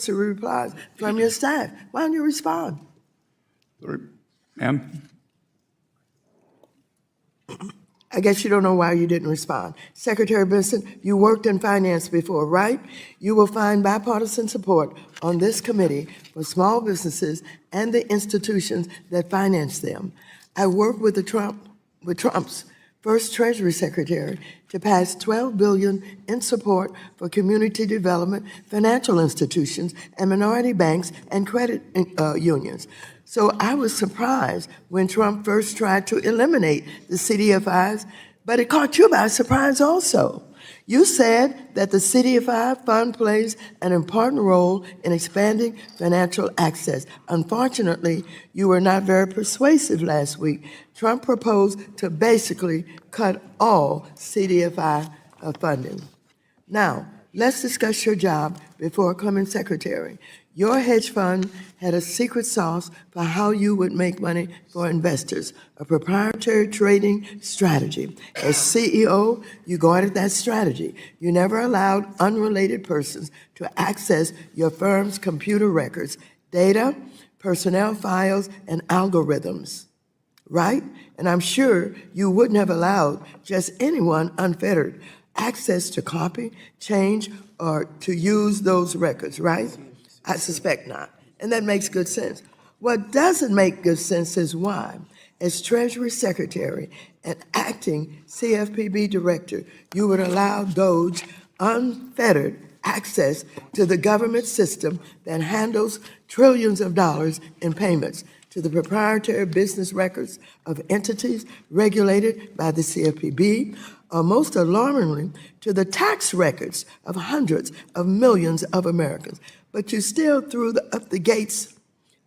cursory replies from your staff. Why don't you respond? Ma'am? I guess you don't know why you didn't respond. Secretary Bessent, you worked in finance before, right? You will find bipartisan support on this committee for small businesses and the institutions that finance them. I worked with Trump's first Treasury Secretary to pass $12 billion in support for community development, financial institutions, and minority banks and credit unions. So I was surprised when Trump first tried to eliminate the CDFIs, but it caught you by surprise also. You said that the CDFI fund plays an important role in expanding financial access. Unfortunately, you were not very persuasive last week. Trump proposed to basically cut all CDFI funding. Now, let's discuss your job before becoming secretary. Your hedge fund had a secret sauce for how you would make money for investors, a proprietary trading strategy. As CEO, you guarded that strategy. You never allowed unrelated persons to access your firm's computer records, data, personnel files, and algorithms, right? And I'm sure you wouldn't have allowed just anyone unfettered access to copy, change, or to use those records, right? I suspect not. And that makes good sense. What doesn't make good sense is why, as Treasury Secretary and acting CFPB Director, you would allow Doge unfettered access to the government system that handles trillions of dollars in payments to the proprietary business records of entities regulated by the CFPB, or most alarmingly, to the tax records of hundreds of millions of Americans. But you still threw up the gates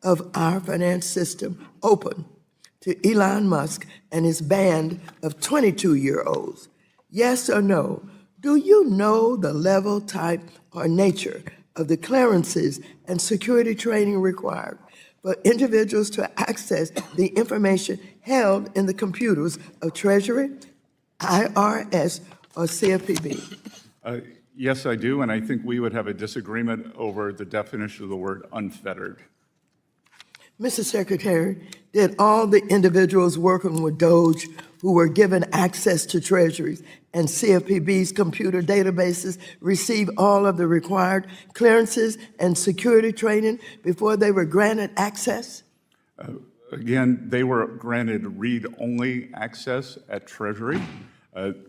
of our finance system open to Elon Musk and his band of 22-year-olds. Yes or no? Do you know the level, type, or nature of the clearances and security training required for individuals to access the information held in the computers of Treasury, IRS, or CFPB? Yes, I do, and I think we would have a disagreement over the definition of the word unfettered. Mr. Secretary, did all the individuals working with Doge who were given access to Treasuries and CFPB's computer databases receive all of the required clearances and security training before they were granted access? Again, they were granted read-only access at Treasury.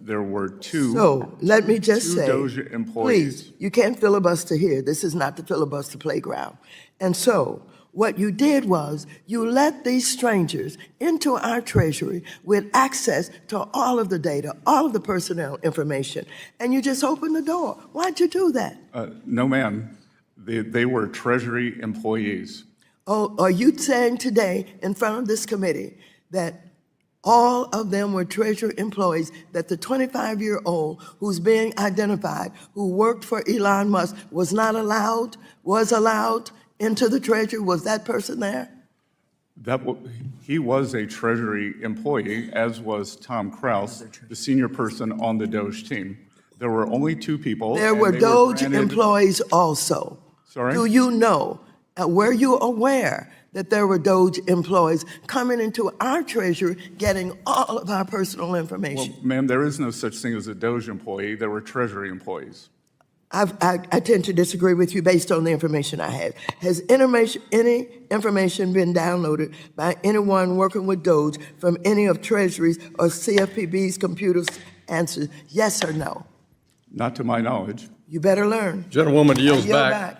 There were two. So let me just say, Doge employees. Please, you can't filibuster here. This is not the filibuster playground. And so what you did was you let these strangers into our Treasury with access to all of the data, all of the personnel information, and you just opened the door. Why'd you do that? No, ma'am. They were Treasury employees. Oh, are you saying today in front of this committee that all of them were Treasury employees, that the 25-year-old who's being identified, who worked for Elon Musk, was allowed into the Treasury? Was that person there? He was a Treasury employee, as was Tom Krause, the senior person on the Doge team. There were only two people. There were Doge employees also. Sorry? Do you know, were you aware that there were Doge employees coming into our Treasury getting all of our personal information? Well, ma'am, there is no such thing as a Doge employee. There were Treasury employees. I tend to disagree with you based on the information I have. Has any information been downloaded by anyone working with Doge from any of Treasury's or CFPB's computers? Answer yes or no. Not to my knowledge. You better learn. Gentlewoman yields back.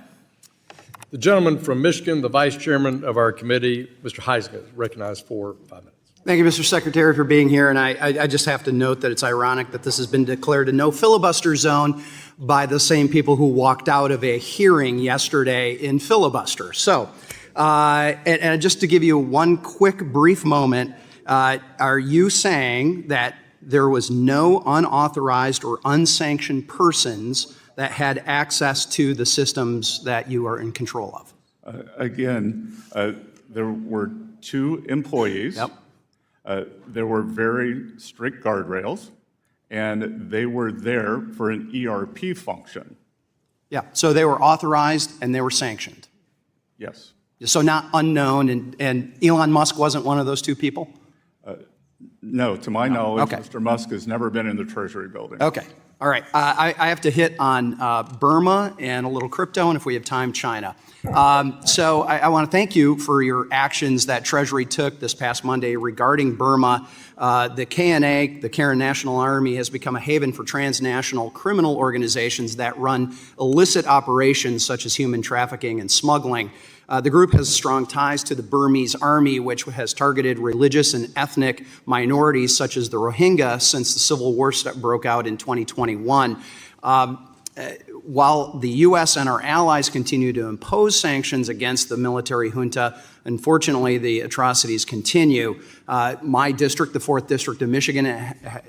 The gentleman from Michigan, the vice chairman of our committee, Mr. Heisman, is recognized for 5 minutes. Thank you, Mr. Secretary, for being here. And I just have to note that it's ironic that this has been declared a no filibuster zone by the same people who walked out of a hearing yesterday in filibuster. So, and just to give you one quick brief moment, are you saying that there was no unauthorized or unsanctioned persons that had access to the systems that you are in control of? Again, there were two employees. Yep. There were very strict guardrails, and they were there for an ERP function. Yeah, so they were authorized and they were sanctioned. Yes. So not unknown, and Elon Musk wasn't one of those two people? No, to my knowledge, Okay. Mr. Musk has never been in the Treasury building. Okay, all right. I have to hit on Burma and a little crypto, and if we have time, China. So I want to thank you for your actions that Treasury took this past Monday regarding Burma. The KNA, the Karen National Army, has become a haven for transnational criminal organizations that run illicit operations such as human trafficking and smuggling. The group has strong ties to the Burmese army, which has targeted religious and ethnic minorities such as the Rohingya since the civil war broke out in 2021. While the U.S. and our allies continue to impose sanctions against the military junta, unfortunately, the atrocities continue. My district, the 4th District of Michigan,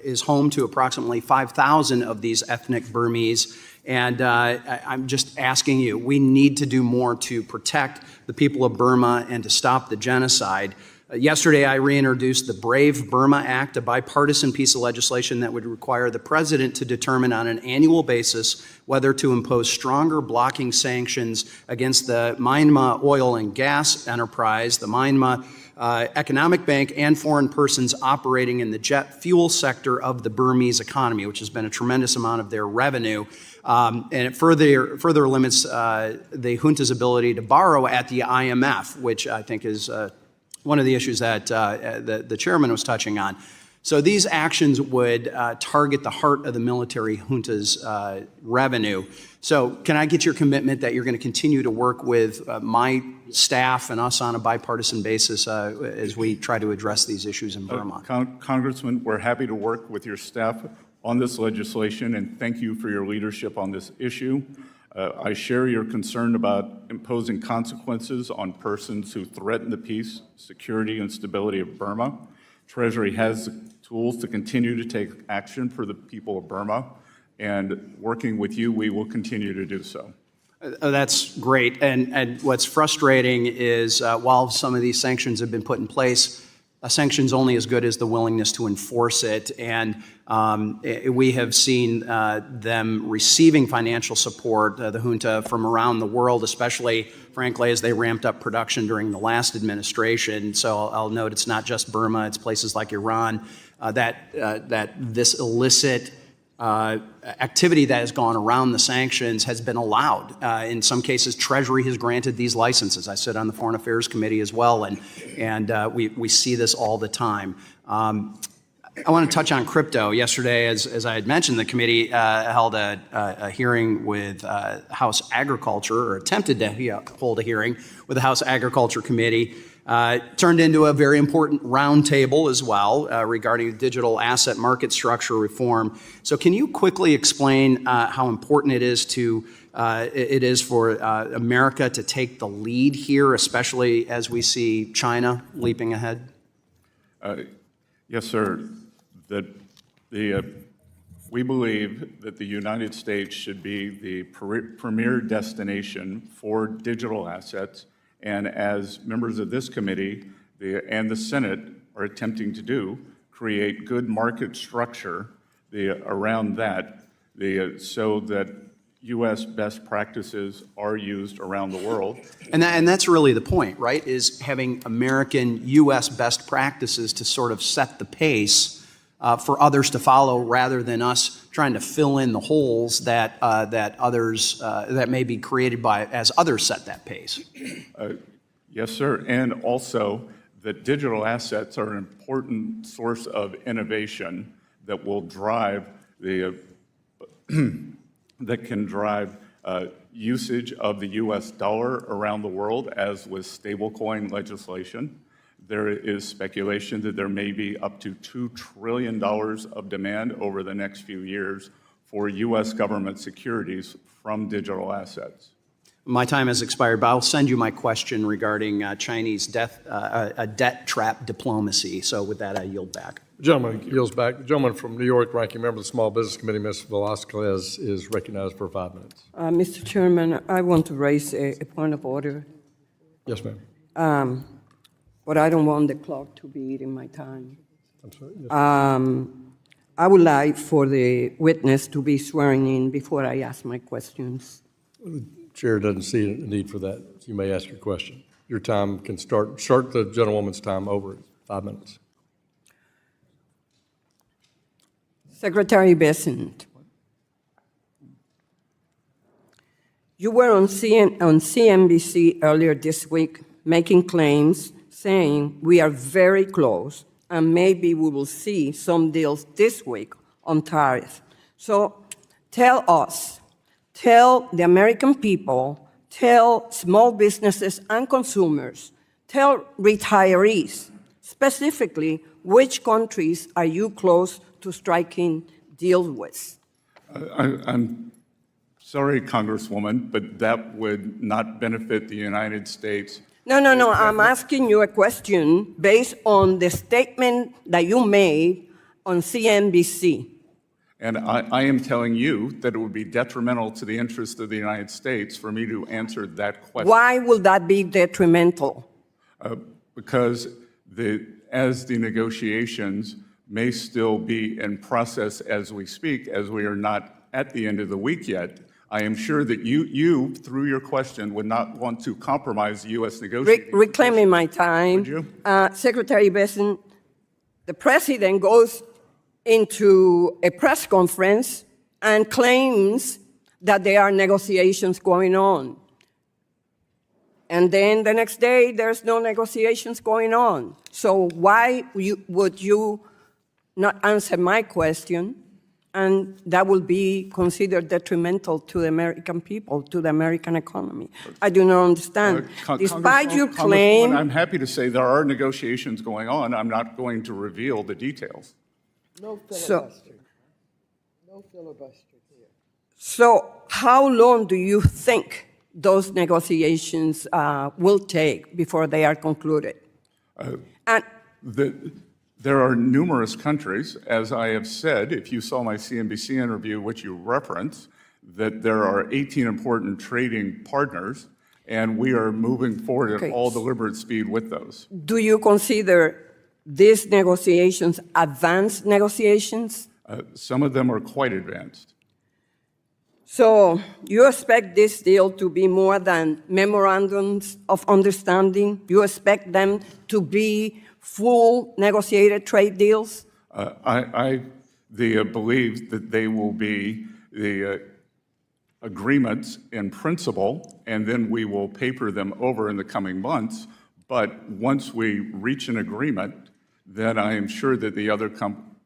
is home to approximately 5,000 of these ethnic Burmese. And I'm just asking you, we need to do more to protect the people of Burma and to stop the genocide. Yesterday, I reintroduced the Brave Burma Act, a bipartisan piece of legislation that would require the president to determine on an annual basis whether to impose stronger blocking sanctions against the Myanmar oil and gas enterprise, the Myanmar Economic Bank, and foreign persons operating in the jet fuel sector of the Burmese economy, which has been a tremendous amount of their revenue. And it further limits the junta's ability to borrow at the IMF, which I think is one of the issues that the chairman was touching on. So these actions would target the heart of the military junta's revenue. So can I get your commitment that you're going to continue to work with my staff and us on a bipartisan basis as we try to address these issues in Burma? Congressman, we're happy to work with your staff on this legislation, and thank you for your leadership on this issue. I share your concern about imposing consequences on persons who threaten the peace, security, and stability of Burma. Treasury has the tools to continue to take action for the people of Burma, and working with you, we will continue to do so. That's great. And what's frustrating is while some of these sanctions have been put in place, a sanction's only as good as the willingness to enforce it. And we have seen them receiving financial support, the junta, from around the world, especially, frankly, as they ramped up production during the last administration. So I'll note it's not just Burma, it's places like Iran, that this illicit activity that has gone around the sanctions has been allowed. In some cases, Treasury has granted these licenses. I sit on the Foreign Affairs Committee as well, and we see this all the time. I want to touch on crypto. Yesterday, as I had mentioned, the committee held a hearing with House Agriculture, or attempted to hold a hearing with the House Agriculture Committee. Turned into a very important roundtable as well regarding digital asset market structure reform. So can you quickly explain how important it is for America to take the lead here, especially as we see China leaping ahead? Yes, sir. We believe that the United States should be the premier destination for digital assets. And as members of this committee and the Senate are attempting to do, create good market structure around that, so that U.S. best practices are used around the world. And that's really the point, right, is having American U.S. best practices to sort of set the pace for others to follow, rather than us trying to fill in the holes that others that may be created as others set that pace. Yes, sir. And also that digital assets are an important source of innovation that will drive that can drive usage of the U.S. dollar around the world, as with stablecoin legislation. There is speculation that there may be up to $2 trillion of demand over the next few years for U.S. government securities from digital assets. My time has expired, but I'll send you my question regarding Chinese debt trap diplomacy. So with that, I yield back. The gentleman yields back. The gentleman from New York, ranking member of the Small Business Committee, Ms. Velasquez, is recognized for 5 minutes. Mr. Chairman, I want to raise a point of order, Yes, ma'am. but I don't want the clock to be eating my time. I'm sorry. Yes. I would like for the witness to be swearing in before I ask my questions. Chair doesn't see a need for that. You may ask your question. Your time can start the gentlewoman's time over at 5 minutes. Secretary Bessent, you were on CNBC earlier this week making claims saying we are very close and maybe we will see some deals this week on tariffs. So tell us, tell the American people, tell small businesses and consumers, tell retirees, specifically which countries are you close to striking deals with? I'm sorry, Congresswoman, but that would not benefit the United States. No, I'm asking you a question based on the statement that you made on CNBC. And I am telling you that it would be detrimental to the interest of the United States for me to answer that question. Why will that be detrimental? Because as the negotiations may still be in process as we speak, as we are not at the end of the week yet, I am sure that you through your question, would not want to compromise the U.S. negotiating. Reclaiming my time. Would you? Secretary Bessent, the president goes into a press conference and claims that there are negotiations going on. And then the next day, there's no negotiations going on. So why would you not answer my question? And that will be considered detrimental to the American people, to the American economy. I do not understand. Despite your claim, I'm happy to say there are negotiations going on. I'm not going to reveal the details. No filibuster. No filibuster here. So how long do you think those negotiations will take before they are concluded? There are numerous countries, as I have said, if you saw my CNBC interview, which you referenced, that there are 18 important trading partners, and we are moving forward at all deliberate speed with those. Do you consider these negotiations advanced negotiations? Some of them are quite advanced. So you expect this deal to be more than memorandums of understanding? You expect them to be full negotiated trade deals? I believe that they will be the agreements in principle, and then we will paper them over in the coming months. But once we reach an agreement, then I am sure that the other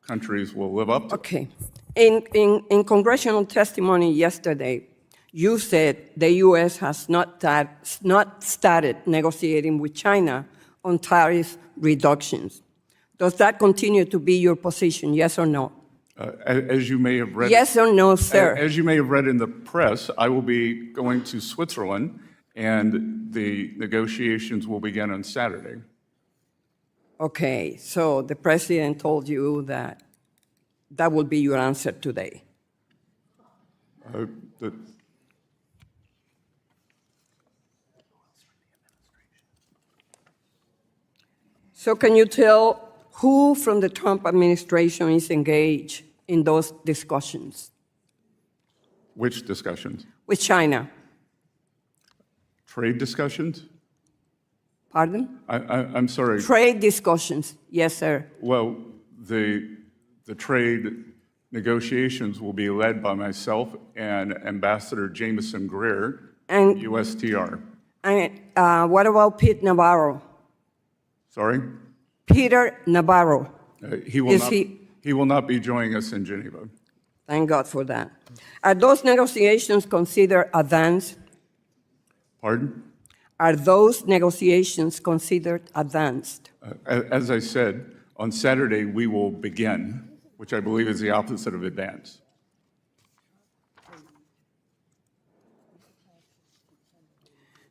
countries will live up to it. Okay. In congressional testimony yesterday, you said the U.S. has not started negotiating with China on tariff reductions. Does that continue to be your position, yes or no? As you may have read, yes or no, sir? As you may have read in the press, I will be going to Switzerland, and the negotiations will begin on Saturday. Okay, so the president told you that that will be your answer today. So can you tell who from the Trump administration is engaged in those discussions? Which discussions? With China. Trade discussions? Pardon? I'm sorry. Trade discussions, yes, sir. Well, the trade negotiations will be led by myself and Ambassador Jameson Greer, And USTR. And what about Pete Navarro? Sorry? Peter Navarro. He will not be joining us in Geneva. Thank God for that. Are those negotiations considered advanced? Pardon? Are those negotiations considered advanced? As I said, on Saturday we will begin, which I believe is the opposite of advance.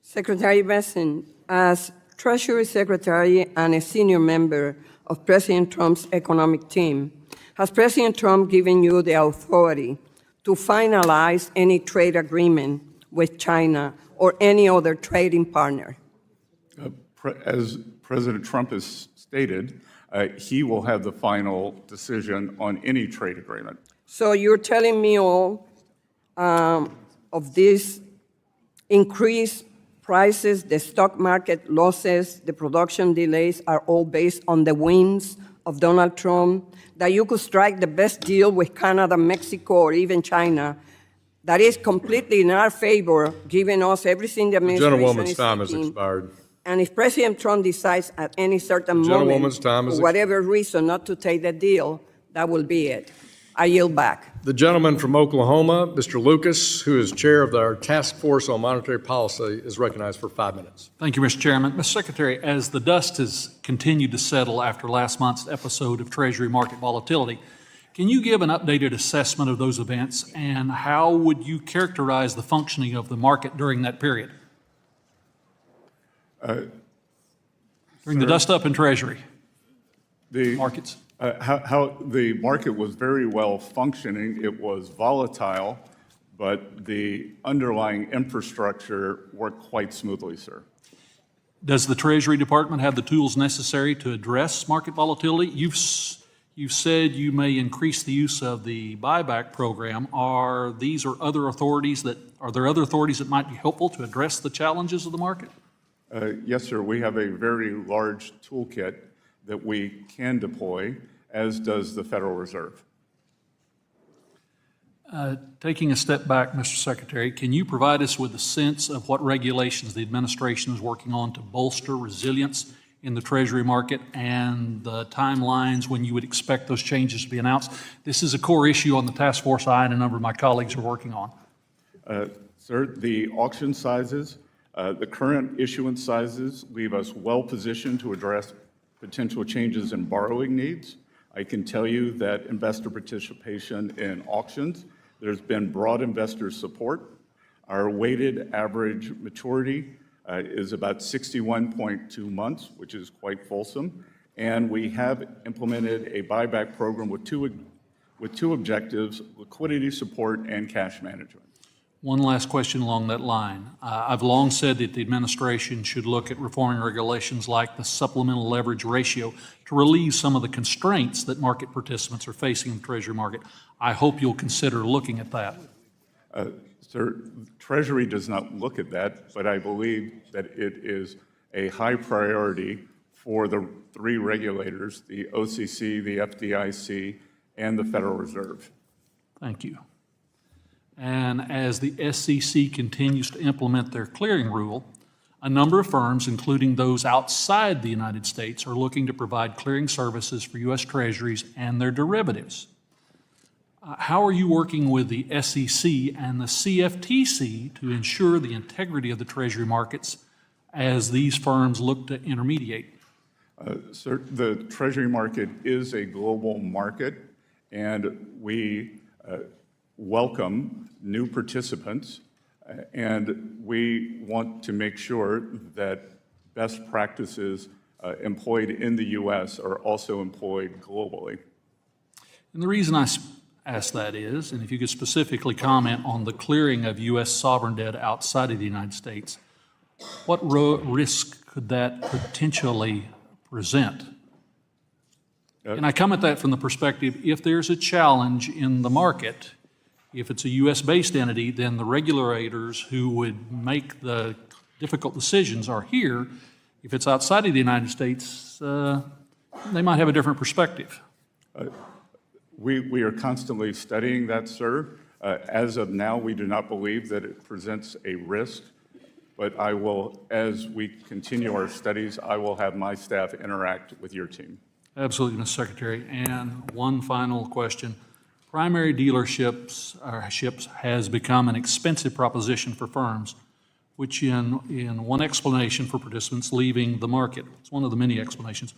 Secretary Bessent, as Treasury Secretary and a senior member of President Trump's economic team, has President Trump given you the authority to finalize any trade agreement with China or any other trading partner? As President Trump has stated, he will have the final decision on any trade agreement. So you're telling me all of these increased prices, the stock market losses, the production delays are all based on the whims of Donald Trump, that you could strike the best deal with Canada, Mexico, or even China, that is completely in our favor, giving us everything the administration Gentlewoman's is time has seeking. expired. And if President Trump decides at any certain Gentlewoman's moment, time has for whatever reason, not to take the deal, that will be it. I yield back. The gentleman from Oklahoma, Mr. Lucas, who is chair of our Task Force on Monetary Policy, is recognized for 5 minutes. Thank you, Mr. Chairman. Mr. Secretary, as the dust has continued to settle after last month's episode of Treasury market volatility, can you give an updated assessment of those events, and how would you characterize the functioning of the market during that period? During the dust-up in Treasury markets? How the market was very well functioning. It was volatile, but the underlying infrastructure worked quite smoothly, sir. Does the Treasury Department have the tools necessary to address market volatility? You've said you may increase the use of the buyback program. Are there other authorities that might be helpful to address the challenges of the market? Yes, sir. We have a very large toolkit that we can deploy, as does the Federal Reserve. Taking a step back, Mr. Secretary, can you provide us with a sense of what regulations the administration is working on to bolster resilience in the Treasury market and the timelines when you would expect those changes to be announced? This is a core issue on the task force I and a number of my colleagues are working on. Sir, the auction sizes, the current issuance sizes leave us well positioned to address potential changes in borrowing needs. I can tell you that investor participation in auctions, there's been broad investor support. Our weighted average maturity is about 61.2 months, which is quite fulsome. And we have implemented a buyback program with two objectives: liquidity support and cash management. One last question along that line. I've long said that the administration should look at reforming regulations like the supplemental leverage ratio to relieve some of the constraints that market participants are facing in the Treasury market. I hope you'll consider looking at that. Sir, Treasury does not look at that, but I believe that it is a high priority for the three regulators, the OCC, the FDIC, and the Federal Reserve. Thank you. And as the SEC continues to implement their clearing rule, a number of firms, including those outside the United States, are looking to provide clearing services for U.S. Treasuries and their derivatives. How are you working with the SEC and the CFTC to ensure the integrity of the Treasury markets as these firms look to intermediate? Sir, the Treasury market is a global market, and we welcome new participants, and we want to make sure that best practices employed in the U.S. are also employed globally. And the reason I ask that is, and if you could specifically comment on the clearing of U.S. sovereign debt outside of the United States, what risk could that potentially present? And I come at that from the perspective, if there's a challenge in the market, if it's a U.S.-based entity, then the regulators who would make the difficult decisions are here. If it's outside of the United States, they might have a different perspective. We are constantly studying that, sir. As of now, we do not believe that it presents a risk, but I will, as we continue our studies, I will have my staff interact with your team. Absolutely, Mr. Secretary. And one final question. Primary dealerships has become an expensive proposition for firms, which in one explanation for participants leaving the market, it's one of the many explanations.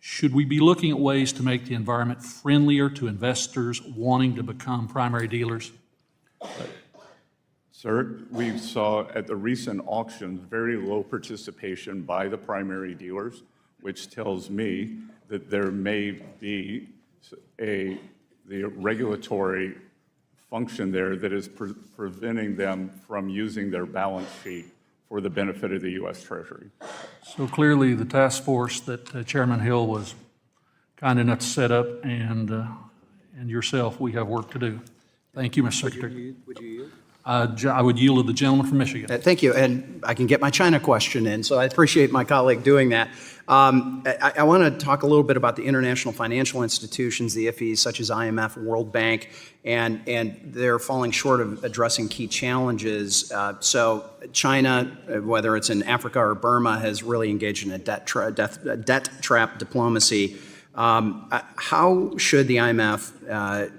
Should we be looking at ways to make the environment friendlier to investors wanting to become primary dealers? Sir, we saw at the recent auctions very low participation by the primary dealers, which tells me that there may be the regulatory function there that is preventing them from using their balance sheet for the benefit of the U.S. Treasury. So clearly the task force that Chairman Hill was kind enough to set up and yourself, we have work to do. Thank you, Mr. Secretary. Would you yield? I would yield to the gentleman from Michigan. Thank you, and I can get my China question in, so I appreciate my colleague doing that. I want to talk a little bit about the international financial institutions, the IFIs, such as IMF, World Bank, and they're falling short of addressing key challenges. So China, whether it's in Africa or Burma, has really engaged in a debt trap diplomacy. How should the IMF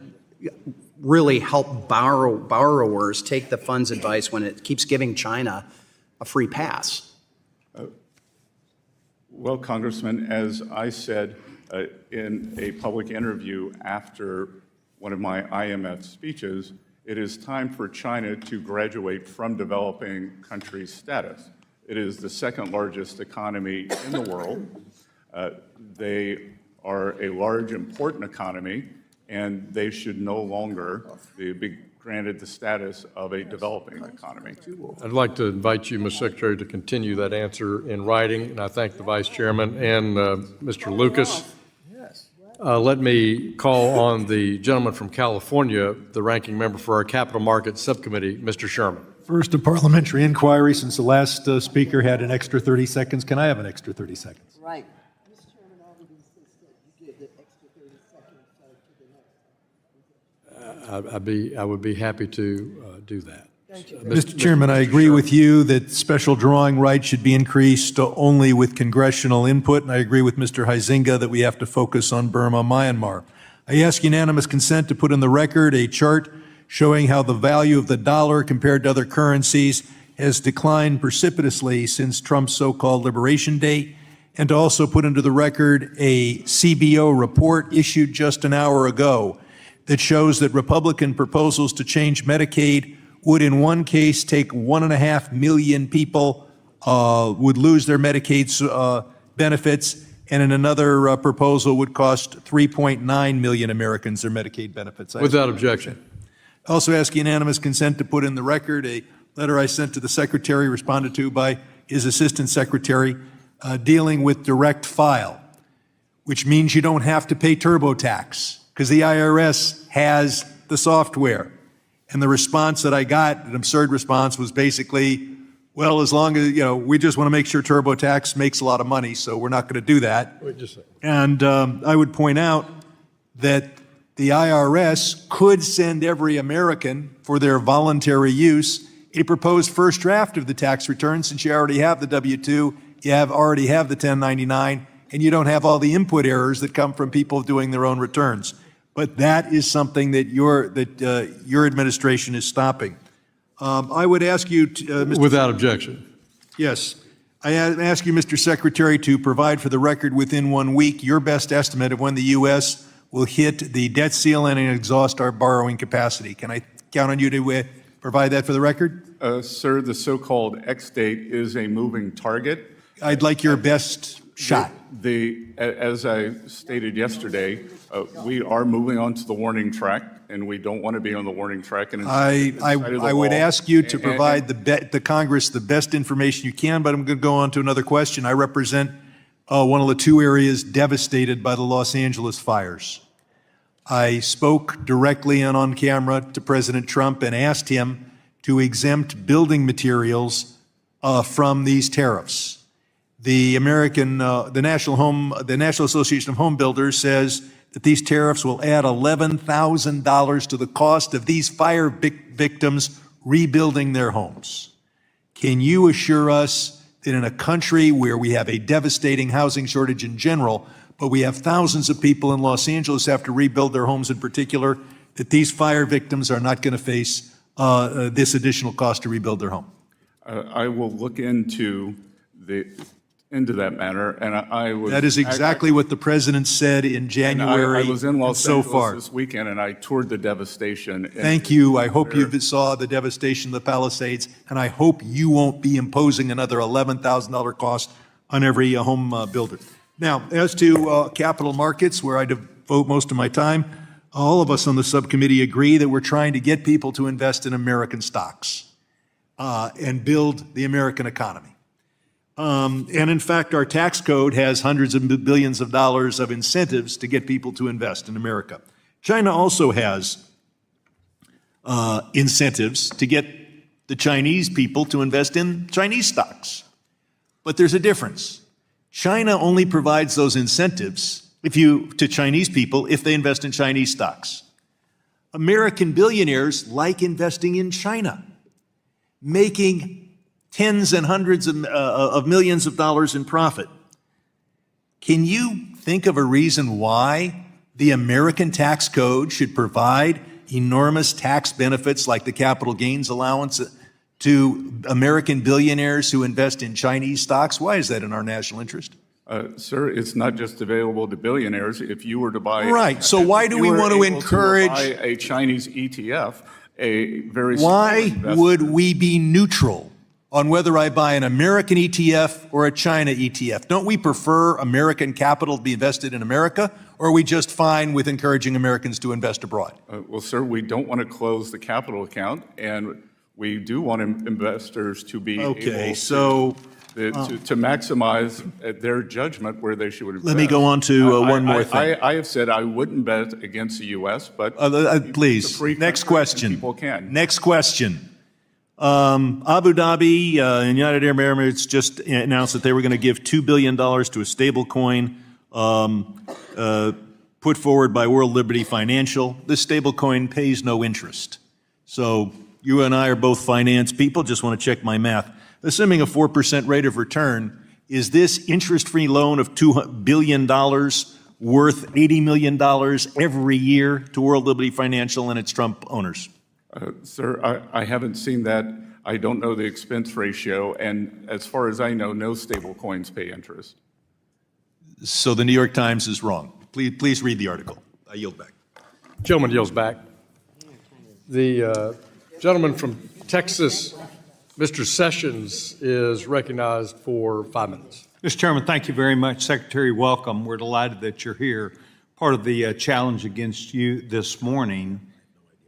really help borrowers take the fund's advice when it keeps giving China a free pass? Well, Congressman, as I said in a public interview after one of my IMF speeches, it is time for China to graduate from developing country status. It is the second largest economy in the world. They are a large, important economy, and they should no longer be granted the status of a developing economy. I'd like to invite you, Mr. Secretary, to continue that answer in writing, and I thank the Vice Chairman and Mr. Lucas. Let me call on the gentleman from California, the ranking member for our Capital Markets Subcommittee, Mr. Sherman. First, a parliamentary inquiry. Since the last speaker had an extra 30 seconds, can I have an extra 30 seconds? Right. I would be happy to do that. Mr. Chairman, I agree with you that special drawing rights should be increased only with congressional input, and I agree with Mr. Huizinga that we have to focus on Burma, Myanmar. I ask unanimous consent to put in the record a chart showing how the value of the dollar compared to other currencies has declined precipitously since Trump's so-called Liberation Day, and to also put into the record a CBO report issued just an hour ago that shows that Republican proposals to change Medicaid would in one case take 1.5 million people would lose their Medicaid benefits, and in another proposal would cost 3.9 million Americans their Medicaid benefits. Without objection. Also ask unanimous consent to put in the record a letter I sent to the Secretary, responded to by his Assistant Secretary, dealing with direct file, which means you don't have to pay TurboTax because the IRS has the software. And the response that I got, an absurd response, was basically, well, as long as, we just want to make sure TurboTax makes a lot of money, so we're not going to do that. Wait just a second. And I would point out that the IRS could send every American, for their voluntary use, a proposed first draft of the tax return, since you already have the W-2, you already have the 1099, and you don't have all the input errors that come from people doing their own returns. But that is something that your administration is stopping. I would ask you, Mr. Without objection. Yes. I ask you, Mr. Secretary, to provide for the record within 1 week your best estimate of when the U.S. will hit the debt ceiling and exhaust our borrowing capacity. Can I count on you to provide that for the record? Sir, the so-called X date is a moving target. I'd like your best shot. As I stated yesterday, we are moving on to the warning track, and we don't want to be on the warning track. And I would ask you to provide the Congress the best information you can, but I'm going to go on to another question. I represent one of the two areas devastated by the Los Angeles fires. I spoke directly and on camera to President Trump and asked him to exempt building materials from these tariffs. The National Association of Home Builders says that these tariffs will add $11,000 to the cost of these fire victims rebuilding their homes. Can you assure us that in a country where we have a devastating housing shortage in general, but we have thousands of people in Los Angeles have to rebuild their homes in particular, that these fire victims are not going to face this additional cost to rebuild their home? I will look into that matter, and I was... That is exactly what the president said in January. I was in Los so Angeles far this weekend, and I toured the devastation. Thank you. I hope you saw the devastation of the Palisades, and I hope you won't be imposing another $11,000 cost on every home builder. Now, as to capital markets, where I devote most of my time, all of us on the subcommittee agree that we're trying to get people to invest in American stocks and build the American economy. And in fact, our tax code has hundreds of billions of dollars of incentives to get people to invest in America. China also has incentives to get the Chinese people to invest in Chinese stocks. But there's a difference. China only provides those incentives to Chinese people if they invest in Chinese stocks. American billionaires like investing in China, making tens and hundreds of millions of dollars in profit. Can you think of a reason why the American tax code should provide enormous tax benefits like the capital gains allowance to American billionaires who invest in Chinese stocks? Why is that in our national interest? Sir, it's not just available to billionaires. If you were to buy... Right, so why do we want to encourage... buy a Chinese ETF, a very... Why would we be neutral on whether I buy an American ETF or a China ETF? Don't we prefer American capital to be invested in America, or are we just fine with encouraging Americans to invest abroad? Well, sir, we don't want to close the capital account, and we do want investors to be able to maximize their judgment where they should invest. Let me go on to one more thing. I have said I wouldn't bet against the U.S., but please, it's a free next country and question. people can. Next question. Abu Dhabi and United Arab Emirates just announced that they were going to give $2 billion to a stable coin put forward by World Liberty Financial. This stable coin pays no interest. So you and I are both finance people, just want to check my math. Assuming a 4% rate of return, is this interest-free loan of $2 billion worth $80 million every year to World Liberty Financial and its Trump owners? Sir, I haven't seen that. I don't know the expense ratio, and as far as I know, no stable coins pay interest. So the New York Times is wrong. Please read the article. I yield back. Gentleman yields back. The gentleman from Texas, Mr. Sessions, is recognized for 5 minutes. Mr. Chairman, thank you very much. Secretary, welcome. We're delighted that you're here. Part of the challenge against you this morning,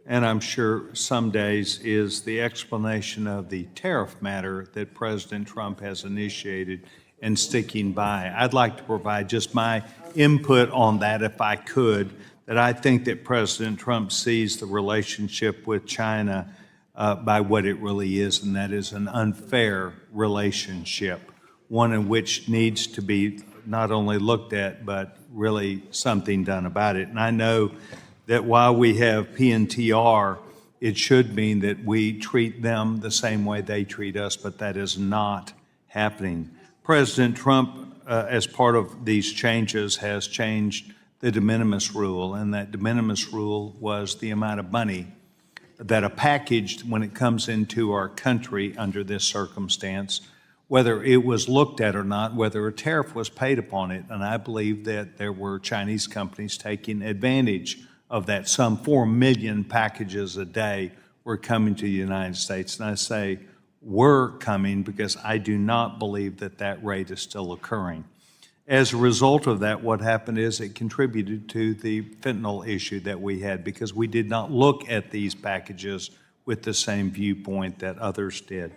and I'm sure some days, is the explanation of the tariff matter that President Trump has initiated and sticking by. I'd like to provide just my input on that, if I could, that I think that President Trump sees the relationship with China by what it really is, and that is an unfair relationship, one in which needs to be not only looked at, but really something done about it. And I know that while we have PNTR, it should mean that we treat them the same way they treat us, but that is not happening. President Trump, as part of these changes, has changed the de minimis rule, and that de minimis rule was the amount of money that a package, when it comes into our country under this circumstance, whether it was looked at or not, whether a tariff was paid upon it. And I believe that there were Chinese companies taking advantage of that. Some 4 million packages a day were coming to the United States. And I say were coming because I do not believe that that rate is still occurring. As a result of that, what happened is it contributed to the fentanyl issue that we had because we did not look at these packages with the same viewpoint that others did.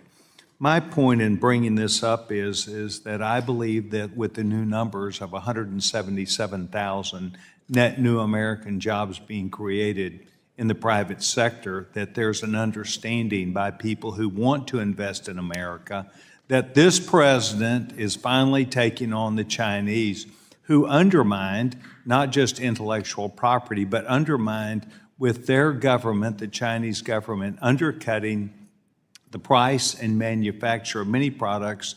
My point in bringing this up is that I believe that with the new numbers of 177,000 net new American jobs being created in the private sector, that there's an understanding by people who want to invest in America that this president is finally taking on the Chinese, who undermined not just intellectual property, but undermined with their government, the Chinese government, undercutting the price and manufacture of many products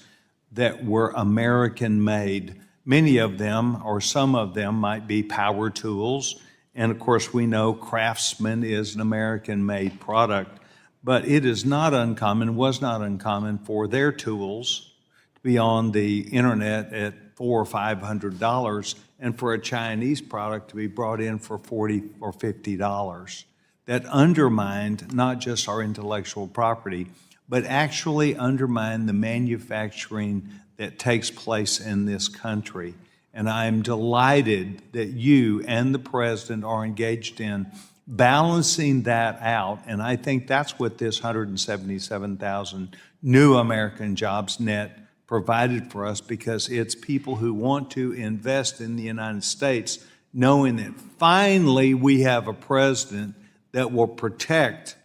that were American-made. Many of them, or some of them, might be power tools. And of course, we know Craftsman is an American-made product. But it is not uncommon, was not uncommon for their tools to be on the internet at $400 or $500 and for a Chinese product to be brought in for $40 or $50. That undermined not just our intellectual property, but actually undermined the manufacturing that takes place in this country. And I'm delighted that you and the president are engaged in balancing that out, and I think that's what this 177,000 new American jobs net provided for us, because it's people who want to invest in the United States, knowing that finally we have a president that will protect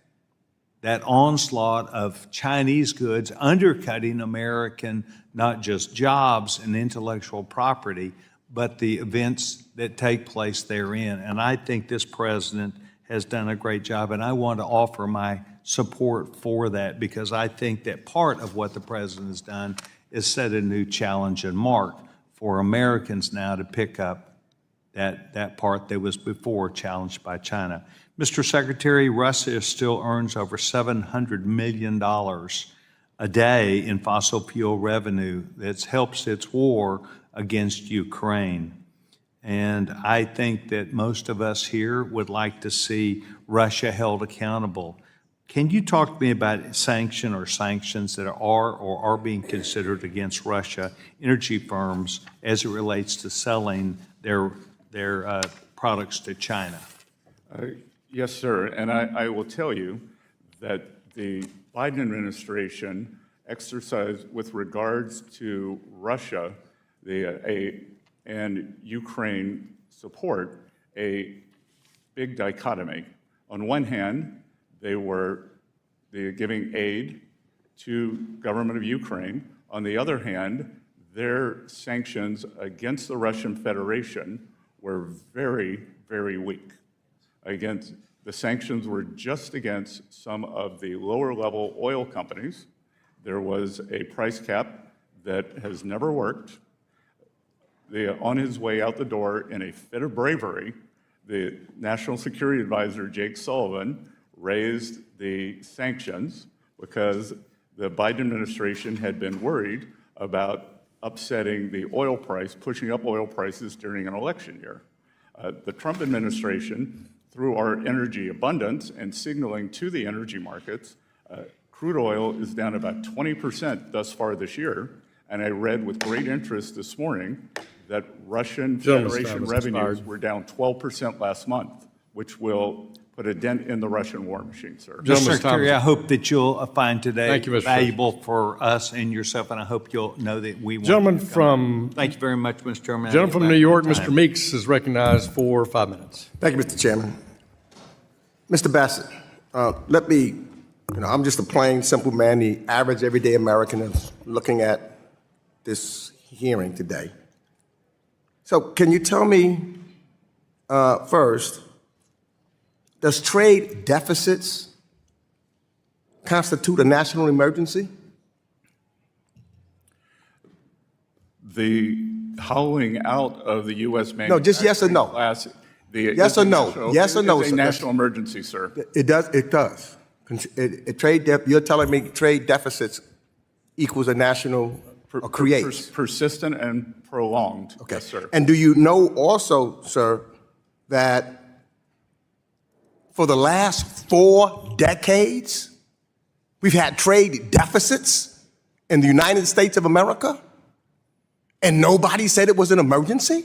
that onslaught of Chinese goods undercutting American, not just jobs and intellectual property, but the events that take place therein. And I think this president has done a great job, and I want to offer my support for that, because I think that part of what the president has done is set a new challenge and mark for Americans now to pick up that part that was before challenged by China. Mr. Secretary, Russia still earns over $700 million a day in fossil fuel revenue that helps its war against Ukraine. And I think that most of us here would like to see Russia held accountable. Can you talk to me about sanctions that are or are being considered against Russia energy firms as it relates to selling their products to China? Yes, sir. And I will tell you that the Biden administration exercised, with regards to Russia and Ukraine support, a big dichotomy. On one hand, they were giving aid to government of Ukraine. On the other hand, their sanctions against the Russian Federation were very, very weak. The sanctions were just against some of the lower-level oil companies. There was a price cap that has never worked. On his way out the door, in a fit of bravery, the National Security Advisor, Jake Sullivan, raised the sanctions because the Biden administration had been worried about upsetting the oil price, pushing up oil prices during an election year. The Trump administration, through our energy abundance and signaling to the energy markets, crude oil is down about 20% thus far this year. And I read with great interest this morning that Russian Federation revenues were down 12% last month, which will put a dent in the Russian war machine, sir. Mr. Secretary, I hope that you'll find today Thank you, Mr. valuable for us and yourself, and I hope you'll know that we want Gentleman to come. from Thank you very much, Mr. Chairman. Gentleman from New York, Mr. Meeks, is recognized for 5 minutes. Thank you, Mr. Chairman. Mr. Bassett, I'm just a plain, simple man, the average, everyday American is looking at this hearing today. So can you tell me first, does trade deficits constitute a national emergency? The hollowing out of the U.S. No, just yes or no. class. Yes or no? Yes or no, It's a sir? national emergency, sir. It does. It does. You're telling me trade deficits equals a national or creates? Persistent and prolonged. Okay. Yes, sir. And do you know also, sir, that for the last 4 decades, we've had trade deficits in the United States of America, and nobody said it was an emergency?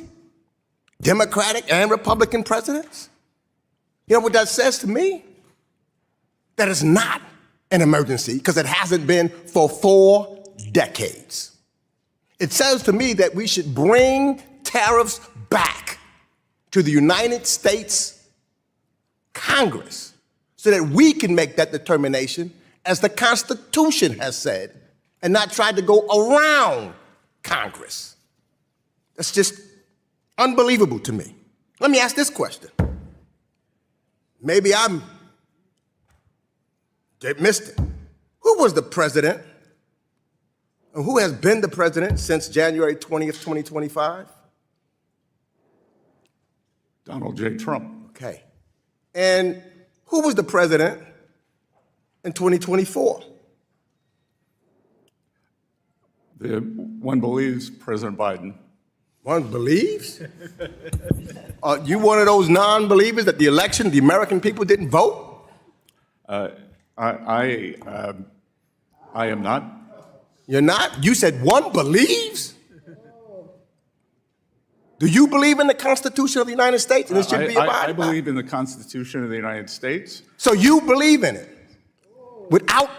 Democratic and Republican presidents? You know what that says to me? That it's not an emergency because it hasn't been for 4 decades. It says to me that we should bring tariffs back to the United States Congress so that we can make that determination as the Constitution has said and not try to go around Congress. That's just unbelievable to me. Let me ask this question. Maybe I missed it. Who was the president and who has been the president since January 20th, 2025? Donald J. Trump. Okay. And who was the president in 2024? One believes President Biden. One believes? You one of those non-believers that the election, the American people didn't vote? I am not. You're not? You said one believes? Do you believe in the Constitution of the United States and it should be abided by? I believe in the Constitution of the United States. So you believe in it without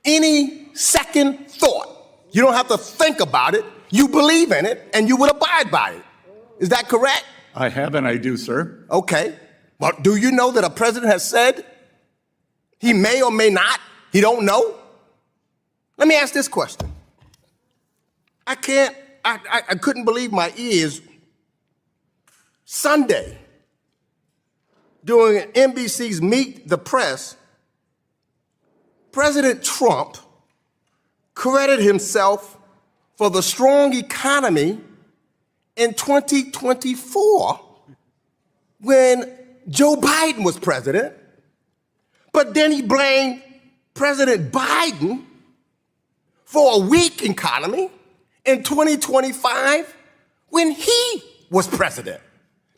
any second thought. You don't have to think about it. You believe in it and you would abide by it. Is that correct? I have and I do, sir. Okay. Well, do you know that a president has said He may or may not. He don't know. Let me ask this question. I couldn't believe my ears. Sunday, during NBC's Meet the Press, President Trump credited himself for the strong economy in 2024 when Joe Biden was president, but then he blamed President Biden for a weak economy in 2025 when he was president.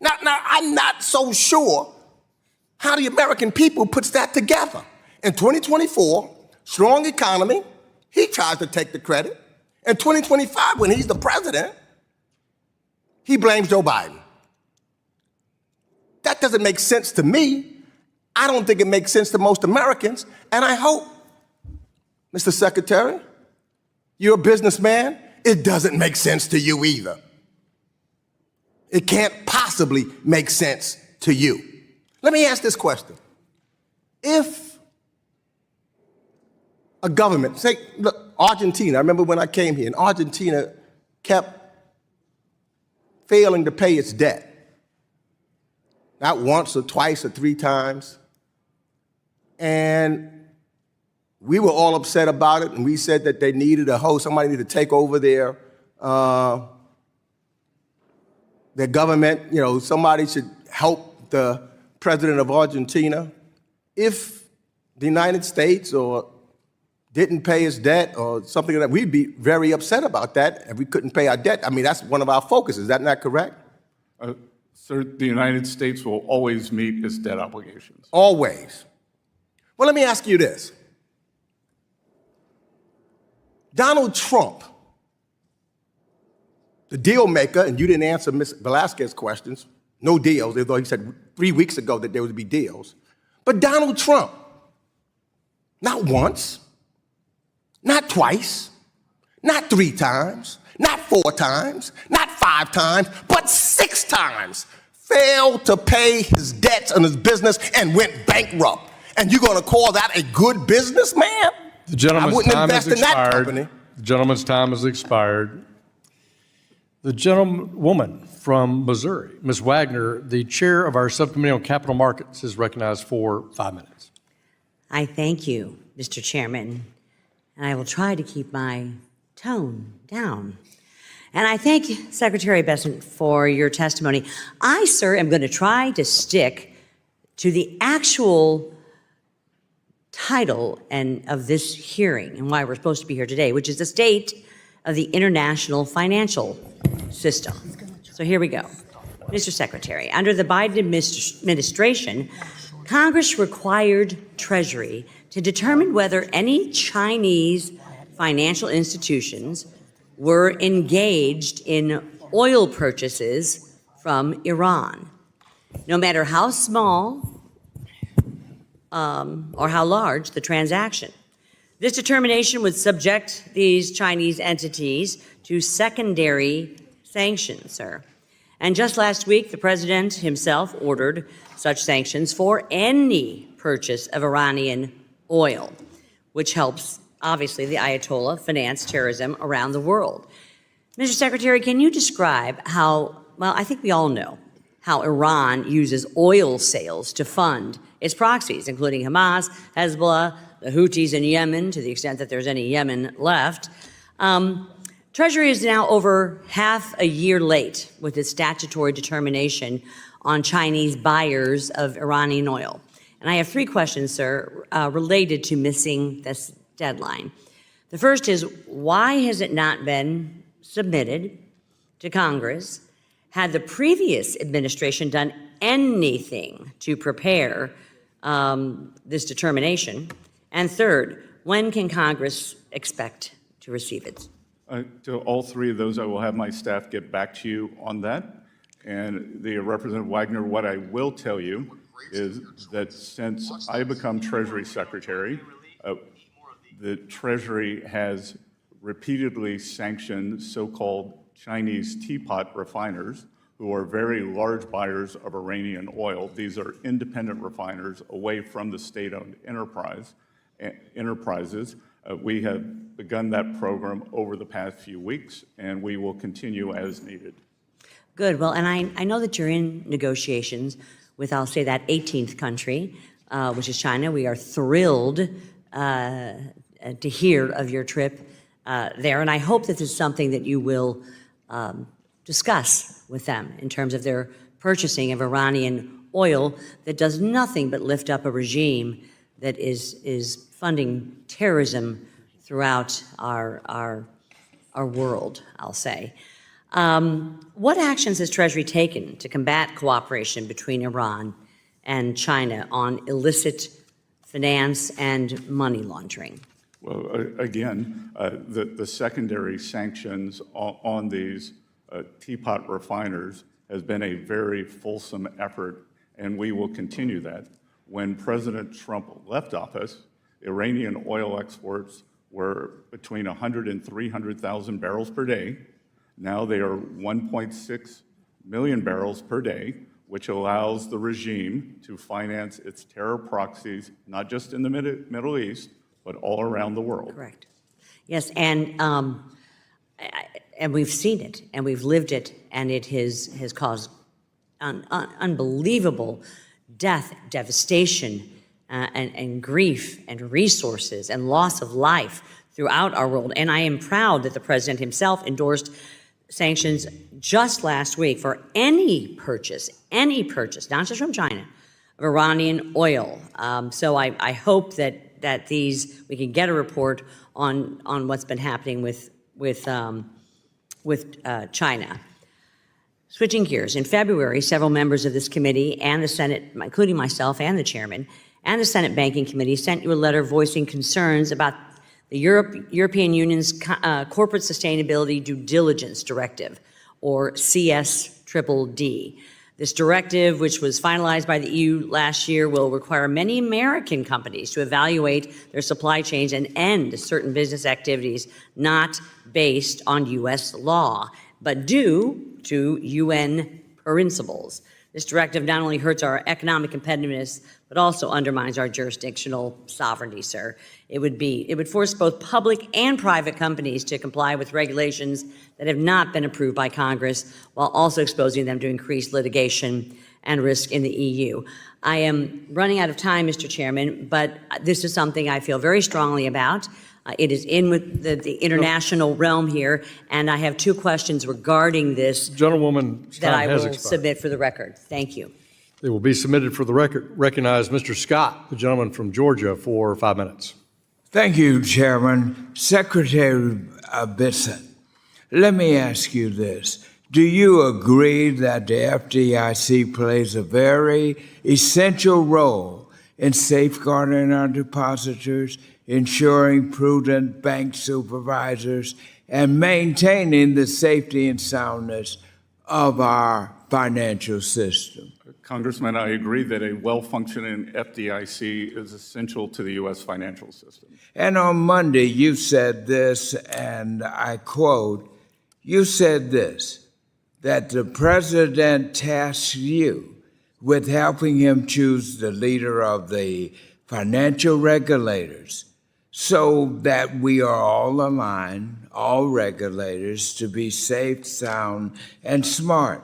Now, I'm not so sure how the American people puts that together. In 2024, strong economy, he tries to take the credit. In 2025, when he's the president, he blames Joe Biden. That doesn't make sense to me. I don't think it makes sense to most Americans. And I hope, Mr. Secretary, you're a businessman, it doesn't make sense to you either. It can't possibly make sense to you. Let me ask this question. If a government, say, look, Argentina, I remember when I came here, and Argentina kept failing to pay its debt. Not once or twice or three times. And we were all upset about it, and we said that they needed a host, somebody needed to take over their government, somebody should help the president of Argentina. If the United States or didn't pay his debt or something like that, we'd be very upset about that if we couldn't pay our debt. I mean, that's one of our focuses. Is that not correct? Sir, the United States will always meet its debt obligations. Always. Well, let me ask you this. Donald Trump, the deal maker, and you didn't answer Ms. Velasquez's questions, no deals, although he said 3 weeks ago that there would be deals. But Donald Trump, not once, not twice, not 3 times, not 4 times, not 5 times, but 6 times failed to pay his debts on his business and went bankrupt. And you're going to call that a good business, man? The gentleman's I wouldn't time invest has in that expired. company. The gentleman's time has expired. The gentlewoman from Missouri, Ms. Wagner, the chair of our subcommittee on capital markets, is recognized for 5 minutes. I thank you, Mr. Chairman, and I will try to keep my tone down. And I thank Secretary Bessent for your testimony. I, sir, am going to try to stick to the actual title of this hearing and why we're supposed to be here today, which is the state of the international financial system. So here we go. Mr. Secretary, under the Biden administration, Congress required Treasury to determine whether any Chinese financial institutions were engaged in oil purchases from Iran, no matter how small or how large the transaction. This determination would subject these Chinese entities to secondary sanctions, sir. And just last week, the president himself ordered such sanctions for any purchase of Iranian oil, which helps, obviously, the Ayatollah finance terrorism around the world. Mr. Secretary, can you describe how, well, I think we all know how Iran uses oil sales to fund its proxies, including Hamas, Hezbollah, the Houthis in Yemen, to the extent that there's any Yemen left. Treasury is now over half a year late with its statutory determination on Chinese buyers of Iranian oil. And I have 3 questions, sir, related to missing this deadline. The first is, why has it not been submitted to Congress? Had the previous administration done anything to prepare this determination? And third, when can Congress expect to receive it? To all 3 of those, I will have my staff get back to you on that. And the Representative Wagner, what I will tell you is that since I become Treasury Secretary, the Treasury has repeatedly sanctioned so-called Chinese teapot refiners who are very large buyers of Iranian oil. These are independent refiners away from the state-owned enterprises. We have begun that program over the past few weeks, and we will continue as needed. Good. Well, and I know that you're in negotiations with, I'll say, that 18th country, which is China. We are thrilled to hear of your trip there, and I hope that this is something that you will discuss with them in terms of their purchasing of Iranian oil that does nothing but lift up a regime that is funding terrorism throughout our world, I'll say. What actions has Treasury taken to combat cooperation between Iran and China on illicit finance and money laundering? Well, again, the secondary sanctions on these teapot refiners has been a very fulsome effort, and we will continue that. When President Trump left office, Iranian oil exports were between 100 and 300,000 barrels per day. Now they are 1.6 million barrels per day, which allows the regime to finance its terror proxies, not just in the Middle East, but all around the world. Correct. Yes, and we've seen it, and we've lived it, and it has caused unbelievable death, devastation, and grief, and resources, and loss of life throughout our world. And I am proud that the president himself endorsed sanctions just last week for any purchase, not just from China, of Iranian oil. So I hope that we can get a report on what's been happening with China. Switching gears, in February, several members of this committee and the Senate, including myself and the chairman, and the Senate Banking Committee sent you a letter voicing concerns about the European Union's Corporate Sustainability Due Diligence Directive, or CSDDD. This directive, which was finalized by the EU last year, will require many American companies to evaluate their supply chains and end certain business activities not based on U.S. law, but due to UN principles. This directive not only hurts our economic competitiveness, but also undermines our jurisdictional sovereignty, sir. It would force both public and private companies to comply with regulations that have not been approved by Congress, while also exposing them to increased litigation and risk in the EU. I am running out of time, Mr. Chairman, but this is something I feel very strongly about. It is in with the international realm here, and I have two questions regarding this Gentlewoman, that I time has will expired. submit for the record. Thank you. They will be submitted for the record. Recognize Mr. Scott, the gentleman from Georgia, for 5 minutes. Thank you, Chairman. Secretary Bessent, let me ask you this. Do you agree that the FDIC plays a very essential role in safeguarding our depositors, ensuring prudent bank supervisors, and maintaining the safety and soundness of our financial system? Congressman, I agree that a well-functioning FDIC is essential to the U.S. financial system. And on Monday, you said this, and I quote, you said this, that the president tasked you with helping him choose the leader of the financial regulators so that we are all aligned, all regulators, to be safe, sound, and smart.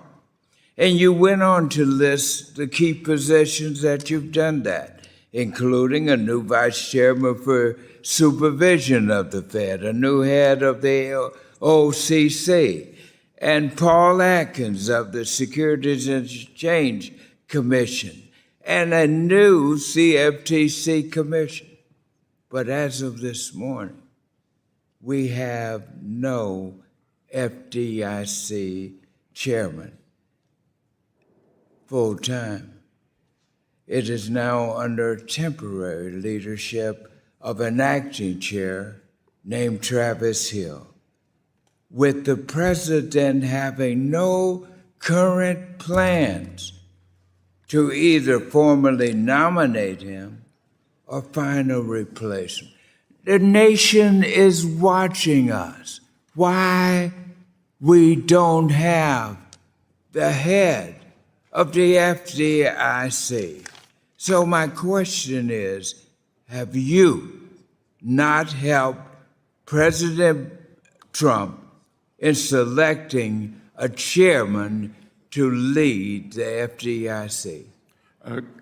And you went on to list the key positions that you've done that, including a new vice chairman for supervision of the Fed, a new head of the OCC, and Paul Atkins of the Securities and Exchange Commission, and a new CFTC commission. But as of this morning, we have no FDIC chairman full-time. It is now under temporary leadership of an acting chair named Travis Hill, with the president having no current plans to either formally nominate him or find a replacement. The nation is watching us. Why we don't have the head of the FDIC. So my question is, have you not helped President Trump in selecting a chairman to lead the FDIC?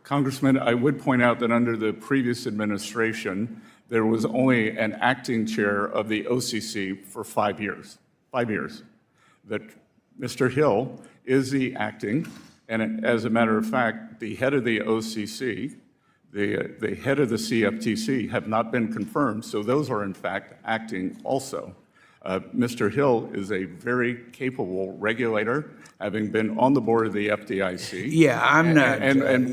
Congressman, I would point out that under the previous administration, there was only an acting chair of the OCC for 5 years. 5 years. That Mr. Hill is the acting, and as a matter of fact, the head of the OCC, the head of the CFTC have not been confirmed, so those are in fact acting also. Mr. Hill is a very capable regulator, having been on the board of the FDIC. Yeah, I'm not.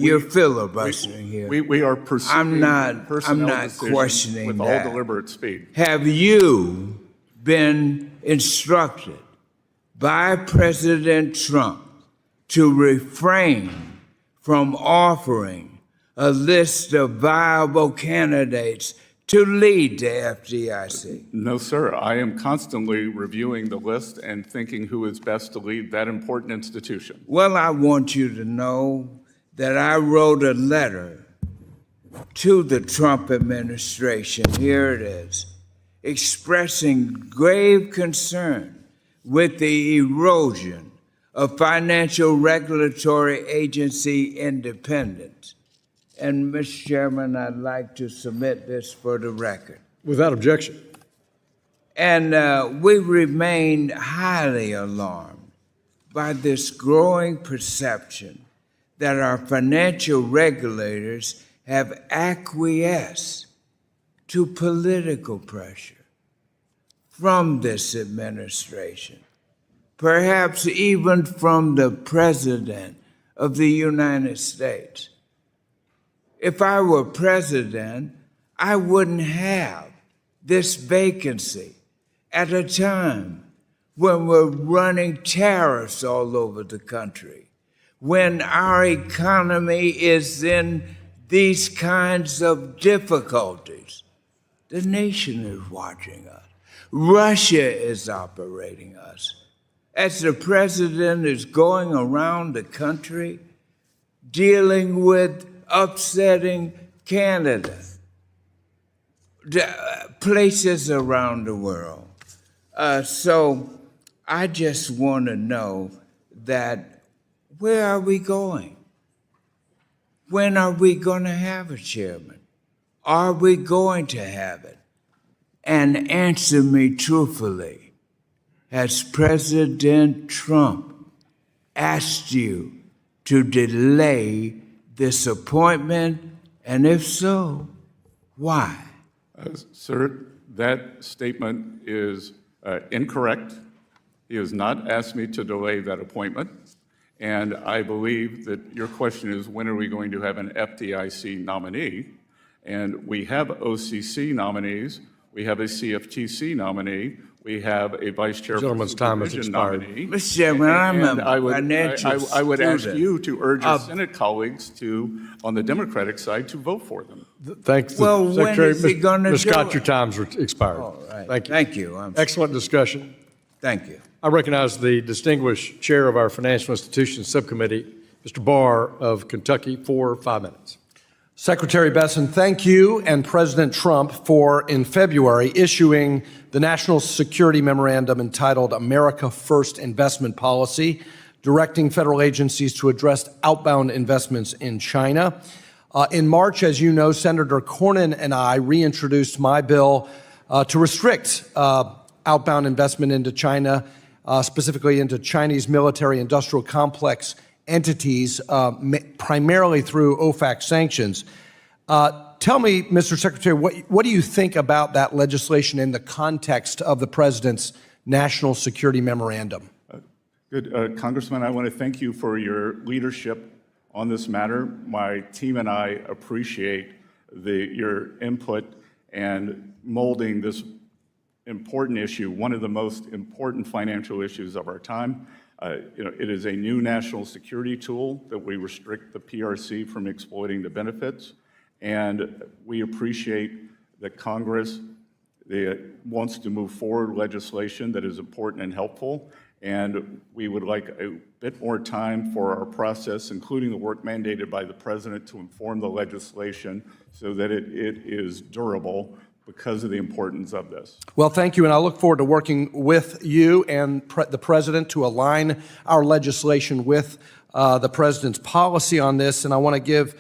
You're filibustering here. We are pursuing personnel decisions questioning with that. all deliberate speed. Have you been instructed by President Trump to refrain from offering a list of viable candidates to lead the FDIC? No, sir. I am constantly reviewing the list and thinking who is best to lead that important institution. Well, I want you to know that I wrote a letter to the Trump administration, here it is, expressing grave concern with the erosion of financial regulatory agency independence. And, Mr. Chairman, I'd like to submit this for the record. Without objection. And we remain highly alarmed by this growing perception that our financial regulators have acquiesced to political pressure from this administration, perhaps even from the President of the United States. If I were president, I wouldn't have this vacancy at a time when we're running tariffs all over the country, when our economy is in these kinds of difficulties. The nation is watching us. Russia is operating us. As the president is going around the country dealing with upsetting Canada, places around the world. So I just want to know that where are we going? When are we going to have a chairman? Are we going to have it? And answer me truthfully. Has President Trump asked you to delay this appointment? And if so, why? Sir, that statement is incorrect. He has not asked me to delay that appointment. And I believe that your question is, when are we going to have an FDIC nominee? And we have OCC nominees. We have a CFTC nominee. We have a vice chair for supervision nominee. Mr. Chairman, I'm I would ask student. you to urge your Senate colleagues to, on the Democratic side, to vote for them. Thanks, Well, when Secretary. is he gonna Ms. do Scott, it? your time's expired. All right. Thank you. Thank you. Excellent discussion. Thank you. I recognize the distinguished chair of our Financial Institutions Subcommittee, Mr. Barr of Kentucky, for 5 minutes. Secretary Bessent, thank you and President Trump for, in February, issuing the National Security Memorandum entitled America First Investment Policy, directing federal agencies to address outbound investments in China. In March, as you know, Senator Cornyn and I reintroduced my bill to restrict outbound investment into China, specifically into Chinese military-industrial complex entities, primarily through OFAC sanctions. Tell me, Mr. Secretary, what do you think about that legislation in the context of the President's National Security Memorandum? Good. Congressman, I want to thank you for your leadership on this matter. My team and I appreciate your input and molding this important issue, one of the most important financial issues of our time. It is a new national security tool that we restrict the PRC from exploiting the benefits, and we appreciate that Congress wants to move forward legislation that is important and helpful. and we would like a bit more time for our process, including the work mandated by the President to inform the legislation so that it is durable because of the importance of this. Well, thank you, and I look forward to working with you and the President to align our legislation with the President's policy on this, and I want to give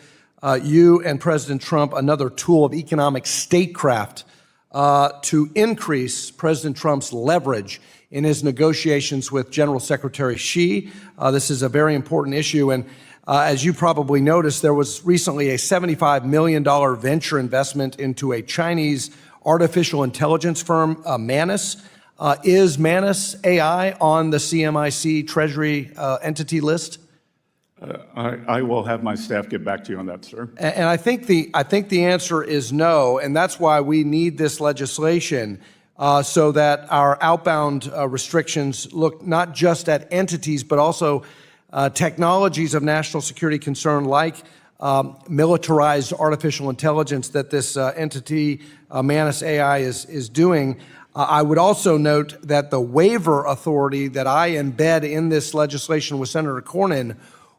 you and President Trump another tool of economic statecraft to increase President Trump's leverage in his negotiations with General Secretary Xi. This is a very important issue, and as you probably noticed, there was recently a $75 million venture investment into a Chinese artificial intelligence firm, Manus. Is Manus AI on the CMIC Treasury entity list? I will have my staff get back to you on that, sir. And I think the answer is no, and that's why we need this legislation so that our outbound restrictions look not just at entities, but also technologies of national security concern like militarized artificial intelligence that this entity, Manus AI, is doing. I would also note that the waiver authority that I embed in this legislation with Senator Cornyn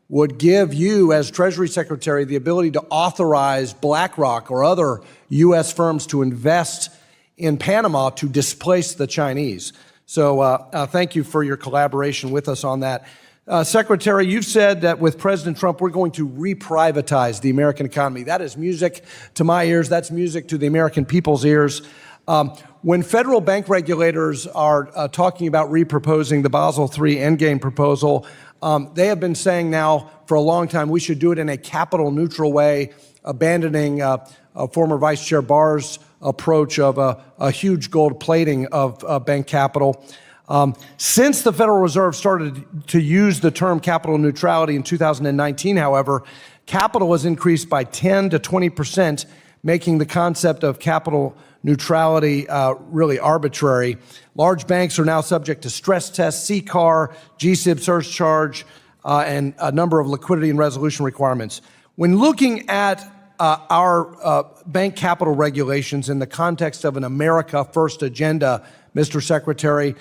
would give you, as Treasury Secretary, the ability to authorize BlackRock or other U.S. firms to invest in Panama to displace the Chinese. So thank you for your collaboration with us on that. Secretary, you've said that with President Trump, we're going to reprivatize the American economy. That is music to my ears. That's music to the American people's ears. When federal bank regulators are talking about reproposing the Basel III endgame proposal, they have been saying now for a long time we should do it in a capital neutral way, abandoning former Vice Chair Barr's approach of a huge gold plating of bank capital. Since the Federal Reserve started to use the term capital neutrality in 2019, however, capital has increased by 10 to 20%, making the concept of capital neutrality really arbitrary. Large banks are now subject to stress tests, CCAR, GSIB surcharge, and a number of liquidity and resolution requirements. When looking at our bank capital regulations in the context of an America First agenda, Mr. Secretary,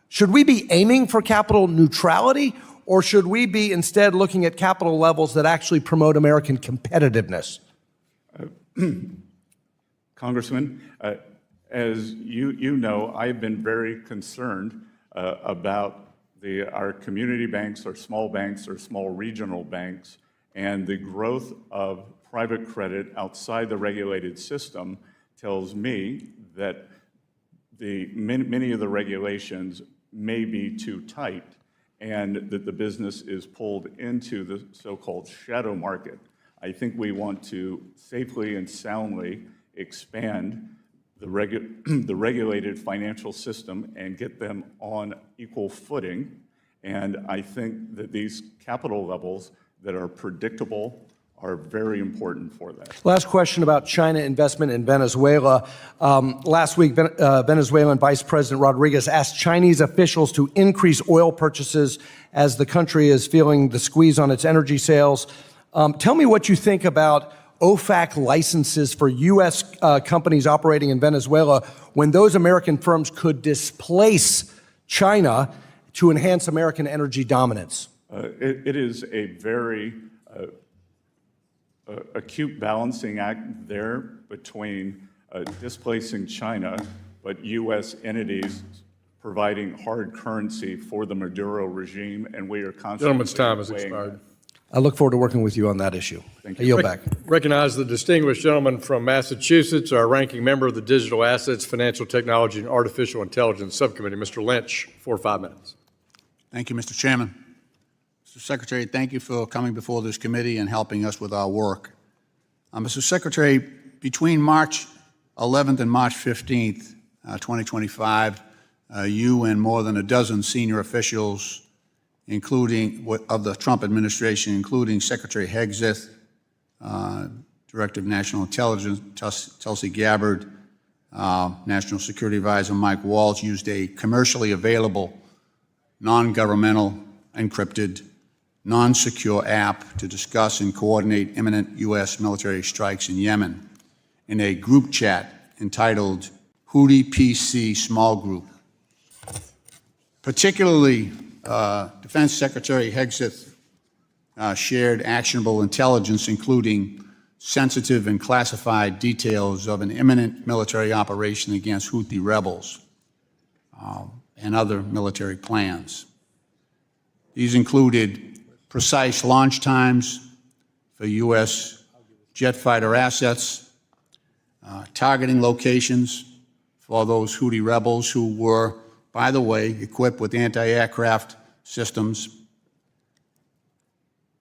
should we be aiming for capital neutrality, or should we be instead looking at capital levels that actually promote American competitiveness? Congressman, as you know, I've been very concerned about our community banks, our small regional banks, and the growth of private credit outside the regulated system tells me that many of the regulations may be too tight and that the business is pulled into the so-called shadow market. I think we want to safely and soundly expand the regulated financial system and get them on equal footing. And I think that these capital levels that are predictable are very important for that. Last question about China investment in Venezuela. Last week, Venezuelan Vice President Rodriguez asked Chinese officials to increase oil purchases as the country is feeling the squeeze on its energy sales. Tell me what you think about OFAC licenses for U.S. Companies operating in Venezuela when those American firms could displace China to enhance American energy dominance. It is a very acute balancing act there between displacing China, but U.S. entities providing hard currency for the Maduro regime, and we are constantly Gentleman's time has expired. I look forward to working with you on that issue. Thank I you. yield back. Recognize the distinguished gentleman from Massachusetts, our ranking member of the Digital Assets, Financial Technology, and Artificial Intelligence Subcommittee, Mr. Lynch, for 5 minutes. Thank you, Mr. Chairman. Mr. Secretary, thank you for coming before this committee and helping us with our work. Mr. Secretary, between March 11th and March 15th, 2025, you and more than a dozen senior officials, including of the Trump administration, including Secretary Hegseth, Director of National Intelligence Tulsi Gabbard, National Security Advisor Mike Waltz, used a commercially available, non-governmental, encrypted, non-secure app to discuss and coordinate imminent U.S. military strikes in Yemen in a group chat entitled Houthi PC Small Group. Particularly Defense Secretary Hegseth shared actionable intelligence, including sensitive and classified details of an imminent military operation against Houthi rebels and other military plans. These included precise launch times for U.S. jet fighter assets, targeting locations for those Houthi rebels who were, by the way, equipped with anti-aircraft systems.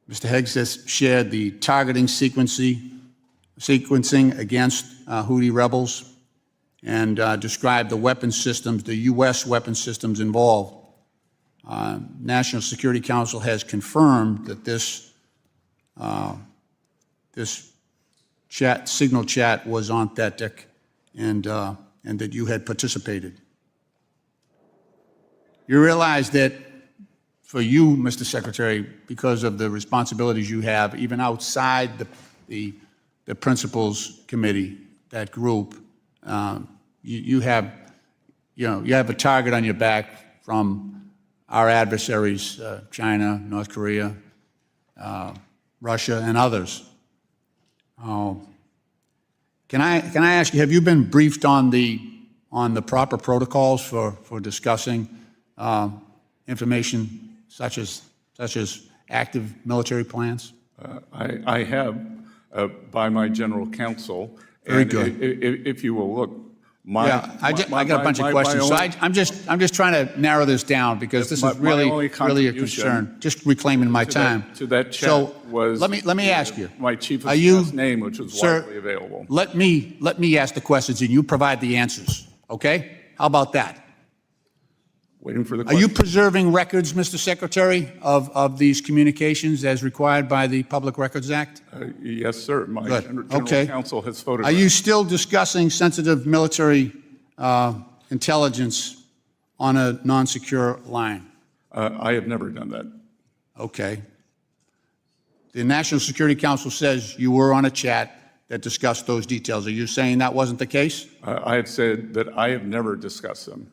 Mr. Hegseth shared the targeting sequencing against Houthi rebels and described the weapons systems, the U.S. weapons systems involved. National Security Council has confirmed that this signal chat was authentic and that you had participated. You realize that for you, Mr. Secretary, because of the responsibilities you have, even outside the Principals Committee, that group, you have a target on your back from our adversaries, China, North Korea, Russia, and others. Can I ask you, have you been briefed on the proper protocols for discussing information such as active military plans? I have by my general counsel. Very good. If you will look, I got a bunch of questions. So I'm just trying to narrow this down because this is really a concern. Just reclaiming my time. To that chat was. Let me ask you. My chief of staff's name, which was widely available. Let me ask the questions and you provide the answers. Okay? How about that? Waiting for the Are question. you preserving records, Mr. Secretary, of these communications as required by the Public Records Act? Yes, sir. My Good. general Okay. counsel has Are photographed. you still discussing sensitive military intelligence on a non-secure line? I have never done that. Okay. The National Security Council says you were on a chat that discussed those details. Are you saying that wasn't the case? I have said that I have never discussed them.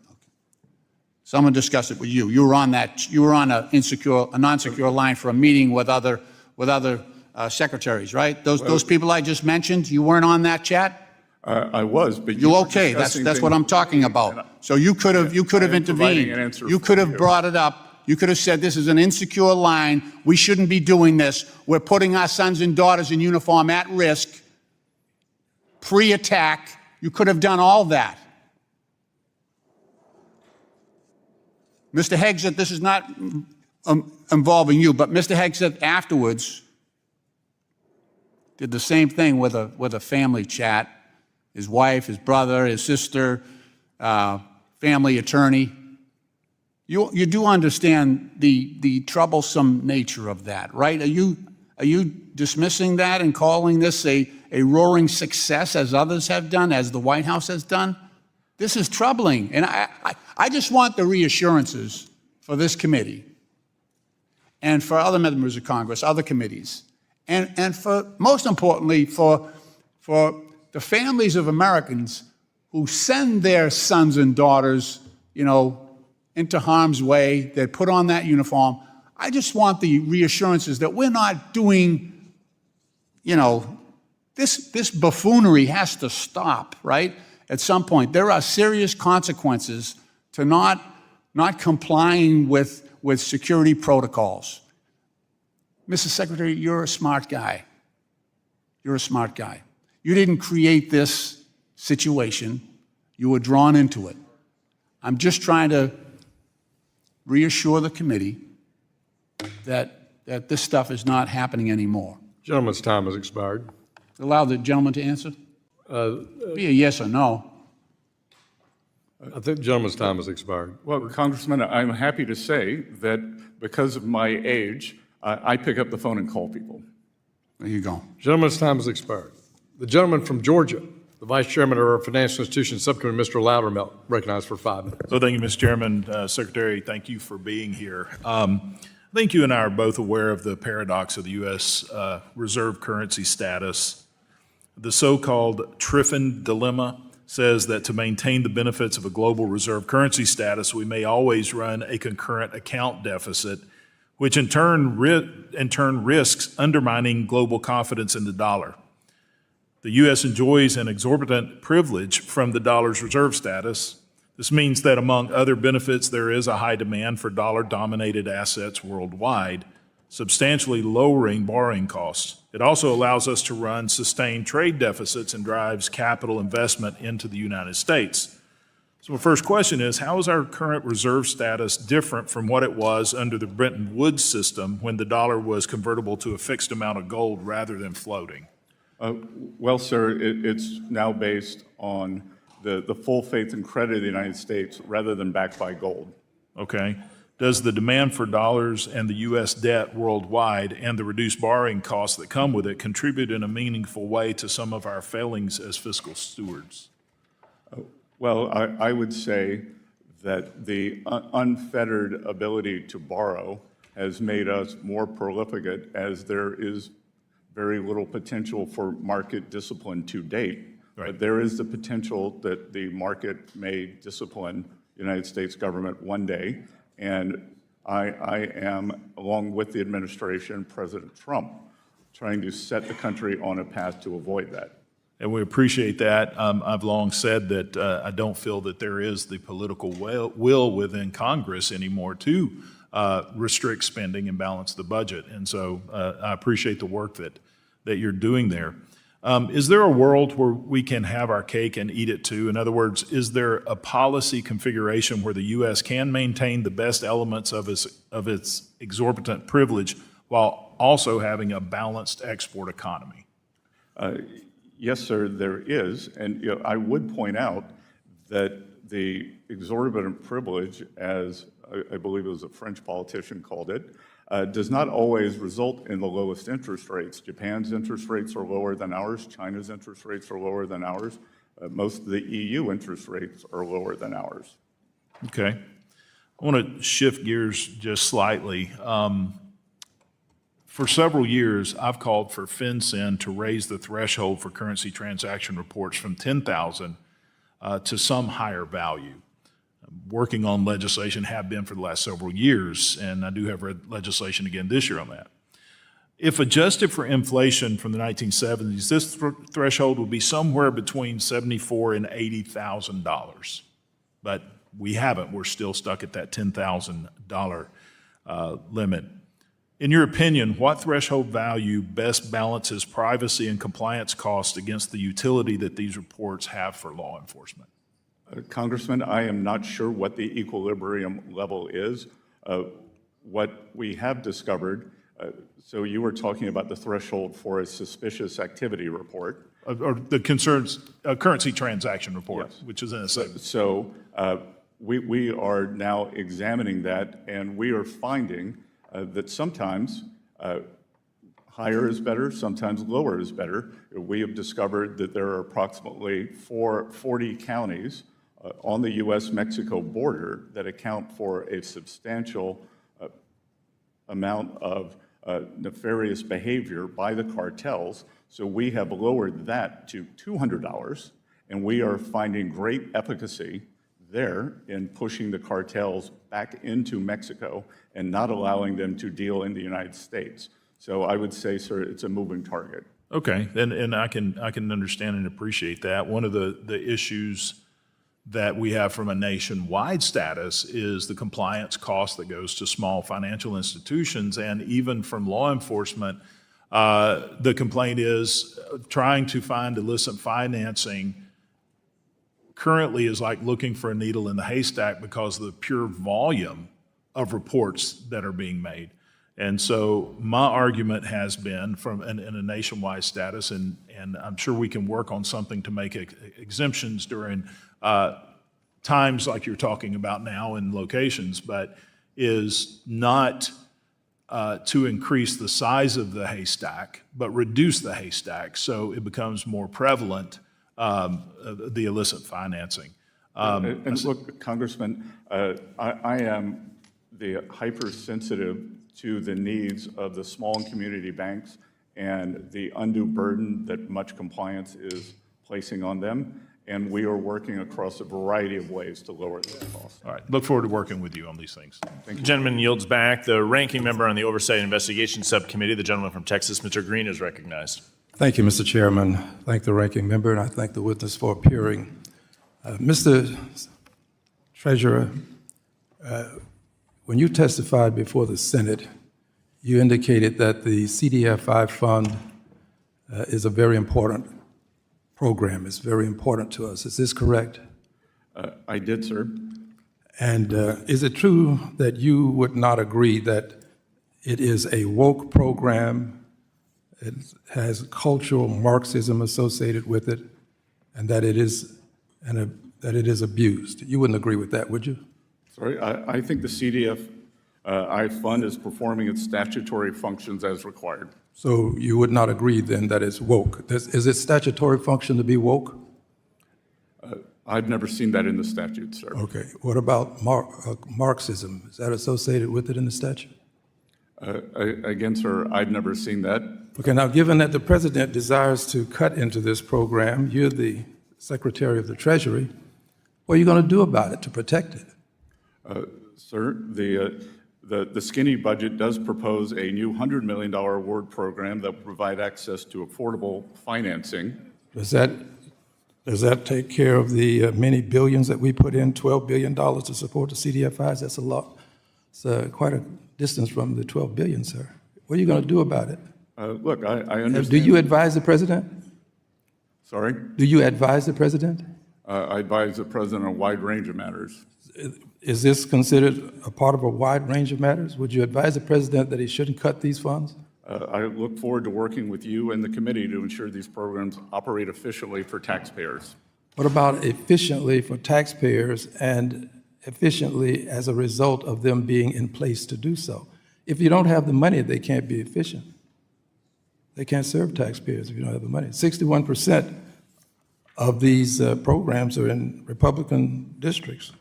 Someone discussed it with you. You were on that. You were on a non-secure line for a meeting with other secretaries, right? Those people I just mentioned. You weren't on that chat. I was, but You were okay? That's discussing what I'm things- talking about. So you could have I am providing intervened. an answer You for could have you. brought it up. You could have said this is an insecure line. We shouldn't be doing this. We're putting our sons and daughters in uniform at risk. Pre-attack. You could have done all that. Mr. Hegseth, this is not involving you, but Mr. Hegseth afterwards did the same thing with a family chat. His wife, his brother, his sister, family attorney. You do understand the troublesome nature of that, right? Are you dismissing that and calling this a roaring success, as others have done, as the White House has done? This is troubling, and I just want the reassurances for this committee and for other members of Congress, other committees, and for, most importantly, for the families of Americans who send their sons and daughters, into harm's way, that put on that uniform. I just want the reassurances that we're not doing, this buffoonery has to stop, right? At some point, there are serious consequences to not complying with security protocols. Mr. Secretary, you're a smart guy. You're a smart guy. You didn't create this situation. You were drawn into it. I'm just trying to reassure the committee that this stuff is not happening anymore. Gentleman's time has expired. Allow the gentleman to answer. Be a yes or no. I think the gentleman's time has expired. Well, Congressman, I'm happy to say that because of my age, I pick up the phone and call people. There you go. Gentleman's time has expired. The gentleman from Georgia, the Vice Chairman of our Financial Institutions Subcommittee, Mr. Loudermilk, recognized for 5 minutes. So thank you, Mr. Chairman. Secretary, thank you for being here. I think you and I are both aware of the paradox of the U.S. Reserve currency status. The so-called Triffin dilemma says that to maintain the benefits of a global reserve currency status, we may always run a concurrent account deficit, which in turn risks undermining global confidence in the dollar. The U.S. enjoys an exorbitant privilege from the dollar's reserve status. This means that among other benefits, there is a high demand for dollar-dominated assets worldwide, substantially lowering borrowing costs. It also allows us to run sustained trade deficits and drives capital investment into the United States. So my first question is, how is our current reserve status different from what it was under the Bretton Woods system when the dollar was convertible to a fixed amount of gold rather than floating? Well, sir, it's now based on the full faith and credit of the United States rather than backed by gold. Okay. Does the demand for dollars and the U.S. debt worldwide and the reduced borrowing costs that come with it contribute in a meaningful way to some of our failings as fiscal stewards? Well, I would say that the unfettered ability to borrow has made us more prolific as there is very little potential for market discipline to date. Right. But there is the potential that the market may discipline the United States government one day. And I am, along with the administration, President Trump, trying to set the country on a path to avoid that. And we appreciate that. I've long said that I don't feel that there is the political will within Congress anymore to restrict spending and balance the budget. And so I appreciate the work that you're doing there. Is there a world where we can have our cake and eat it too? In other words, is there a policy configuration where the U.S. can maintain the best elements of its exorbitant privilege while also having a balanced export economy? Yes, sir, there is. And I would point out that the exorbitant privilege, as I believe it was a French politician called it, does not always result in the lowest interest rates. Japan's interest rates are lower than ours. China's interest rates are lower than ours. Most of the EU interest rates are lower than ours. Okay. I want to shift gears just slightly. For several years, I've called for FinCEN to raise the threshold for currency transaction reports from 10,000 to some higher value. Working on legislation, have been for the last several years, and I do have legislation again this year on that. If adjusted for inflation from the 1970s, this threshold would be somewhere between $74,000 and $80,000. But we haven't. We're still stuck at that $10,000 limit. In your opinion, what threshold value best balances privacy and compliance costs against the utility that these reports have for law enforcement? Congressman, I am not sure what the equilibrium level is. What we have discovered, so you were talking about the threshold for a suspicious activity report. Or the concerns, currency transaction report, yes, which is in a segment. So we are now examining that, and we are finding that sometimes higher is better, sometimes lower is better. We have discovered that there are approximately 40 counties on the U.S.-Mexico border that account for a substantial amount of nefarious behavior by the cartels. So we have lowered that to $200, and we are finding great efficacy there in pushing the cartels back into Mexico and not allowing them to deal in the United States. So I would say, sir, it's a moving target. Okay, and I can understand and appreciate that. One of the issues that we have from a nationwide status is the compliance cost that goes to small financial institutions, and even from law enforcement, the complaint is trying to find illicit financing currently is like looking for a needle in the haystack because of the pure volume of reports that are being made. And so my argument has been in a nationwide status, and I'm sure we can work on something to make exemptions during times like you're talking about now in locations, but is not to increase the size of the haystack, but reduce the haystack so it becomes more prevalent, the illicit financing. And look, Congressman, I am the hypersensitive to the needs of the small and community banks and the undue burden that much compliance is placing on them. and we are working across a variety of ways to lower those costs. All right, look forward to working with you on these things. Thank you. The gentleman yields back. The ranking member on the Oversight and Investigation Subcommittee, the gentleman from Texas, Mr. Green, is recognized. Thank you, Mr. Chairman. Thank the ranking member, and I thank the witness for appearing. Mr. Treasurer, when you testified before the Senate, you indicated that the CDFI fund is a very important program. It's very important to us. Is this correct? I did, sir. And is it true that you would not agree that it is a woke program, it has cultural Marxism associated with it, and that it is abused? You wouldn't agree with that, would you? Sorry, I think the CDFI fund is performing its statutory functions as required. So you would not agree then that it's woke? Is it statutory function to be woke? I've never seen that in the statute, sir. Okay. What about Marxism? Is that associated with it in the statute? Again, sir, I've never seen that. Okay, now given that the president desires to cut into this program, you're the Secretary of the Treasury, what are you going to do about it to protect it? Sir, the skinny budget does propose a new $100 million award program that will provide access to affordable financing. Does that take care of the many billions that we put in, $12 billion to support the CDFIs? That's a lot. It's quite a distance from the $12 billion, sir. What are you going to do about it? Look, I understand. Do you advise the president? Sorry? Do you advise the president? I advise the president on a wide range of matters. Is this considered a part of a wide range of matters? Would you advise the president that he shouldn't cut these funds? I look forward to working with you and the committee to ensure these programs operate efficiently for taxpayers. What about efficiently for taxpayers and efficiently as a result of them being in place to do so? If you don't have the money, they can't be efficient. They can't serve taxpayers if you don't have the money. 61% of these programs are in Republican districts.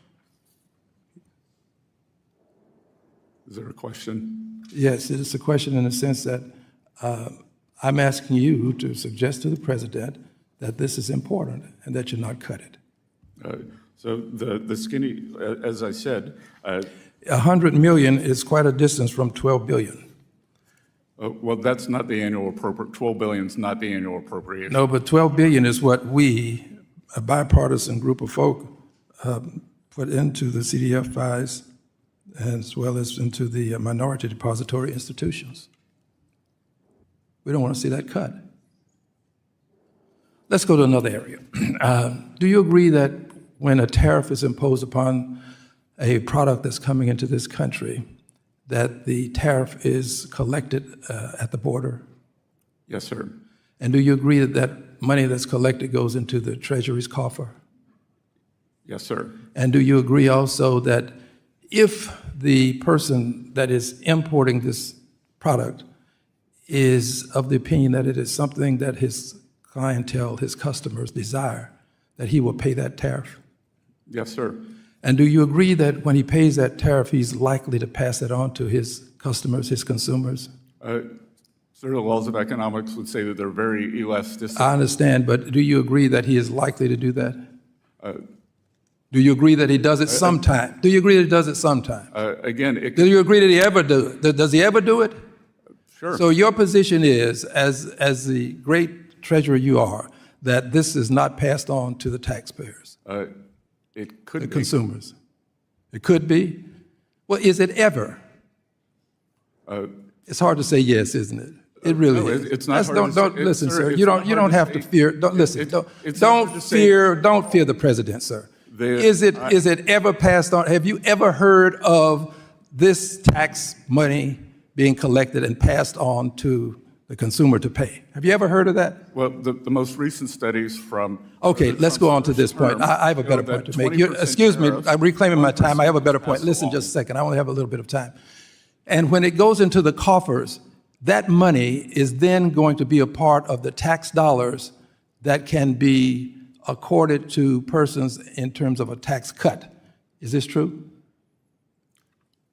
Is there a question? Yes, it is a question in the sense that I'm asking you to suggest to the president that this is important and that you not cut it. So the skinny, as I said. 100 million is quite a distance from 12 billion. Well, that's not the annual appropriate, 12 billion is not the annual appropriation. No, but 12 billion is what we, a bipartisan group of folk, put into the CDFIs as well as into the minority depository institutions. We don't want to see that cut. Let's go to another area. Do you agree that when a tariff is imposed upon a product that's coming into this country, that the tariff is collected at the border? Yes, sir. And do you agree that that money that's collected goes into the Treasury's coffer? Yes, sir. And do you agree also that if the person that is importing this product is of the opinion that it is something that his clientele, his customers desire, that he will pay that tariff? Yes, sir. And do you agree that when he pays that tariff, he's likely to pass it on to his customers, his consumers? Sir, the laws of economics would say that they're very elastic. I understand, but do you agree that he is likely to do that? Do you agree that he does it sometime? Do you agree that he does it sometime? Again, do you agree that he ever do it? Does he ever do it? Sure. So your position is, as the great treasurer you are, that this is not passed on to the taxpayers? It could the be. Consumers. It could be. Well, is it ever? It's hard to say yes, isn't it? It really is. It's not hard don't to say. listen, sir. It's You not don't hard to have to say. fear. Don't listen. It's Don't hard to say. don't fear the president, sir. Is it ever passed on? Have you ever heard of this tax money being collected and passed on to the consumer to pay? Have you ever heard of that? Well, the most recent studies from. Okay, let's go on to this point. I have a better point to make. Excuse me, I'm reclaiming my time. I have a better point. Listen just a second. I only have a little bit of time. And when it goes into the coffers, that money is then going to be a part of the tax dollars that can be accorded to persons in terms of a tax cut. Is this true?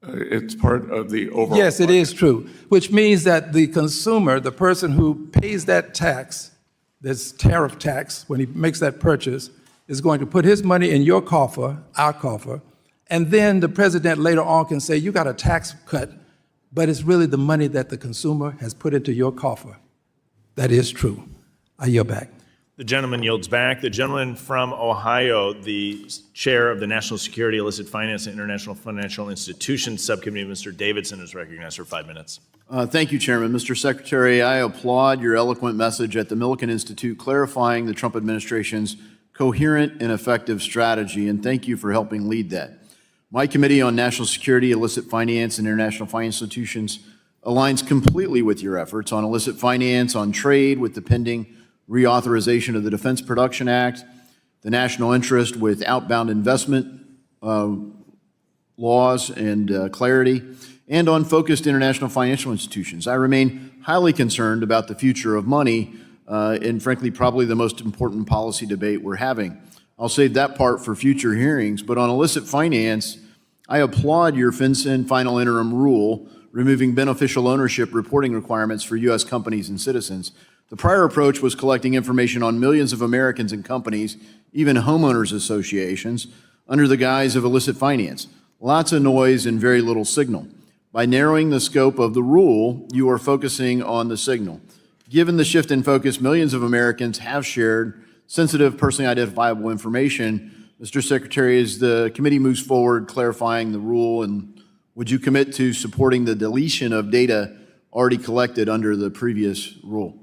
It's part of the overall. Yes, it is true, which means that the consumer, the person who pays that tax, this tariff tax, when he makes that purchase, is going to put his money in your coffer, our coffer, and then the president later on can say, you got a tax cut, but it's really the money that the consumer has put into your coffer. That is true. I yield back. The gentleman yields back. The gentleman from Ohio, the chair of the National Security, Illicit Finance, and International Financial Institutions Subcommittee, Mr. Davidson, is recognized for 5 minutes. Thank you, Chairman. Mr. Secretary, I applaud your eloquent message at the Millikan Institute clarifying the Trump administration's coherent and effective strategy, and thank you for helping lead that. My Committee on National Security, Illicit Finance, and International Financial Institutions aligns completely with your efforts on illicit finance, on trade with the pending reauthorization of the Defense Production Act, the national interest with outbound investment laws and clarity, and on focused international financial institutions. I remain highly concerned about the future of money and, frankly, probably the most important policy debate we're having. I'll save that part for future hearings, but on illicit finance, I applaud your FinCEN final interim rule removing beneficial ownership reporting requirements for U.S. companies and citizens. The prior approach was collecting information on millions of Americans and companies, even homeowners associations, under the guise of illicit finance. Lots of noise and very little signal. By narrowing the scope of the rule, you are focusing on the signal. Given the shift in focus, millions of Americans have shared sensitive, personally identifiable information. Mr. Secretary, as the committee moves forward clarifying the rule, and would you commit to supporting the deletion of data already collected under the previous rule?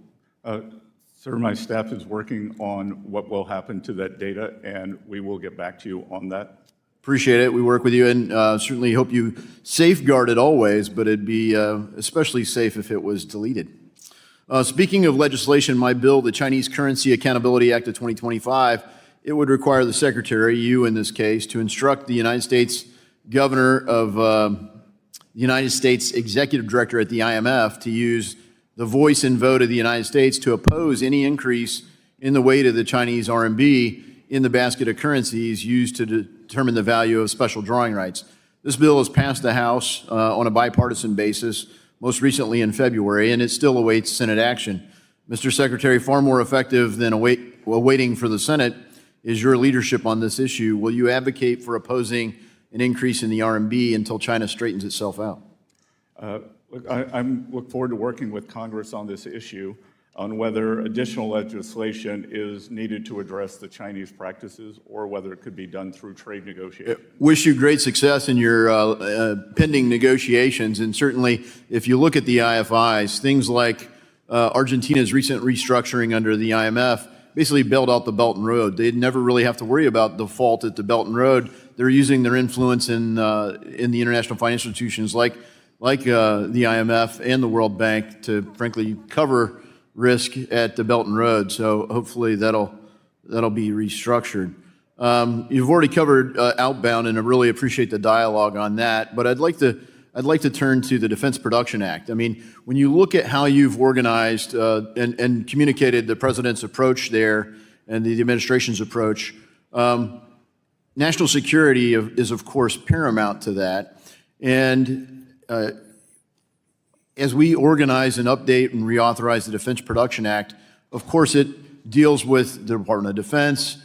Sir, my staff is working on what will happen to that data, and we will get back to you on that. Appreciate it. We work with you, and certainly hope you safeguard it always, but it'd be especially safe if it was deleted. Speaking of legislation, my bill, the Chinese Currency Accountability Act of 2025, it would require the Secretary, you in this case, to instruct the United States Governor of the United States Executive Director at the IMF to use the voice and vote of the United States to oppose any increase in the weight of the Chinese RMB in the basket of currencies used to determine the value of special drawing rights. This bill has passed the House on a bipartisan basis, most recently in February, and it still awaits Senate action. Mr. Secretary, far more effective than waiting for the Senate is your leadership on this issue. Will you advocate for opposing an increase in the RMB until China straightens itself out? I look forward to working with Congress on this issue, on whether additional legislation is needed to address the Chinese practices or whether it could be done through trade negotiations. Wish you great success in your pending negotiations. And certainly, if you look at the IFIs, things like Argentina's recent restructuring under the IMF basically bailed out the Belt and Road. They'd never really have to worry about default at the Belt and Road. They're using their influence in the international financial institutions like the IMF and the World Bank to, frankly, cover risk at the Belt and Road. So hopefully that'll be restructured. You've already covered outbound, and I really appreciate the dialogue on that. But I'd like to turn to the Defense Production Act. I mean, when you look at how you've organized and communicated the president's approach there and the administration's approach, national security is, of course, paramount to that. And as we organize and update and reauthorize the Defense Production Act, of course, it deals with the Department of Defense,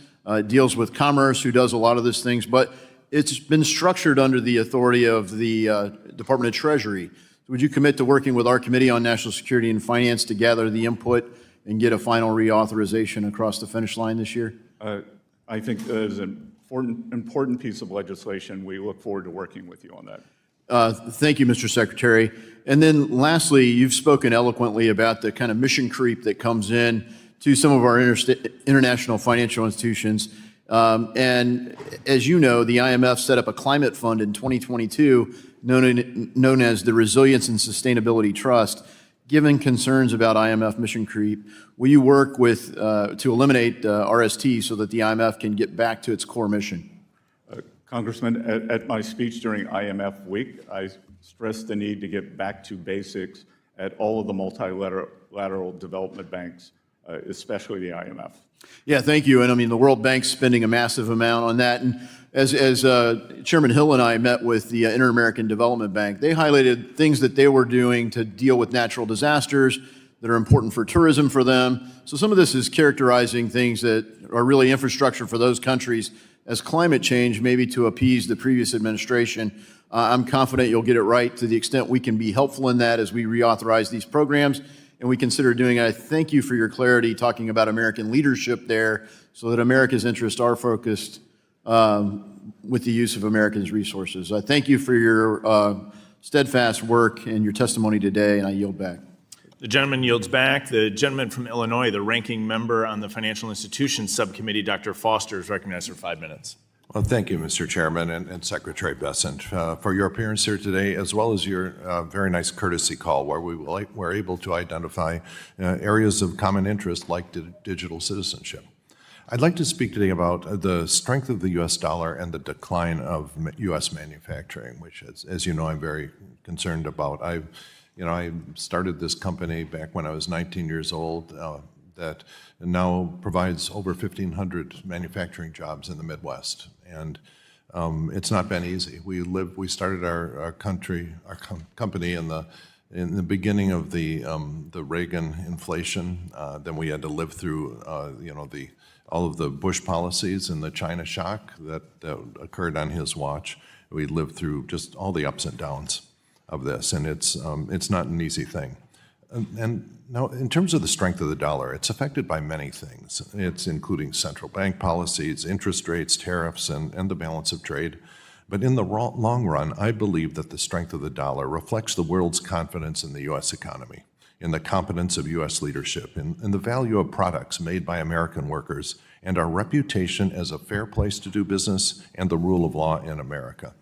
deals with Commerce, who does a lot of these things, but it's been structured under the authority of the Department of Treasury. Would you commit to working with our Committee on National Security and Finance to gather the input and get a final reauthorization across the finish line this year? I think that is an important piece of legislation. We look forward to working with you on that. Thank you, Mr. Secretary. And then lastly, you've spoken eloquently about the kind of mission creep that comes in to some of our international financial institutions. And as you know, the IMF set up a climate fund in 2022 known as the Resilience and Sustainability Trust. Given concerns about IMF mission creep, will you work with to eliminate RST so that the IMF can get back to its core mission? Congressman, at my speech during IMF week, I stressed the need to get back to basics at all of the multilateral development banks, especially the IMF. Yeah, thank you. And I mean, the World Bank's spending a massive amount on that. And as Chairman Hill and I met with the Inter-American Development Bank, they highlighted things that they were doing to deal with natural disasters, that are important for tourism for them. So some of this is characterizing things that are really infrastructure for those countries as climate change, maybe to appease the previous administration. I'm confident you'll get it right to the extent we can be helpful in that as we reauthorize these programs, and we consider doing it. I thank you for your clarity talking about American leadership there so that America's interests are focused with the use of Americans' resources. I thank you for your steadfast work and your testimony today, and I yield back. The gentleman yields back. The gentleman from Illinois, the ranking member on the Financial Institutions Subcommittee, Dr. Foster, is recognized for 5 minutes. Well, thank you, Mr. Chairman and Secretary Bessent, for your appearance here today, as well as your very nice courtesy call where we were able to identify areas of common interest like digital citizenship. I'd like to speak today about the strength of the U.S. dollar and the decline of U.S. manufacturing, which, as you know, I'm very concerned about. I started this company back when I was 19 years old that now provides over 1,500 manufacturing jobs in the Midwest. And it's not been easy. We started our company in the beginning of the Reagan inflation. Then we had to live through all of the Bush policies and the China shock that occurred on his watch. We lived through just all the ups and downs of this, and it's not an easy thing. And now, in terms of the strength of the dollar, it's affected by many things. It's including central bank policies, interest rates, tariffs, and the balance of trade. But in the long run, I believe that the strength of the dollar reflects the world's confidence in the U.S. economy, in the competence of U.S. leadership, in the value of products made by American workers, and our reputation as a fair place to do business and the rule of law in America.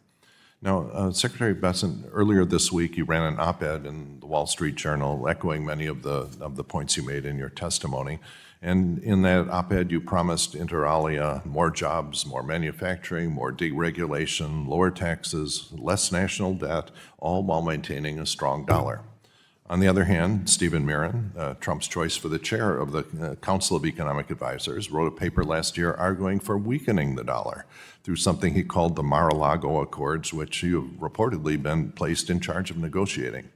Now, Secretary Bessent, earlier this week, you ran an op-ed in the Wall Street Journal echoing many of the points you made in your testimony. And in that op-ed, you promised, inter alia, more jobs, more manufacturing, more deregulation, lower taxes, less national debt, all while maintaining a strong dollar. On the other hand, Stephen Mirren, Trump's choice for the chair of the Council of Economic Advisors, wrote a paper last year arguing for weakening the dollar through something he called the Mar-a-Lago Accords, which you've reportedly been placed in charge of negotiating.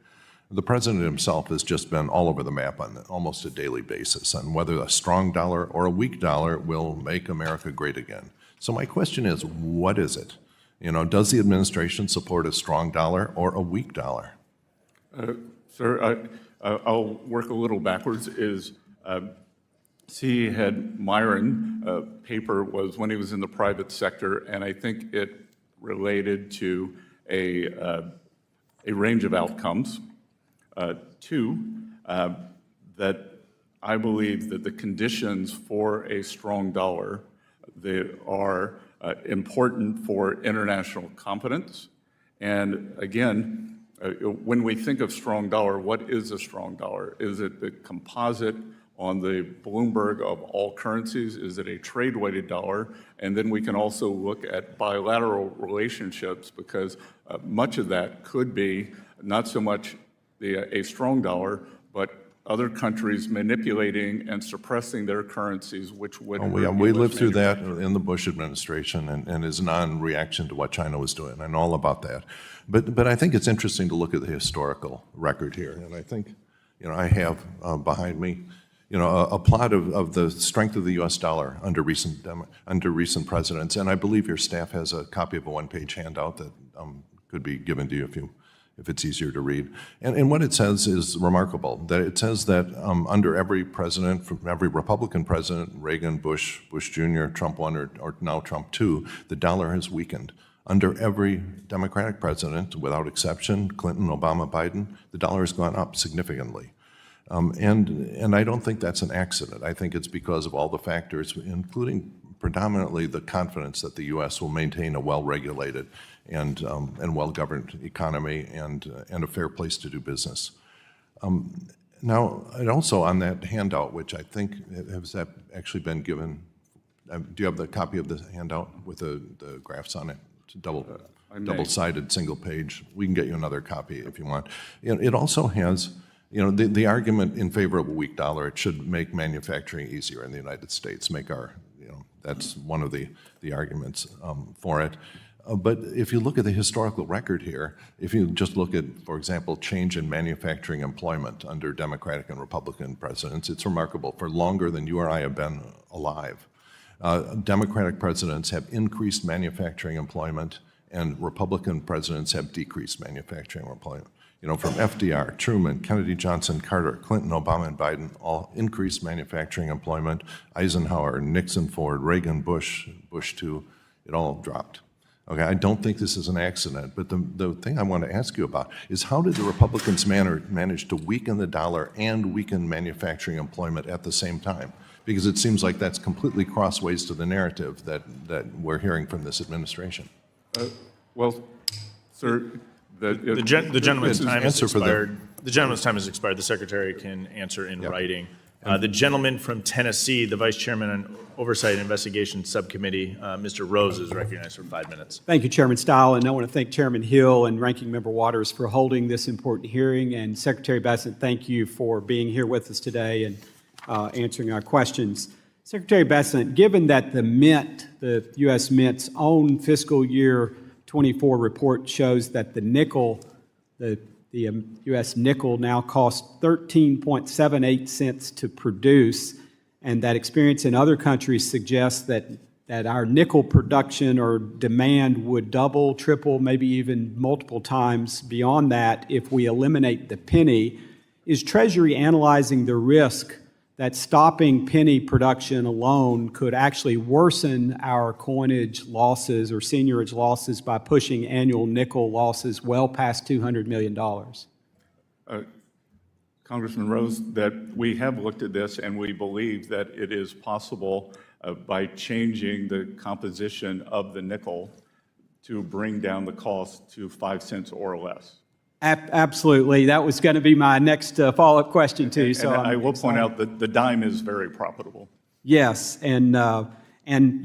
The president himself has just been all over the map on almost a daily basis on whether a strong dollar or a weak dollar will make America great again. So my question is, what is it? Does the administration support a strong dollar or a weak dollar? Sir, I'll work a little backwards. C. had Myron paper was when he was in the private sector, and I think it related to a range of outcomes. Two, that I believe that the conditions for a strong dollar, they are important for international competence. And again, when we think of strong dollar, what is a strong dollar? Is it the composite on the Bloomberg of all currencies? Is it a trade-weighted dollar? And then we can also look at bilateral relationships, because much of that could be not so much a strong dollar, but other countries manipulating and suppressing their currencies, which would... We lived through that in the Bush administration and as non-reaction to what China was doing. I know all about that. But I think it's interesting to look at the historical record here. And I think, I have behind me, a plot of the strength of the U.S. dollar under recent presidents. And I believe your staff has a copy of a one-page handout that could be given to you if it's easier to read. And what it says is remarkable, that it says that under every president, from every Republican president, Reagan, Bush Jr., Trump 1, or now Trump 2, the dollar has weakened. Under every Democratic president, without exception, Clinton, Obama, Biden, the dollar has gone up significantly. And I don't think that's an accident. I think it's because of all the factors, including predominantly the confidence that the U.S. will maintain a well-regulated and well-governed economy and a fair place to do business. Now, and also on that handout, which I think has that actually been given, do you have the copy of the handout with the graphs on it? It's a double-sided single page. We can get you another copy if you want. It also has, the argument in favor of a weak dollar, it should make manufacturing easier in the United States, make our, that's one of the arguments for it. But if you look at the historical record here, if you just look at, for example, change in manufacturing employment under Democratic and Republican presidents, it's remarkable. For longer than you or I have been alive, Democratic presidents have increased manufacturing employment, and Republican presidents have decreased manufacturing employment. You know, from FDR, Truman, Kennedy, Johnson, Carter, Clinton, Obama, and Biden, all increased manufacturing employment. Eisenhower, Nixon, Ford, Reagan, Bush, Bush 2, it all dropped. Okay, I don't think this is an accident, but the thing I want to ask you about is how did the Republicans manage to weaken the dollar and weaken manufacturing employment at the same time? Because it seems like that's completely crossways to the narrative that we're hearing from this administration. Well, sir, the gentleman's time has expired. The gentleman's time has expired. The Secretary can answer in writing. The gentleman from Tennessee, the Vice Chairman on Oversight and Investigation Subcommittee, Mr. Rose, is recognized for 5 minutes. Thank you, Chairman Stile, and I want to thank Chairman Hill and Ranking Member Waters for holding this important hearing. And Secretary Bessent, thank you for being here with us today and answering our questions. Secretary Bessent, given that the Mint, the U.S. Mint's own fiscal year 24 report shows that the nickel, the U.S. nickel now costs 13.78 cents to produce, and that experience in other countries suggests that our nickel production or demand would double, triple, maybe even multiple times beyond that if we eliminate the penny. Is Treasury analyzing the risk that stopping penny production alone could actually worsen our coinage losses or seigniorage losses by pushing annual nickel losses well past $200 million? Congressman Rose, that we have looked at this and we believe that it is possible by changing the composition of the nickel to bring down the cost to 5 cents or less. Absolutely. That was going to be my next follow-up question to you. And I will point out that the dime is very profitable. Yes, and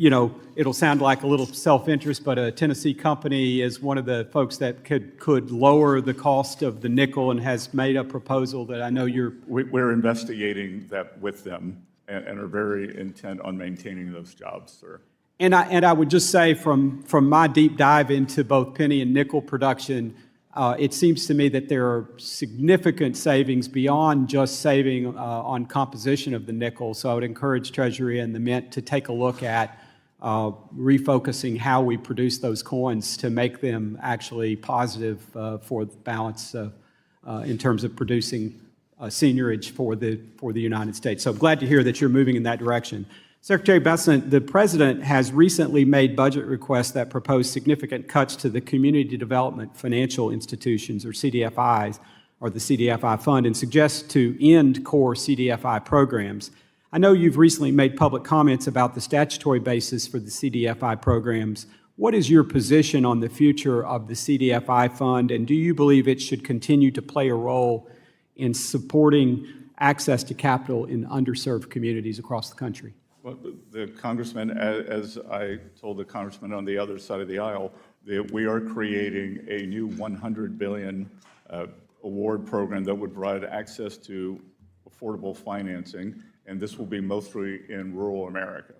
you know, it'll sound like a little self-interest, but a Tennessee company is one of the folks that could lower the cost of the nickel and has made a proposal that I know We're investigating that with them and are very intent on maintaining those jobs, sir. And I would just say from my deep dive into both penny and nickel production, it seems to me that there are significant savings beyond just saving on composition of the nickel. So I would encourage Treasury and the Mint to take a look at refocusing how we produce those coins to make them actually positive for the balance in terms of producing seigniorage for the United States. So I'm glad to hear that you're moving in that direction. Secretary Bessent, the President has recently made budget requests that propose significant cuts to the Community Development Financial Institutions, or CDFIs, or the CDFI Fund, and suggests to end core CDFI programs. I know you've recently made public comments about the statutory basis for the CDFI programs. What is your position on the future of the CDFI Fund, and do you believe it should continue to play a role in supporting access to capital in underserved communities across the country? Well, the Congressman, as I told the Congressman on the other side of the aisle, we are creating a new $100 billion award program that would provide access to affordable financing, and this will be mostly in rural America.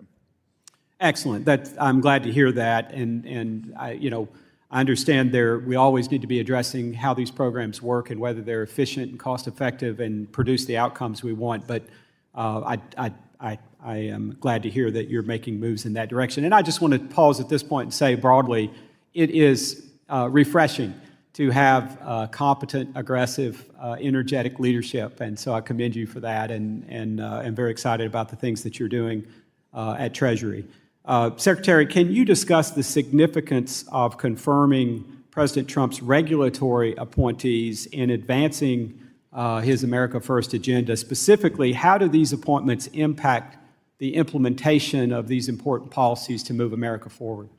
Excellent. I'm glad to hear that, and I understand we always need to be addressing how these programs work and whether they're efficient and cost-effective and produce the outcomes we want. But I am glad to hear that you're making moves in that direction. And I just want to pause at this point and say broadly, it is refreshing to have competent, aggressive, energetic leadership. And so I commend you for that, and I'm very excited about the things that you're doing at Treasury. Secretary, can you discuss the significance of confirming President Trump's regulatory appointees in advancing his America First agenda? Specifically, how do these appointments impact the implementation of these important policies to move America forward?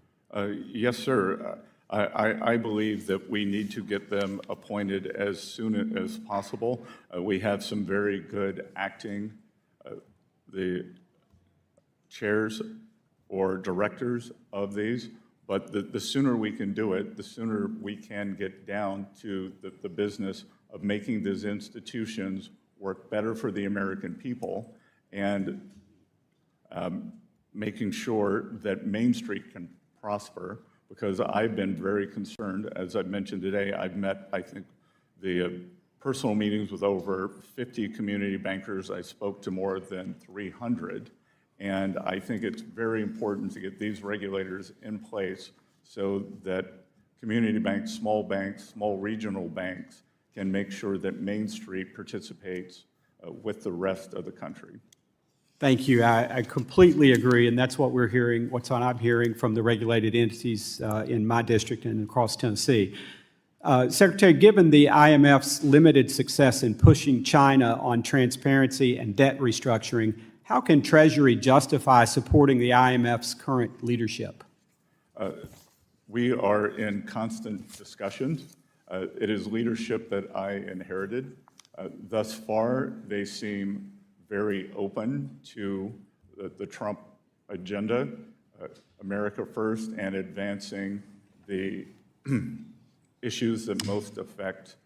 Yes, sir. I believe that we need to get them appointed as soon as possible. We have some very good acting the chairs or directors of these, but the sooner we can do it, the sooner we can get down to the business of making these institutions work better for the American people and making sure that Main Street can prosper because I've been very concerned. As I've mentioned today, I've met, I think, the personal meetings with over 50 community bankers. I spoke to more than 300. And I think it's very important to get these regulators in place so that community banks, small regional banks can make sure that Main Street participates with the rest of the country. Thank you. I completely agree, and that's what we're hearing, I'm hearing from the regulated entities in my district and across Tennessee. Secretary, given the IMF's limited success in pushing China on transparency and debt restructuring, how can Treasury justify supporting the IMF's current leadership? We are in constant discussions. It is leadership that I inherited. Thus far, they seem very open to the Trump agenda, America First, and advancing the issues that most affect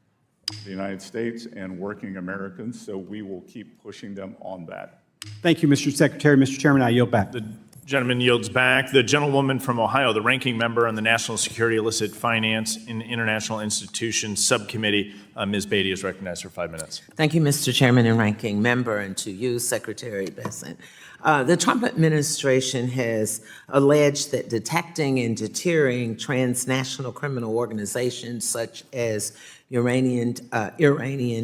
the United States and working Americans, so we will keep pushing them on that. Thank you, Mr. Secretary. Mr. Chairman, I yield back. The gentleman yields back. The gentlewoman from Ohio, the ranking member on the National Security, Illicit Finance, and International Institutions Subcommittee, Ms. Beatty is recognized for 5 minutes. Thank you, Mr. Chairman and ranking member, and to you, Secretary Bessent. The Trump administration has alleged that detecting and deterring transnational criminal organizations such as Iranian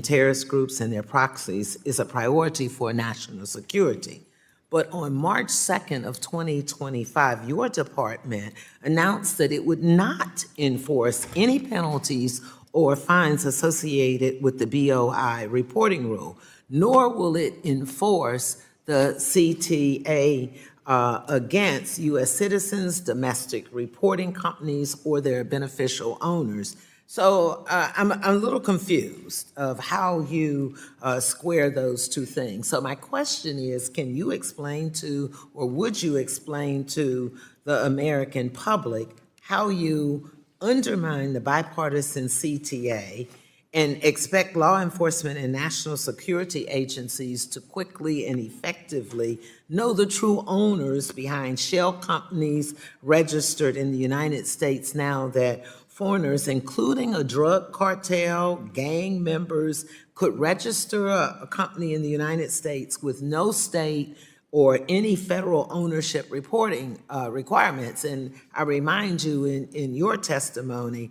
terrorist groups and their proxies is a priority for national security. But on March 2nd of 2025, your department announced that it would not enforce any penalties or fines associated with the BOI reporting rule, nor will it enforce the CTA against U.S. citizens, domestic reporting companies, or their beneficial owners. So I'm a little confused of how you square those two things. So my question is, can you explain to, or would you explain to the American public how you undermine the bipartisan CTA and expect law enforcement and national security agencies to quickly and effectively know the true owners behind shell companies registered in the United States now that foreigners, including a drug cartel, gang members, could register a company in the United States with no state or any federal ownership reporting requirements? And I remind you, in your testimony,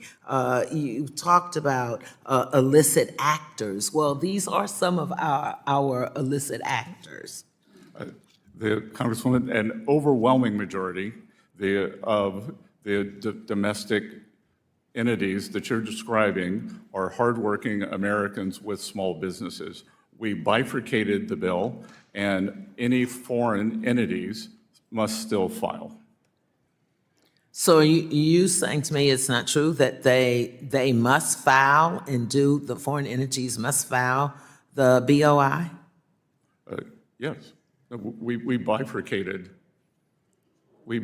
you talked about illicit actors. Well, these are some of our illicit actors. The Congresswoman, an overwhelming majority of the domestic entities that you're describing are hardworking Americans with small businesses. We bifurcated the bill, and any foreign entities must still file. So are you saying to me it's not true that they must file and the foreign entities must file the BOI? Yes. We bifurcated the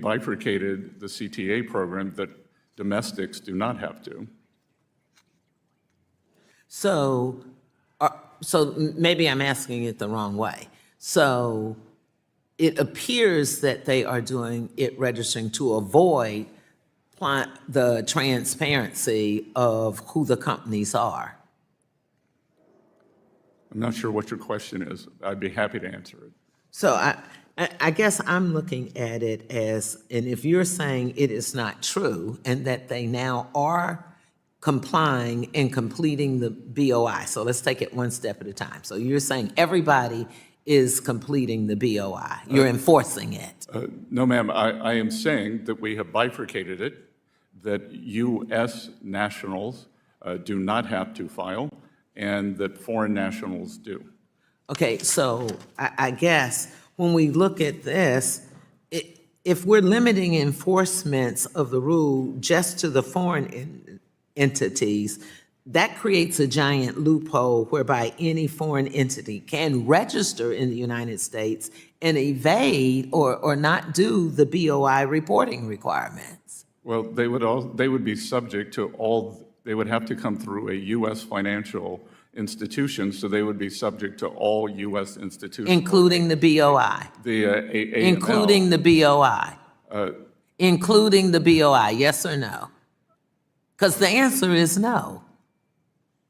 CTA program that domestics do not have to. So maybe I'm asking it the wrong way. So it appears that they are doing it registering to avoid the transparency of who the companies are. I'm not sure what your question is. I'd be happy to answer it. So I guess I'm looking at it as, and if you're saying it is not true and that they now are complying and completing the BOI, so let's take it one step at a time. So you're saying everybody is completing the BOI, you're enforcing it? No, ma'am, I am saying that we have bifurcated it, that U.S. nationals do not have to file, and that foreign nationals do. Okay, so I guess when we look at this, if we're limiting enforcements of the rule just to the foreign entities, that creates a giant loophole whereby any foreign entity can register in the United States and evade or not do the BOI reporting requirements. Well, they would be subject to they would have to come through a U.S. financial institution, so they would be subject to all U.S. institutions. Including the BOI. The AML. Including the BOI. including the BOI, yes or no? Because the answer is no.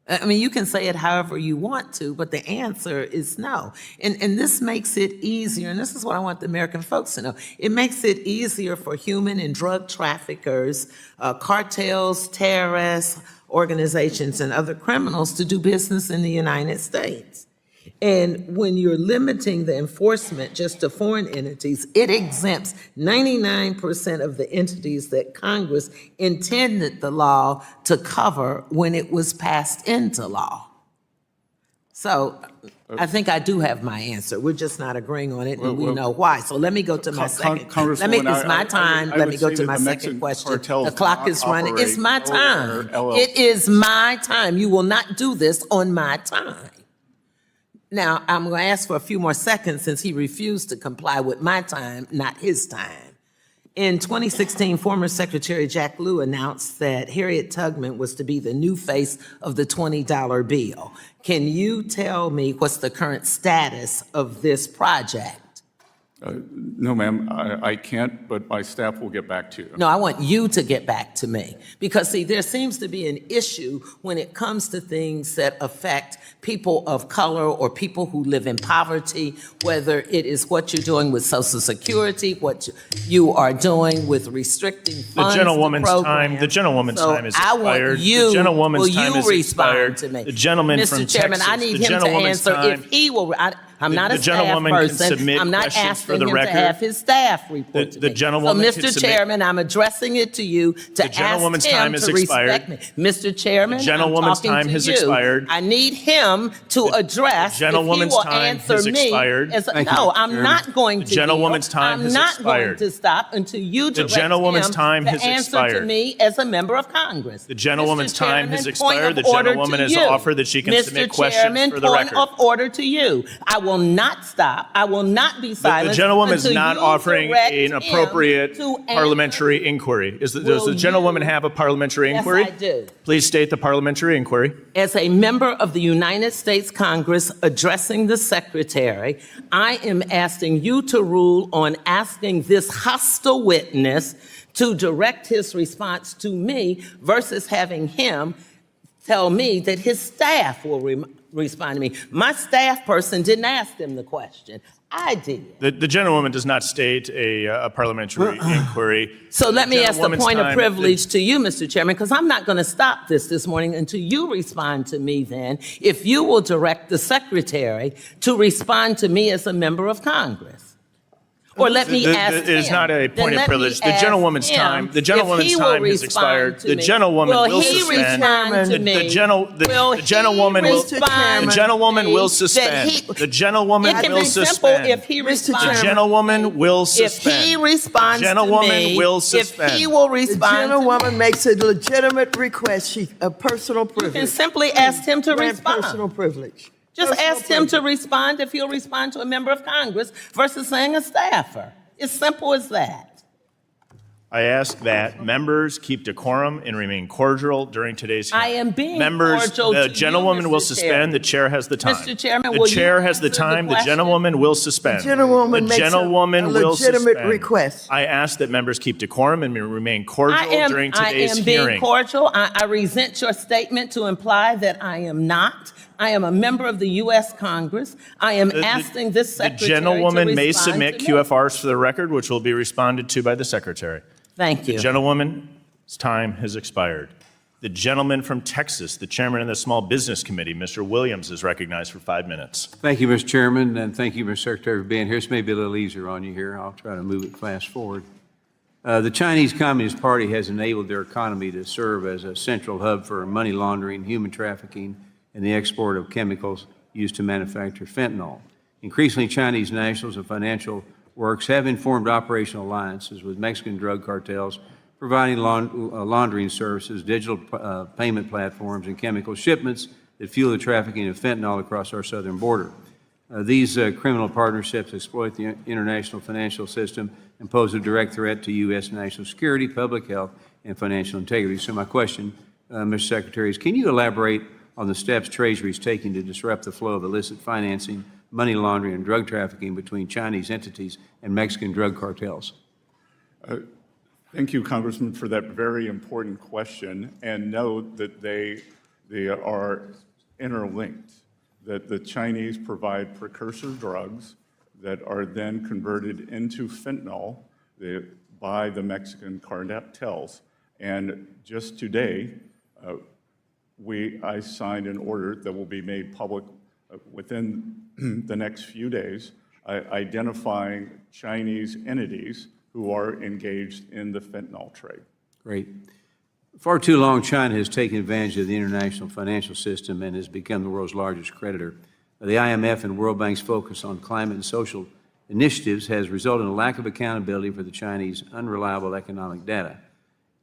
I mean, you can say it however you want to, but the answer is no. And this makes it easier, and this is what I want the American folks to know. It makes it easier for human and drug traffickers, cartels, terrorists, organizations, and other criminals to do business in the United States. And when you're limiting the enforcement just to foreign entities, it exempts 99% of the entities that Congress intended the law to cover when it was passed into law. So I think I do have my answer. We're just not agreeing on it, and we know why. So let me go to my second. It's my time. Let me go to my second question. The clock is running. It's my time. It is my time. You will not do this on my time. Now, I'm going to ask for a few more seconds since he refused to comply with my time, not his time. In 2016, former Secretary Jack Lew announced that Harriet Tubman was to be the new face of the $20 bill. Can you tell me what's the current status of this project? No, ma'am, I can't, but my staff will get back to you. No, I want you to get back to me. Because, see, there seems to be an issue when it comes to things that affect people of color or people who live in poverty, whether it is what you're doing with Social Security, what you are doing with restricting funds. The gentlewoman's time is expired. The gentlewoman's time is expired. To me? The gentleman Mr. from Chairman, Texas, I need him to answer if he will. I'm not a staff person. I'm not asking him to have his staff report to me. So, Mr. Chairman, I'm addressing it to you to ask him to respect me. Mr. Chairman, I'm talking to you. I need him to address if he will answer me. No, I'm not going to. The gentlewoman's time has expired. I'm not going to stop until you direct him to answer to me as a member of Congress. The gentlewoman's time has expired. The gentlewoman has offered that she can submit questions for the record. Mr. Chairman, point of order to you. I will not stop. I will not be silent. The gentlewoman is not offering an appropriate parliamentary inquiry. Does the gentlewoman have a parliamentary inquiry? Yes, I do. Please state the parliamentary inquiry. As a member of the United States Congress addressing the Secretary, I am asking you to rule on asking this hostile witness to direct his response to me versus having him tell me that his staff will respond to me. My staff person didn't ask him the question. I did. The gentlewoman does not state a parliamentary inquiry. So let me ask the point of privilege to you, Mr. Chairman, because I'm not going to stop this morning until you respond to me then, if you will direct the Secretary to respond to me as a member of Congress. Or let me ask him. It is not a point of privilege. The gentlewoman's time has expired. The gentlewoman will suspend. The gentlewoman will suspend. The gentlewoman will suspend. The gentlewoman will suspend. If he responds, the gentlewoman will suspend. If he responds the gentlewoman will suspend. If he will respond, the gentlewoman makes a legitimate request. A personal privilege. You can simply ask him to respond. Personal privilege. Just ask him to respond if he'll respond to a member of Congress versus saying a staffer. It's simple as that. I ask that members keep decorum and remain cordial during today's hearing. I am being The cordial to gentlewoman you, will Mr. suspend. Chairman. The chair has the time. Mr. Chairman, the will chair you has the answer time. The question? gentlewoman will suspend. The gentlewoman makes a legitimate request. I ask that members keep decorum and remain cordial during today's I am hearing. being cordial. I resent your statement to imply that I am not. I am a member of the U.S. Congress. I am asking this Secretary The gentlewoman to may respond submit to me. QFRs for the record, which will be responded to by the Secretary. Thank you. The gentlewoman's time has expired. The gentleman from Texas, the chairman of the Small Business Committee, Mr. Williams, is recognized for 5 minutes. Thank you, Mr. Chairman, and thank you, Mr. Secretary, for being here. This may be a little easier on you here. I'll try to move it fast forward. The Chinese Communist Party has enabled their economy to serve as a central hub for money laundering, human trafficking, and the export of chemicals used to manufacture fentanyl. Increasingly, Chinese nationals and financial works have informed operational alliances with Mexican drug cartels, providing laundering services, digital payment platforms, and chemical shipments that fuel the trafficking of fentanyl across our southern border. These criminal partnerships exploit the international financial system and pose a direct threat to U.S. national security, public health, and financial integrity. So my question, Mr. Secretary, is can you elaborate on the steps Treasury is taking to disrupt the flow of illicit financing, money laundering, and drug trafficking between Chinese entities and Mexican drug cartels? Thank you, Congressman, for that very important question. And note that they are interlinked, that the Chinese provide precursor drugs that are then converted into fentanyl by the Mexican cartels. And just today, I signed an order that will be made public within the next few days, identifying Chinese entities who are engaged in the fentanyl trade. Great. Far too long, China has taken advantage of the international financial system and has become the world's largest creditor. The IMF and World Bank's focus on climate and social initiatives has resulted in a lack of accountability for the Chinese unreliable economic data,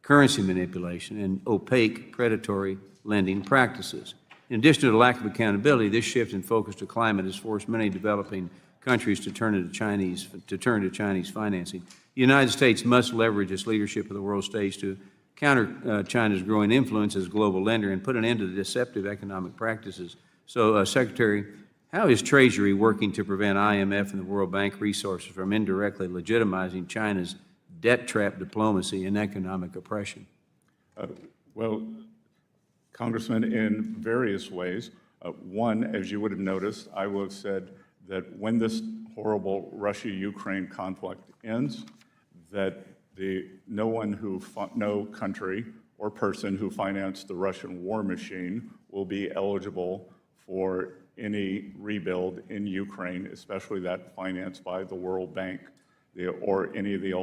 currency manipulation, and opaque predatory lending practices. In addition to the lack of accountability, this shift in focus to climate has forced many developing countries to turn to Chinese financing. The United States must leverage its leadership of the world stage to counter China's growing influence as a global lender and put an end to the deceptive economic practices. So, Secretary, how is Treasury working to prevent IMF and the World Bank resources from indirectly legitimizing China's debt trap diplomacy and economic oppression? Well, Congressman, in various ways. One, as you would have noticed, I will have said that when this horrible Russia-Ukraine conflict ends, that no country or person who financed the Russian war machine will be eligible for any rebuild in Ukraine, especially that financed by the World Bank or any of the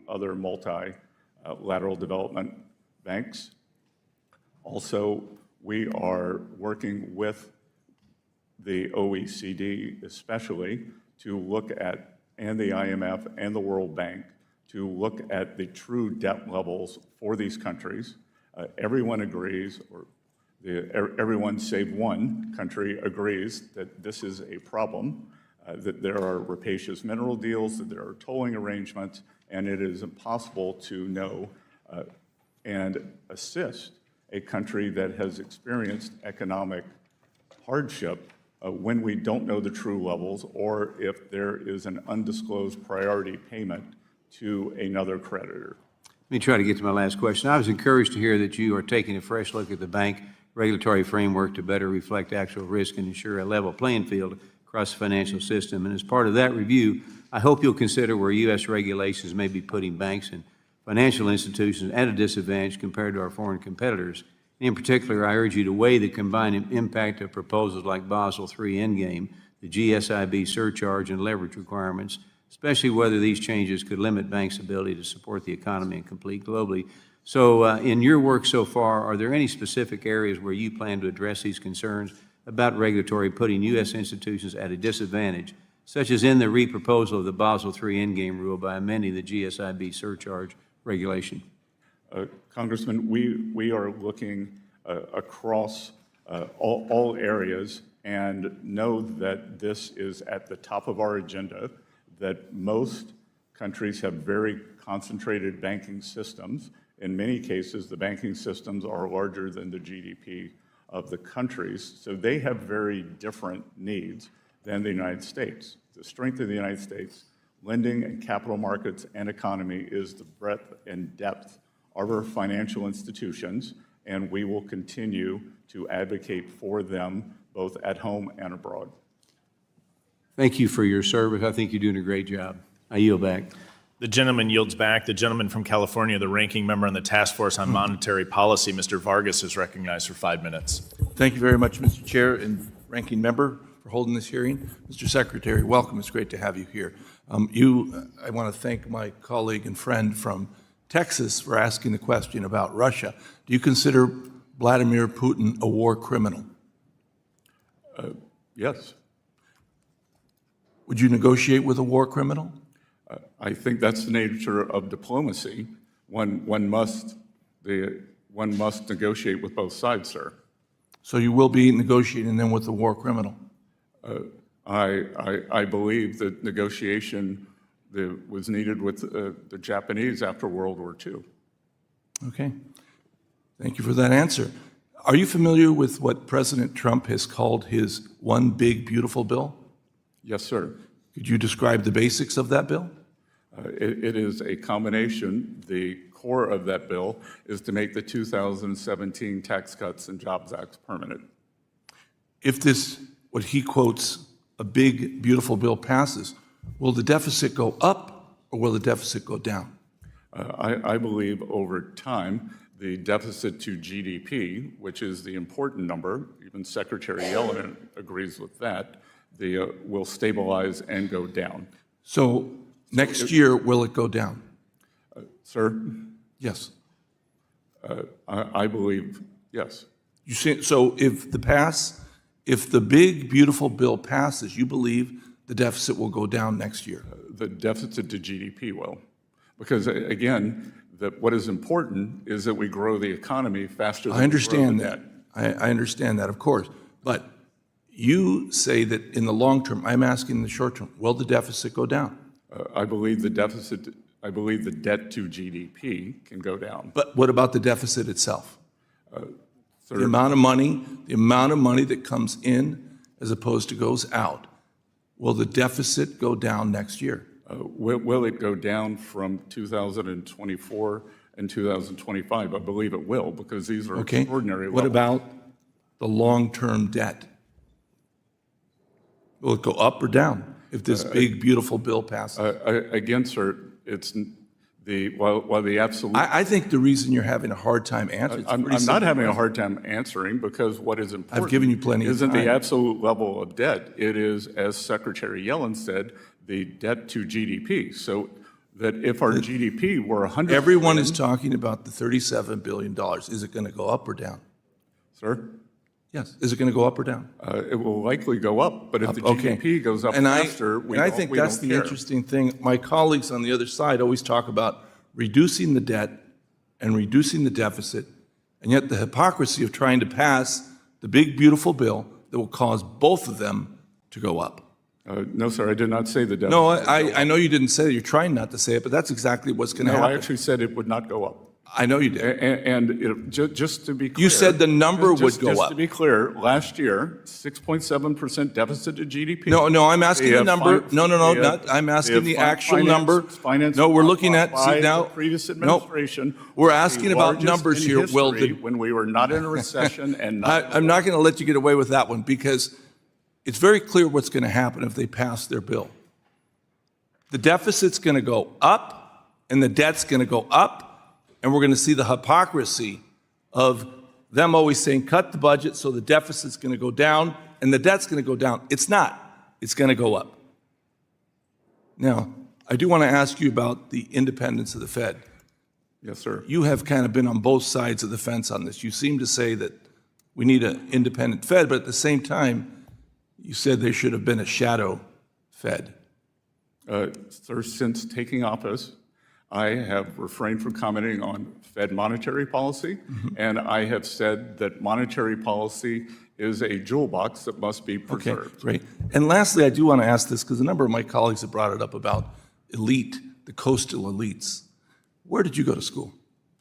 other multilateral development banks. Also, we are working with the OECD especially to look at, and the IMF and the World Bank, to look at the true debt levels for these countries. Everyone agrees, or everyone save one country agrees that this is a problem, that there are rapacious mineral deals, that there are tolling arrangements, and it is impossible to know and assist a country that has experienced economic hardship when we don't know the true levels, or if there is an undisclosed priority payment to another creditor. Let me try to get to my last question. I was encouraged to hear that you are taking a fresh look at the bank regulatory framework to better reflect actual risk and ensure a level playing field across the financial system. And as part of that review, I hope you'll consider where U.S. regulations may be putting banks and financial institutions at a disadvantage compared to our foreign competitors. In particular, I urge you to weigh the combined impact of proposals like Basel III Endgame, the GSIB surcharge, and leverage requirements, especially whether these changes could limit banks' ability to support the economy and compete globally. So in your work so far, are there any specific areas where you plan to address these concerns about regulatory putting U.S. institutions at a disadvantage, such as in the re-proposal of the Basel III Endgame rule by amending the GSIB surcharge regulation? Congressman, we are looking across all areas and know that this is at the top of our agenda, that most countries have very concentrated banking systems. In many cases, the banking systems are larger than the GDP of the countries, so they have very different needs than the United States. The strength of the United States, lending and capital markets and economy, is the breadth and depth of our financial institutions, and we will continue to advocate for them both at home and abroad. Thank you for your service. I think you're doing a great job. I yield back. The gentleman yields back. The gentleman from California, the ranking member on the Task Force on Monetary Policy, Mr. Vargas, is recognized for 5 minutes. Thank you very much, Mr. Chair and ranking member, for holding this hearing. Mr. Secretary, welcome. It's great to have you here. I want to thank my colleague and friend from Texas for asking the question about Russia. Do you consider Vladimir Putin a war criminal? Yes. Would you negotiate with a war criminal? I think that's the nature of diplomacy. One must negotiate with both sides, sir. So you will be negotiating then with a war criminal? I believe that negotiation was needed with the Japanese after World War II. Okay. Thank you for that answer. Are you familiar with what President Trump has called his One Big Beautiful Bill? Yes, sir. Could you describe the basics of that bill? It is a combination. The core of that bill is to make the 2017 Tax Cuts and Jobs Act permanent. If this, what he quotes, a big, beautiful bill passes, will the deficit go up or will the deficit go down? I believe over time, the deficit to GDP, which is the important number, even Secretary Yellen agrees with that, will stabilize and go down. So next year, will it go down? Sir? Yes. I believe yes. You see, so if the big, beautiful bill passes, you believe the deficit will go down next year? The deficit to GDP will. Because again, what is important is that we grow the economy faster than I understand we grow that. the debt. I understand that, of course. But you say that in the long term, I'm asking in the short term, will the deficit go down? I believe the debt to GDP can go down. But what about the deficit itself? Sir, The amount of money that comes in as opposed to goes out. Will the deficit go down next year? Will it go down from 2024 and 2025? I believe it will, because these are extraordinary levels. What about the long-term debt? Will it go up or down if this big, beautiful bill passes? Again, sir, it's while the absolute... I think the reason you're having a hard time answering... I'm not having a hard time answering, because what is important... I've given you plenty of time. ...isn't the absolute level of debt. It is, as Secretary Yellen said, the debt to GDP. So that if our GDP were 100... Everyone is talking about the $37 billion. Is it going to go up or down? Sir? Yes. Is it going to go up or down? It will likely go up, but if the GDP goes up faster, I think that's the interesting thing. My colleagues on the other side always talk about reducing the debt and reducing the deficit, and yet the hypocrisy of trying to pass the big, beautiful bill that will cause both of them to go up. No, sir, I did not say the deficit. No, I know you didn't say it. You're trying not to say it, but that's exactly what's going to happen. No, I actually said it would not go up. I know you did. And just to be clear... You said the number would go up. Just to be clear, last year, 6.7% deficit to GDP. No, I'm asking the number. I'm asking the actual number. No, we're looking at, see now... the previous administration. We're asking about numbers here. When we were not in a recession and not... I'm not going to let you get away with that one, because it's very clear what's going to happen if they pass their bill. The deficit's going to go up, and the debt's going to go up, and we're going to see the hypocrisy of them always saying, cut the budget, so the deficit's going to go down, and the debt's going to go down. It's not. It's going to go up. Now, I do want to ask you about the independence of the Fed. Yes, sir. You have kind of been on both sides of the fence on this. You seem to say that we need an independent Fed, but at the same time, you said there should have been a shadow Fed. Sir, since taking office, I have refrained from commenting on Fed monetary policy, and I have said that monetary policy is a jewel box that must be preserved. Okay, great. And lastly, I do want to ask this, because a number of my colleagues have brought it up about elite, the coastal elites. Where did you go to school?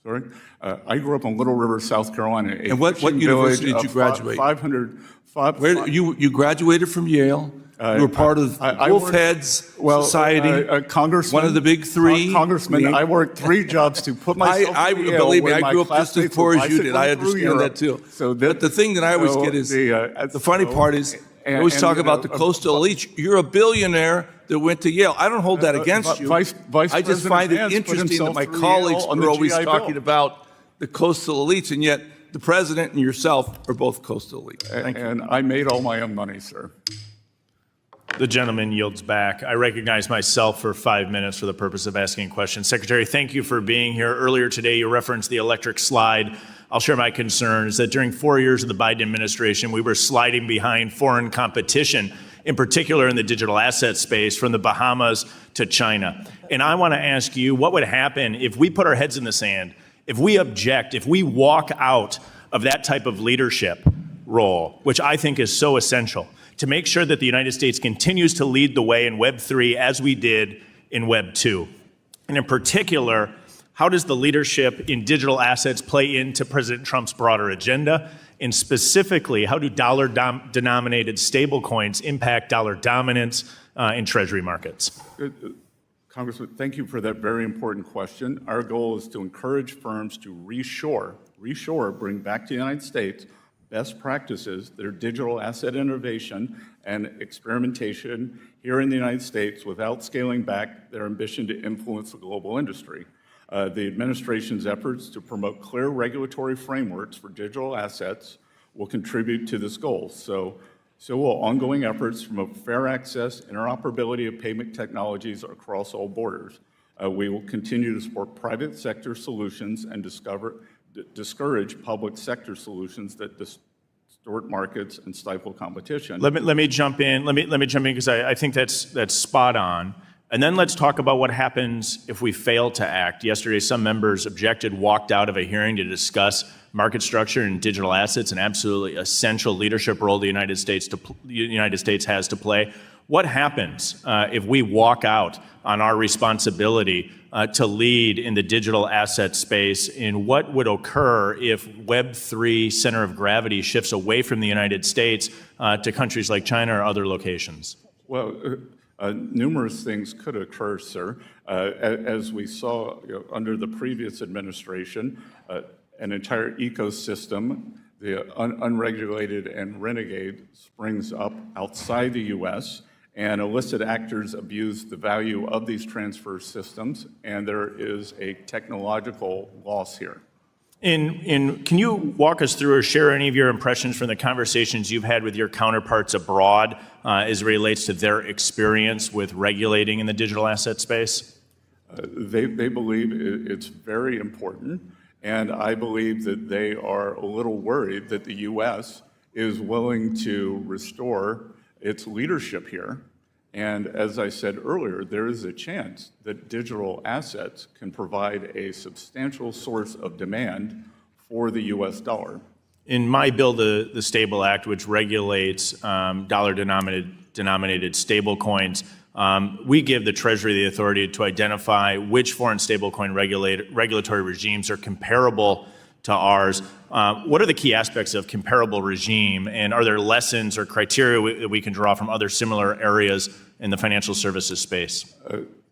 Sorry? I grew up in Little River, South Carolina. And what university did you graduate? 500. You graduated from Yale. You were part of Wolfhead's Society, Congressman, one of the big three. Congressman, I worked 3 jobs to put myself in Yale. Believe me, I grew up just as poor as you did. I understand that too. But the thing that I always get is, the funny part is, I always talk about the coastal elites. You're a billionaire that went to Yale. I don't hold that against you. I just find it interesting that my colleagues are always talking about the coastal elites, and yet the president and yourself are both coastal elites. And I made all my own money, sir. The gentleman yields back. I recognize myself for 5 minutes for the purpose of asking questions. Secretary, thank you for being here. Earlier today, you referenced the electric slide. I'll share my concerns that during 4 years of the Biden administration, we were sliding behind foreign competition, in particular in the digital asset space, from the Bahamas to China. And I want to ask you, what would happen if we put our heads in the sand, if we object, if we walk out of that type of leadership role, which I think is so essential, to make sure that the United States continues to lead the way in Web 3 as we did in Web 2. And in particular, how does the leadership in digital assets play into President Trump's broader agenda? And specifically, how do dollar-denominated stablecoins impact dollar dominance in Treasury markets? Congressman, thank you for that very important question. Our goal is to encourage firms to reshore, bring back to the United States best practices, their digital asset innovation and experimentation here in the United States without scaling back their ambition to influence the global industry. The administration's efforts to promote clear regulatory frameworks for digital assets will contribute to this goal. So will ongoing efforts to promote fair access, interoperability of payment technologies across all borders. We will continue to support private sector solutions and discourage public sector solutions that distort markets and stifle competition. Let me jump in. Let me jump in because I think that's spot on. And then let's talk about what happens if we fail to act. Yesterday, some members objected, walked out of a hearing to discuss market structure and digital assets, an absolutely essential leadership role the United States has to play. What happens if we walk out on our responsibility to lead in the digital asset space? And what would occur if Web3 center of gravity shifts away from the United States to countries like China or other locations? Well, numerous things could occur, sir. As we saw under the previous administration, an entire ecosystem, the unregulated and renegade, springs up outside the U.S., and illicit actors abuse the value of these transfer systems, and there is a technological loss here. Can you walk us through or share any of your impressions from the conversations you've had with your counterparts abroad as it relates to their experience with regulating in the digital asset space? They believe it's very important, and I believe that they are a little worried that the U.S. is willing to restore its leadership here. And as I said earlier, there is a chance that digital assets can provide a substantial source of demand for the U.S. dollar. In my bill, the Stable Act, which regulates dollar-denominated stablecoins, we give the Treasury the authority to identify which foreign stablecoin regulatory regimes are comparable to ours. What are the key aspects of comparable regime, and are there lessons or criteria that we can draw from other similar areas in the financial services space?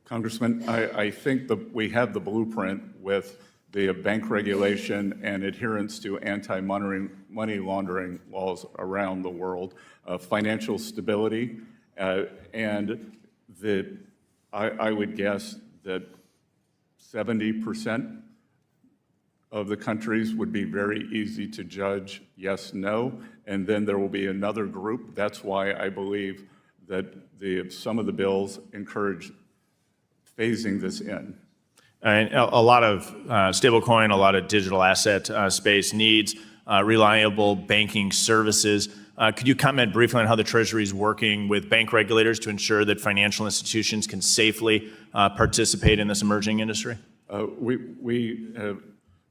Congressman, I think that we have the blueprint with the bank regulation and adherence to anti-money laundering laws around the world, financial stability, and I would guess that 70% of the countries would be very easy to judge yes, no, and then there will be another group. That's why I believe that some of the bills encourage phasing this in. And a lot of stablecoin, a lot of digital asset space needs reliable banking services. Could you comment briefly on how the Treasury is working with bank regulators to ensure that financial institutions can safely participate in this emerging industry? We have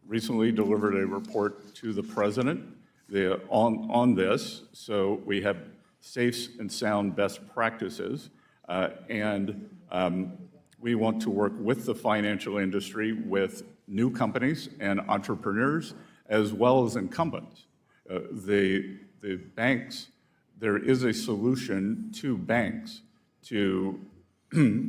recently delivered a report to the President on this, so we have safe and sound best practices, and we want to work with the financial industry, with new companies and entrepreneurs, as well as incumbents. The banks, there is a solution to banks to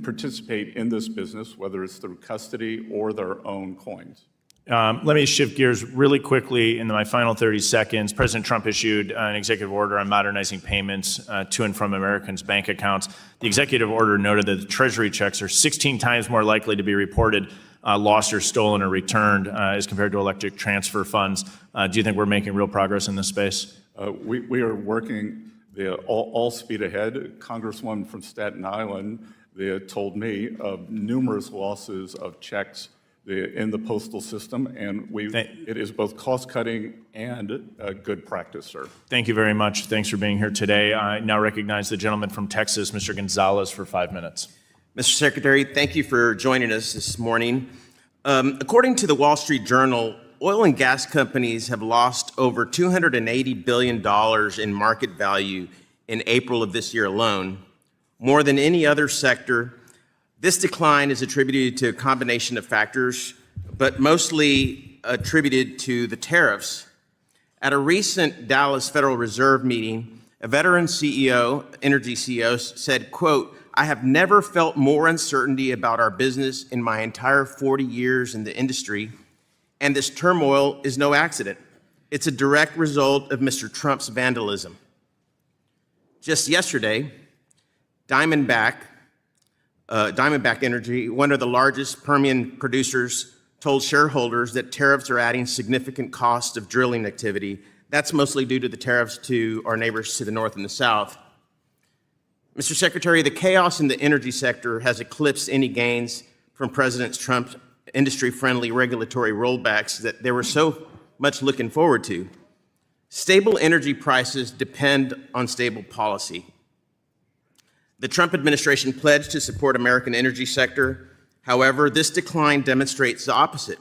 participate in this business, whether it's through custody or their own coins. Let me shift gears really quickly in my final 30 seconds. President Trump issued an executive order on modernizing payments to and from Americans' bank accounts. The executive order noted that the Treasury checks are 16 times more likely to be reported lost or stolen or returned as compared to electric transfer funds. Do you think we're making real progress in this space? We are working all speed ahead. Congresswoman from Staten Island told me of numerous losses of checks in the postal system, and it is both cost-cutting and good practice, sir. Thank you very much. Thanks for being here today. I now recognize the gentleman from Texas, Mr. Gonzalez, for 5 minutes. Mr. Secretary, thank you for joining us this morning. According to the Wall Street Journal, oil and gas companies have lost over $280 billion in market value in April of this year alone, more than any other sector. This decline is attributed to a combination of factors, but mostly attributed to the tariffs. At a recent Dallas Federal Reserve meeting, a veteran CEO, energy CEO, said, quote, I have never felt more uncertainty about our business in my entire 40 years in the industry, and this turmoil is no accident. It's a direct result of Mr. Trump's vandalism. Just yesterday, Diamondback Energy, one of the largest Permian producers, told shareholders that tariffs are adding significant cost of drilling activity. That's mostly due to the tariffs to our neighbors to the north and the south. Mr. Secretary, the chaos in the energy sector has eclipsed any gains from President Trump's industry-friendly regulatory rollbacks that they were so much looking forward to. Stable energy prices depend on stable policy. The Trump administration pledged to support American energy sector. However, this decline demonstrates the opposite.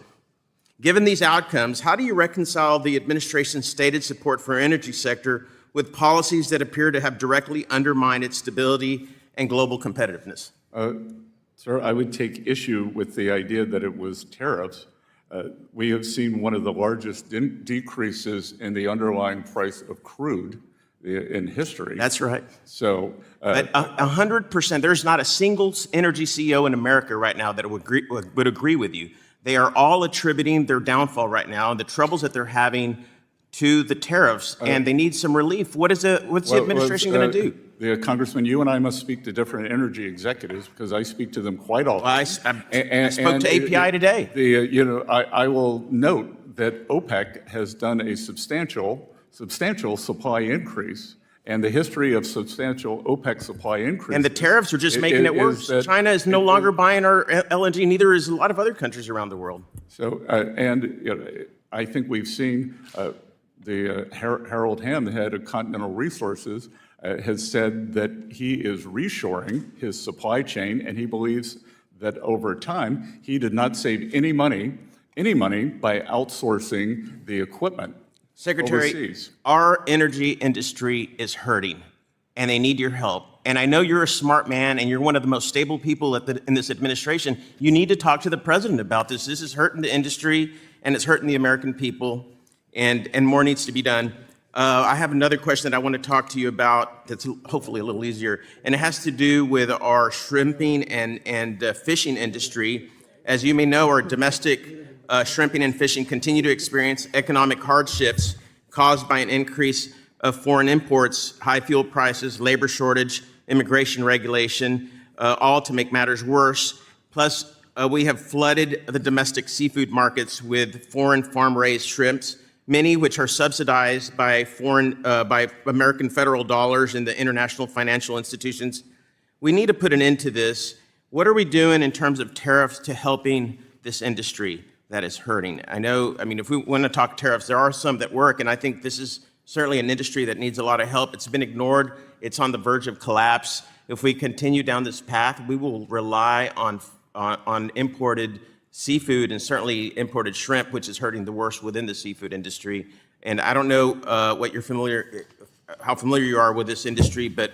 Given these outcomes, how do you reconcile the administration's stated support for energy sector with policies that appear to have directly undermined its stability and global competitiveness? Sir, I would take issue with the idea that it was tariffs. We have seen one of the largest decreases in the underlying price of crude in history. That's right. So, but 100%, there's not a single energy CEO in America right now that would agree with you. They are all attributing their downfall right now and the troubles that they're having to the tariffs, and they need some relief. What's the administration going to do? Congressman, you and I must speak to different energy executives because I speak to them quite often. Well, I spoke to API today. I will note that OPEC has done a substantial supply increase, and the history of substantial OPEC supply increase. And the tariffs are just making it worse. China is no longer buying our LNG, neither is a lot of other countries around the world. So, I think we've seen Harold Hamm, the head of Continental Resources, has said that he is reshoring his supply chain, and he believes that over time, he did not save any money by outsourcing the equipment. Secretary, overseas. Our energy industry is hurting, and they need your help. And I know you're a smart man, and you're one of the most stable people in this administration. You need to talk to the president about this. This is hurting the industry, and it's hurting the American people, and more needs to be done. I have another question that I want to talk to you about that's hopefully a little easier, and it has to do with our shrimping and fishing industry. As you may know, our domestic shrimping and fishing continue to experience economic hardships caused by an increase of foreign imports, high fuel prices, labor shortage, immigration regulation, all to make matters worse. Plus, we have flooded the domestic seafood markets with foreign farm-raised shrimps, many which are subsidized by by American federal dollars in the international financial institutions. We need to put an end to this. What are we doing in terms of tariffs to helping this industry that is hurting? If we want to talk tariffs, there are some that work, and I think this is certainly an industry that needs a lot of help. It's been ignored. It's on the verge of collapse. If we continue down this path, we will rely on imported seafood and certainly imported shrimp, which is hurting the worst within the seafood industry. And I don't know how familiar you are with this industry, but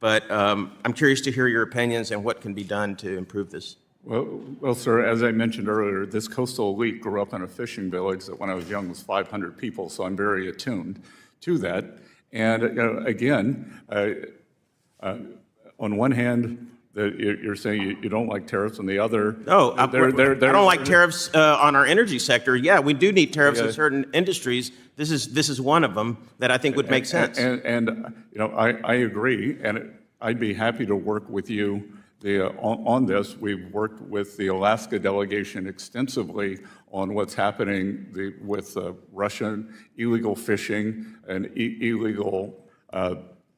I'm curious to hear your opinions and what can be done to improve this. Well, sir, as I mentioned earlier, this coastal elite grew up in a fishing village that when I was young was 500 people, so I'm very attuned to that. And again, on one hand, you're saying you don't like tariffs, on the other, no, I don't like tariffs on our energy sector. Yeah, we do need tariffs in certain industries. This is one of them that I think would make sense. I agree, and I'd be happy to work with you on this. We've worked with the Alaska delegation extensively on what's happening with Russian illegal fishing and illegal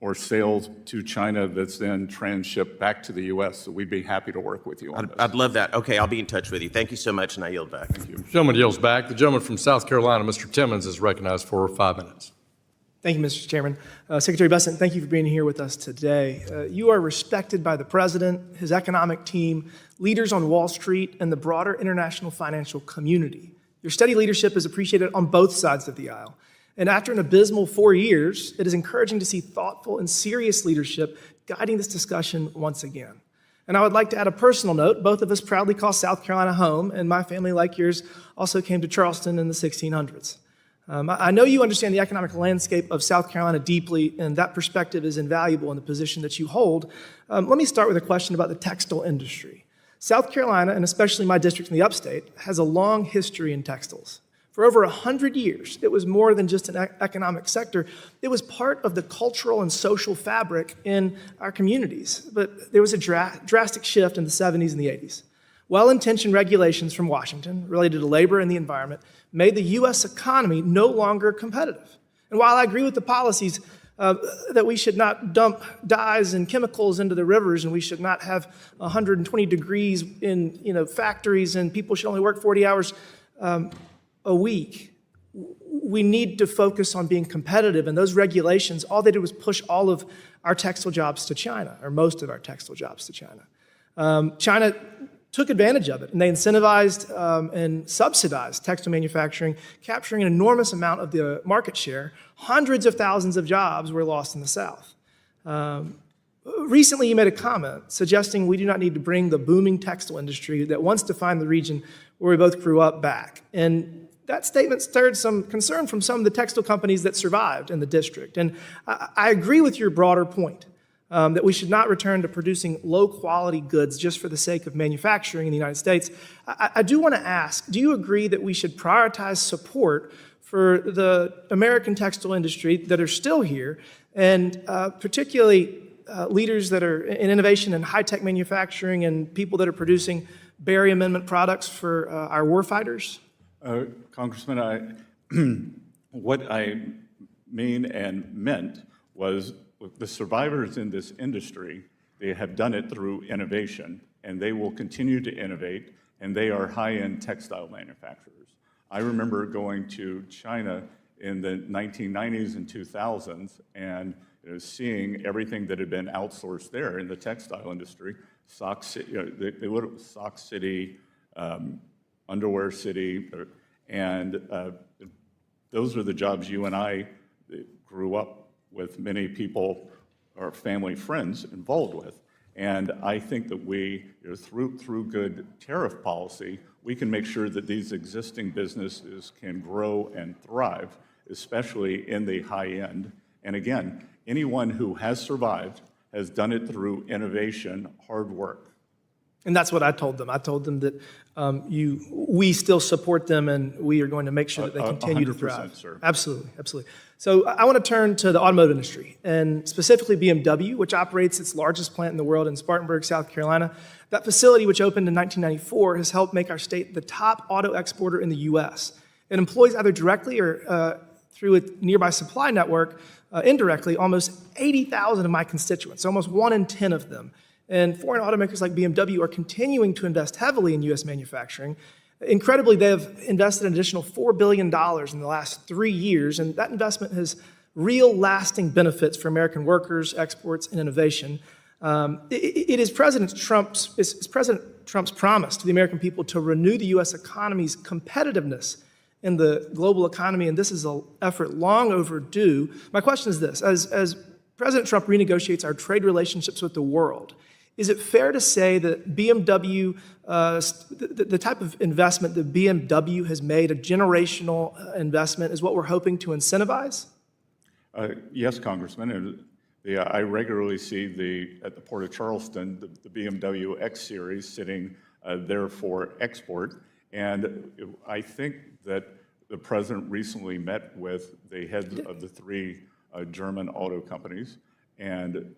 or sales to China that's then transshipped back to the U.S. So we'd be happy to work with you on this. I'd love that. Okay, I'll be in touch with you. Thank you so much, and I yield back. Thank you. Gentleman yields back. The gentleman from South Carolina, Mr. Timmons, is recognized for 5 minutes. Thank you, Mr. Chairman. Secretary Bessent, thank you for being here with us today. You are respected by the President, his economic team, leaders on Wall Street, and the broader international financial community. Your steady leadership is appreciated on both sides of the aisle. And after an abysmal 4 years, it is encouraging to see thoughtful and serious leadership guiding this discussion once again. And I would like to add a personal note. Both of us proudly call South Carolina home, and my family, like yours, also came to Charleston in the 1600s. I know you understand the economic landscape of South Carolina deeply, and that perspective is invaluable in the position that you hold. Let me start with a question about the textile industry. South Carolina, and especially my district in the upstate, has a long history in textiles. For over 100 years, it was more than just an economic sector. It was part of the cultural and social fabric in our communities. But there was a drastic shift in the 70s and the 80s. Well-intentioned regulations from Washington related to labor and the environment made the U.S. economy no longer competitive. And while I agree with the policies that we should not dump dyes and chemicals into the rivers, and we should not have 120 degrees in factories, and people should only work 40 hours a week, we need to focus on being competitive. And those regulations, all they did was push all of our textile jobs to China, or most of our textile jobs to China. China took advantage of it, and they incentivized and subsidized textile manufacturing, capturing an enormous amount of the market share. Hundreds of thousands of jobs were lost in the South. Recently, you made a comment suggesting we do not need to bring the booming textile industry that once defined the region where we both grew up back. And that statement stirred some concern from some of the textile companies that survived in the district. And I agree with your broader point. That we should not return to producing low-quality goods just for the sake of manufacturing in the United States. I do want to ask, do you agree that we should prioritize support for the American textile industry that are still here, and particularly leaders that are in innovation and high-tech manufacturing and people that are producing Berry Amendment products for our warfighters? Congressman, what I mean and meant was the survivors in this industry, they have done it through innovation, and they will continue to innovate, and they are high-end textile manufacturers. I remember going to China in the 1990s and 2000s and seeing everything that had been outsourced there in the textile industry. Sock City, they would have Sock City, Underwear City, and those are the jobs you and I grew up with many people, our family friends, involved with. And I think that we, through good tariff policy, we can make sure that these existing businesses can grow and thrive, especially in the high end. And again, anyone who has survived has done it through innovation, hard work. And that's what I told them. I told them that we still support them, and we are going to make sure that they continue to thrive. Sir. Absolutely, absolutely. So I want to turn to the automotive industry, and specifically BMW, which operates its largest plant in the world in Spartanburg, South Carolina. That facility, which opened in 1994, has helped make our state the top auto exporter in the U.S. It employs either directly or through a nearby supply network, indirectly, almost 80,000 of my constituents, almost 1 in 10 of them. And foreign automakers like BMW are continuing to invest heavily in U.S. manufacturing. Incredibly, they have invested an additional $4 billion in the last 3 years, and that investment has real lasting benefits for American workers, exports, and innovation. It is President Trump's promise to the American people to renew the U.S. economy's competitiveness in the global economy, and this is an effort long overdue. My question is this: as President Trump renegotiates our trade relationships with the world, is it fair to say that BMW, the type of investment that BMW has made, a generational investment, is what we're hoping to incentivize? Yes, Congressman. And I regularly see at the Port of Charleston, the BMW X Series sitting there for export. And I think that the president recently met with the heads of the 3 German auto companies and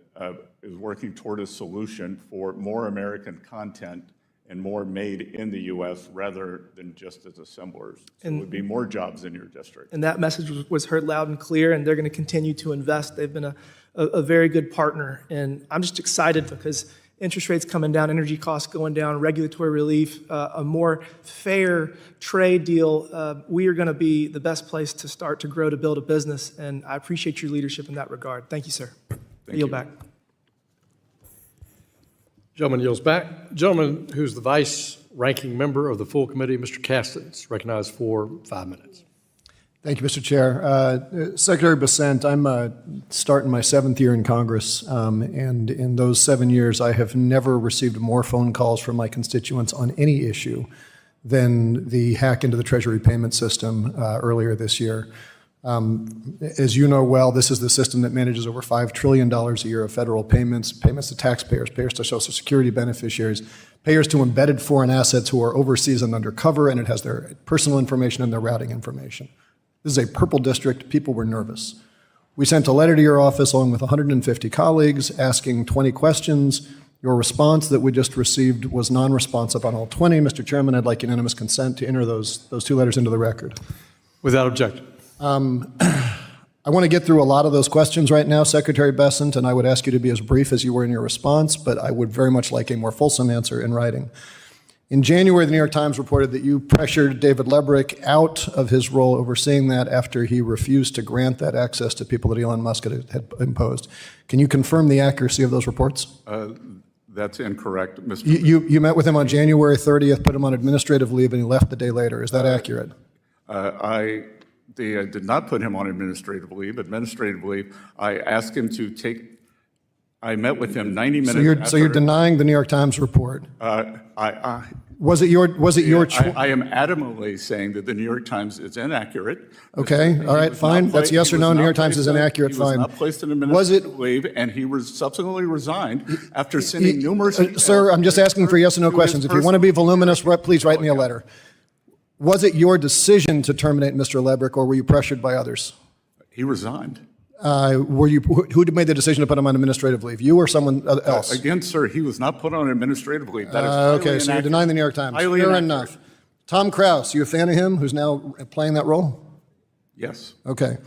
is working toward a solution for more American content and more made in the U.S. rather than just as assemblers. So it would be more jobs in your district. And that message was heard loud and clear, and they're going to continue to invest. They've been a very good partner, and I'm just excited because interest rates coming down, energy costs going down, regulatory relief, a more fair trade deal. We are going to be the best place to start to grow, to build a business, and I appreciate your leadership in that regard. Thank you, sir. I yield back. Gentleman yields back. Gentleman who's the vice ranking member of the full committee, Mr. Caston, is recognized for 5 minutes. Thank you, Mr. Chair. Secretary Bessent, I'm starting my 7th year in Congress, and in those 7 years, I have never received more phone calls from my constituents on any issue than the hack into the Treasury payment system earlier this year. As you know well, this is the system that manages over $5 trillion a year of federal payments, payments to taxpayers, payers to Social Security beneficiaries, payers to embedded foreign assets who are overseas and undercover, and it has their personal information and their routing information. This is a purple district. People were nervous. We sent a letter to your office along with 150 colleagues asking 20 questions. Your response that we just received was non-responsive on all 20. Mr. Chairman, I'd like unanimous consent to enter those two letters into the record. Without objection. I want to get through a lot of those questions right now, Secretary Bessent, and I would ask you to be as brief as you were in your response, but I would very much like a more fulsome answer in writing. In January, the New York Times reported that you pressured David Lebrick out of his role overseeing that after he refused to grant that access to people that Elon Musk had imposed. Can you confirm the accuracy of those reports? That's incorrect, Mr. You met with him on January 30th, put him on administrative leave, and he left the day later. Is that accurate? I did not put him on administrative leave. Administrative leave, I asked him to take, I met with him 90 minutes So you're denying the New York Times report? Was it your choice? I am adamantly saying that the New York Times is inaccurate. Okay, all right, fine. That's yes or no. New York Times is inaccurate, fine. He was not placed in administrative leave, and he subsequently resigned after sending numerous emails. Sir, I'm just asking for yes or no questions. If you want to be voluminous, please write me a letter. Was it your decision to terminate Mr. Lebrick, or were you pressured by others? He resigned. Who made the decision to put him on administrative leave? You or someone else? Again, sir, he was not put on administrative leave. That is okay, so you're denying the New York Times. Fair enough. Tom Krause, you a fan of him, who's now playing that role? Yes. Okay.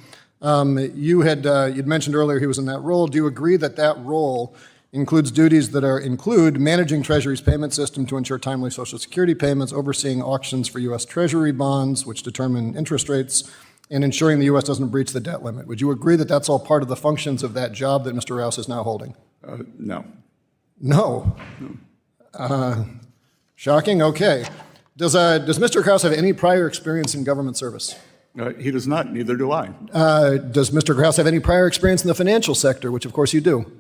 You'd mentioned earlier he was in that role. Do you agree that that role includes duties that include managing Treasury's payment system to ensure timely Social Security payments, overseeing auctions for U.S. Treasury bonds, which determine interest rates, and ensuring the U.S. doesn't breach the debt limit? Would you agree that that's all part of the functions of that job that Mr. Rouse is now holding? No. No? Shocking? Okay. Does Mr. Krause have any prior experience in government service? He does not, neither do I. Does Mr. Krause have any prior experience in the financial sector, which of course you do?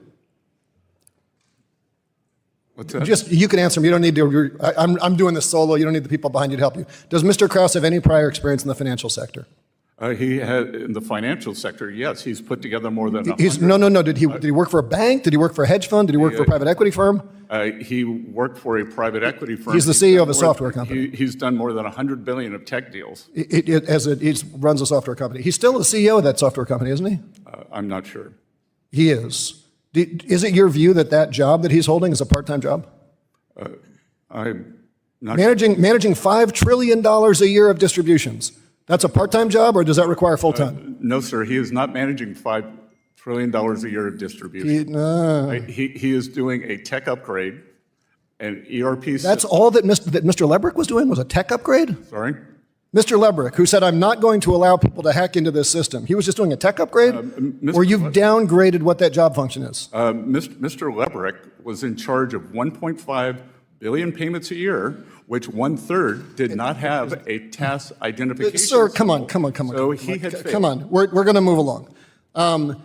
What's that? You can answer me. You don't need to. I'm doing this solo. You don't need the people behind you to help you. Does Mr. Krause have any prior experience in the financial sector? He had in the financial sector. Yes, he's put together more than 100. No. Did he work for a bank? Did he work for a hedge fund? Did he work for a private equity firm? He worked for a private equity firm. He's the CEO of a software company. He's done more than $100 billion of tech deals. He runs a software company. He's still the CEO of that software company, isn't he? I'm not sure. He is. Is it your view that that job that he's holding is a part-time job? I'm not managing $5 trillion a year of distributions. That's a part-time job, or does that require full-time? No, sir. He is not managing $5 trillion a year of distribution. He is doing a tech upgrade, an ERP system. That's all that Mr. Lebrick was doing, was a tech upgrade? Sorry? Mr. Lebrick, who said, I'm not going to allow people to hack into this system, he was just doing a tech upgrade? Or you've downgraded what that job function is? Mr. Lebrick was in charge of 1.5 billion payments a year, which 1/3 did not have a task identification. Sir, come on. So he had failed. Come on, we're going to move along. The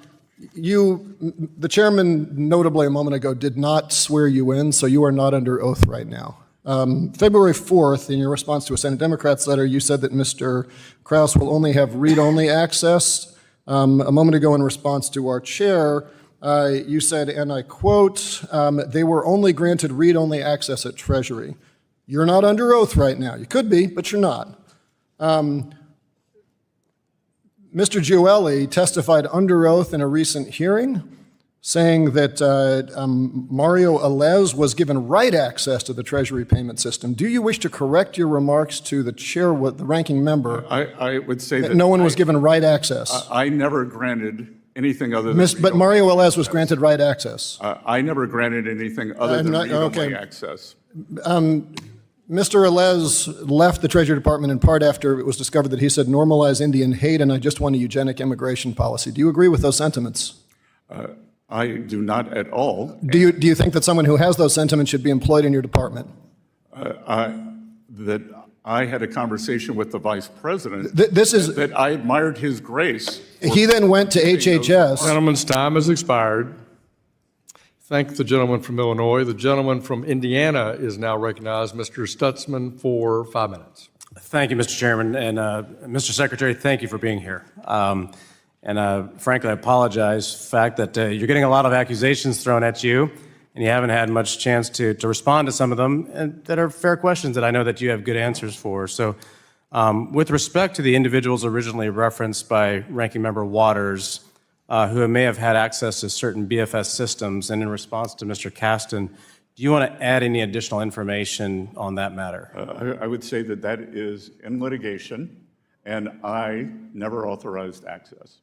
chairman, notably a moment ago, did not swear you in, so you are not under oath right now. February 4th, in your response to a Senate Democrats letter, you said that Mr. Krause will only have read-only access. A moment ago, in response to our chair, you said, and I quote, they were only granted read-only access at Treasury. You're not under oath right now. You could be, but you're not. Mr. Gioeli testified under oath in a recent hearing, saying that Mario Alez was given right access to the Treasury payment system. Do you wish to correct your remarks to the chair, the ranking member? I would say that no one was given right access. I never granted anything other than But Mario Alez was granted right access. I never granted anything other than read-only access. Mr. Alez left the Treasury Department in part after it was discovered that he said normalize Indian hate and I just want a eugenic immigration policy. Do you agree with those sentiments? I do not at all. Do you think that someone who has those sentiments should be employed in your department? That I had a conversation with the vice president. That I admired his grace. He then went to HHS. Gentleman's time has expired. Thank the gentleman from Illinois. The gentleman from Indiana is now recognized. Mr. Stutzman for 5 minutes. Thank you, Mr. Chairman. And Mr. Secretary, thank you for being here. Frankly, I apologize for the fact that you're getting a lot of accusations thrown at you, and you haven't had much chance to respond to some of them and that are fair questions that I know that you have good answers for. So with respect to the individuals originally referenced by Ranking Member Waters, who may have had access to certain BFS systems, and in response to Mr. Caston, do you want to add any additional information on that matter? I would say that that is in litigation, and I never authorized access.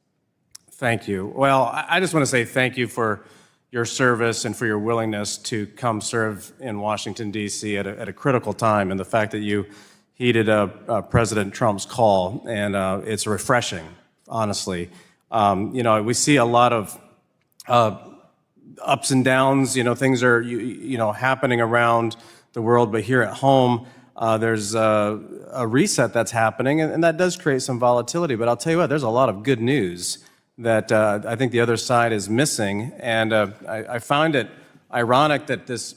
Thank you. Well, I just want to say thank you for your service and for your willingness to come serve in Washington, D.C. at a critical time, and the fact that you heeded President Trump's call, and it's refreshing, honestly. We see a lot of ups and downs. Things are happening around the world, but here at home, there's a reset that's happening, and that does create some volatility. But I'll tell you what, there's a lot of good news that I think the other side is missing, and I find it ironic that this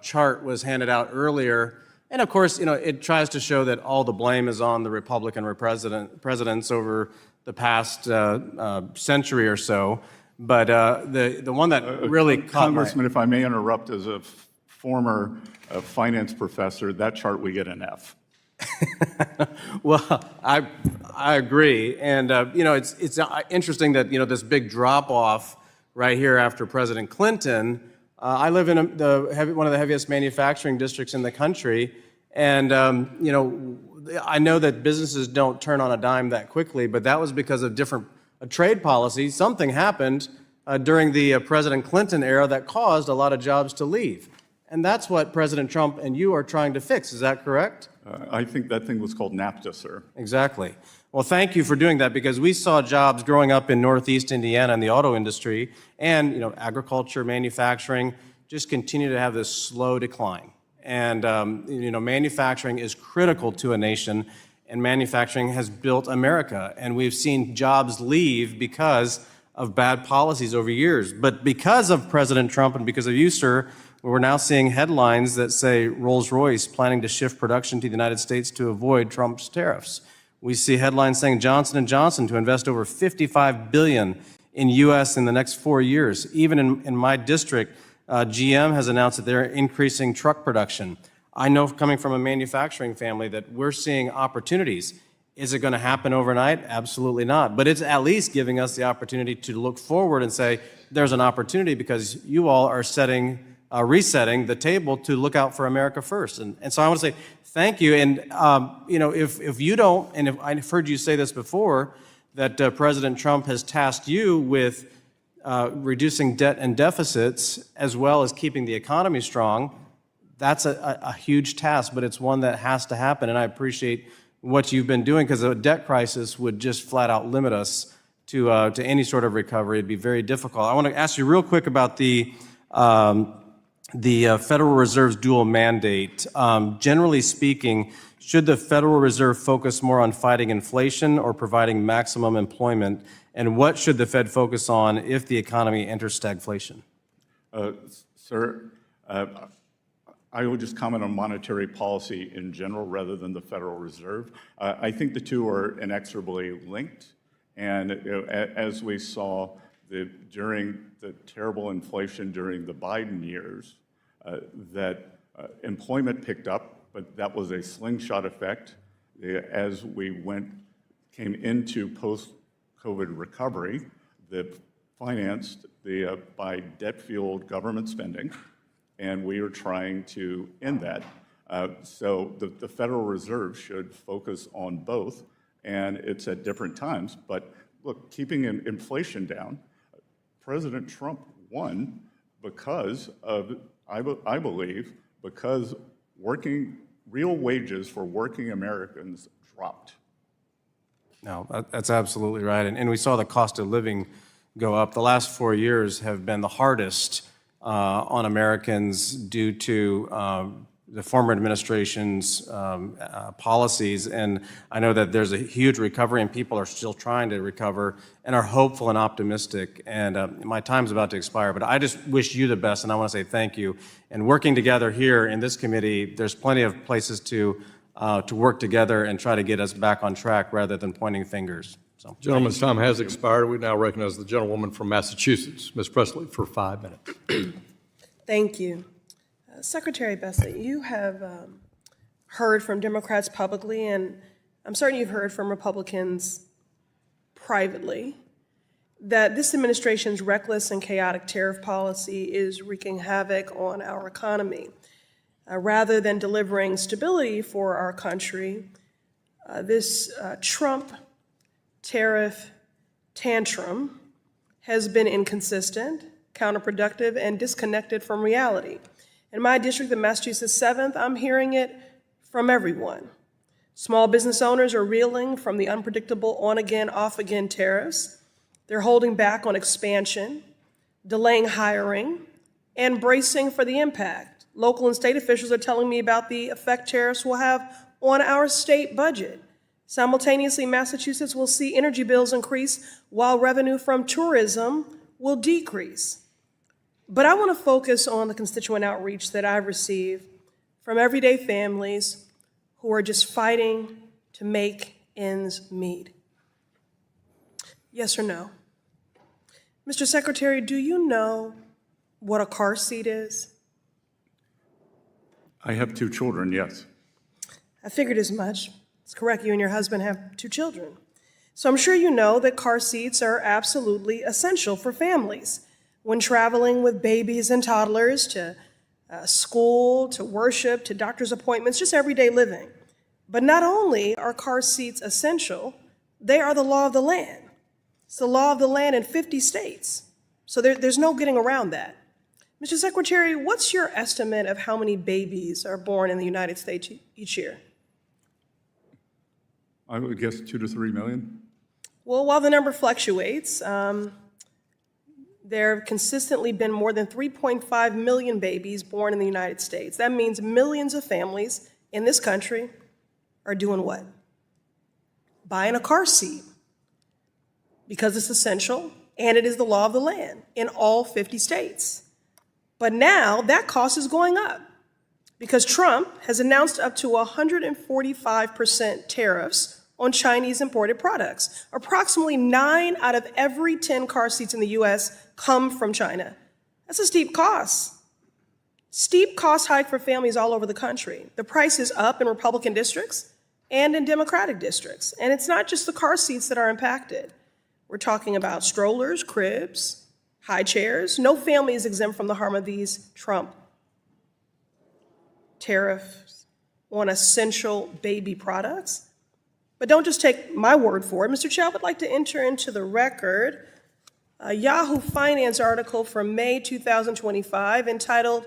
chart was handed out earlier. And of course, it tries to show that all the blame is on the Republican presidents over the past century or so. But the one that really caught Congressman, if I may interrupt, as a former finance professor, that chart we get an F. Well, I agree, and it's interesting that this big drop off right here after President Clinton. I live in one of the heaviest manufacturing districts in the country, and I know that businesses don't turn on a dime that quickly, but that was because of different trade policies. Something happened during the President Clinton era that caused a lot of jobs to leave. And that's what President Trump and you are trying to fix. Is that correct? I think that thing was called NAFTA, sir. Exactly. Well, thank you for doing that, because we saw jobs growing up in Northeast Indiana in the auto industry and agriculture, manufacturing, just continue to have this slow decline. And manufacturing is critical to a nation, and manufacturing has built America. And we've seen jobs leave because of bad policies over years. But because of President Trump and because of you, sir, we're now seeing headlines that say Rolls-Royce planning to shift production to the United States to avoid Trump's tariffs. We see headlines saying Johnson & Johnson to invest over $55 billion in U.S. in the next 4 years. Even in my district, GM has announced that they're increasing truck production. I know, coming from a manufacturing family, that we're seeing opportunities. Is it going to happen overnight? Absolutely not. But it's at least giving us the opportunity to look forward and say there's an opportunity, because you all are resetting the table to look out for America first. And so I want to say thank you. And if you don't, and if I've heard you say this before, that President Trump has tasked you with reducing debt and deficits as well as keeping the economy strong, that's a huge task, but it's one that has to happen. And I appreciate what you've been doing, because a debt crisis would just flat out limit us to any sort of recovery. It'd be very difficult. I want to ask you real quick about the Federal Reserve's dual mandate. Generally speaking, should the Federal Reserve focus more on fighting inflation or providing maximum employment? And what should the Fed focus on if the economy enters stagflation? Sir, I would just comment on monetary policy in general rather than the Federal Reserve. I think the two are inexorably linked. And as we saw during the terrible inflation during the Biden years, that employment picked up, but that was a slingshot effect as we came into post-COVID recovery that financed by debt-fueled government spending, and we are trying to end that. So the Federal Reserve should focus on both, and it's at different times. But look, keeping inflation down, President Trump won because of, I believe, because real wages for working Americans dropped. No, that's absolutely right. And we saw the cost of living go up. The last 4 years have been the hardest on Americans due to the former administration's policies. And I know that there's a huge recovery and people are still trying to recover and are hopeful and optimistic. And my time's about to expire, but I just wish you the best and I want to say thank you. And working together here in this committee, there's plenty of places to work together and try to get us back on track rather than pointing fingers. So, Gentleman's time has expired. We now recognize the gentlewoman from Massachusetts, Ms. Presley, for 5 minutes. Thank you. Secretary Bessent, you have heard from Democrats publicly, and I'm certain you've heard from Republicans privately, that this administration's reckless and chaotic tariff policy is wreaking havoc on our economy. Rather than delivering stability for our country, this Trump tariff tantrum has been inconsistent, counterproductive, and disconnected from reality. In my district, the Massachusetts 7th, I'm hearing it from everyone. Small business owners are reeling from the unpredictable on-again, off-again tariffs. They're holding back on expansion, delaying hiring, and bracing for the impact. Local and state officials are telling me about the effect tariffs will have on our state budget. Simultaneously, Massachusetts will see energy bills increase while revenue from tourism will decrease. But I want to focus on the constituent outreach that I've received from everyday families who are just fighting to make ends meet. Yes or no? Mr. Secretary, do you know what a car seat is? I have 2 children, yes. I figured as much. It's correct, you and your husband have 2 children. So I'm sure you know that car seats are absolutely essential for families when traveling with babies and toddlers to school, to worship, to doctor's appointments, just everyday living. But not only are car seats essential, they are the law of the land. It's the law of the land in 50 states. So there's no getting around that. Mr. Secretary, what's your estimate of how many babies are born in the United States each year? I would guess 2 to 3 million. Well, while the number fluctuates, there have consistently been more than 3.5 million babies born in the United States. That means millions of families in this country are doing what? Buying a car seat because it's essential and it is the law of the land in all 50 states. But now that cost is going up because Trump has announced up to 145% tariffs on Chinese imported products. Approximately 9 out of every 10 car seats in the U.S. come from China. That's a steep cost. Steep cost hike for families all over the country. The price is up in Republican districts and in Democratic districts. And it's not just the car seats that are impacted. We're talking about strollers, cribs, high chairs. No family is exempt from the harm of these Trump tariffs on essential baby products. But don't just take my word for it. Mr. Chair, I would like to enter into the record a Yahoo Finance article from May 2025 entitled,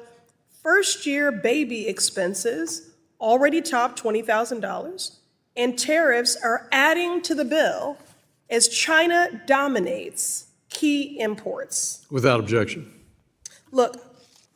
"First Year Baby Expenses Already Top $20,000, and Tariffs Are Adding to the Bill as China Dominates Key Imports." Without objection. Look,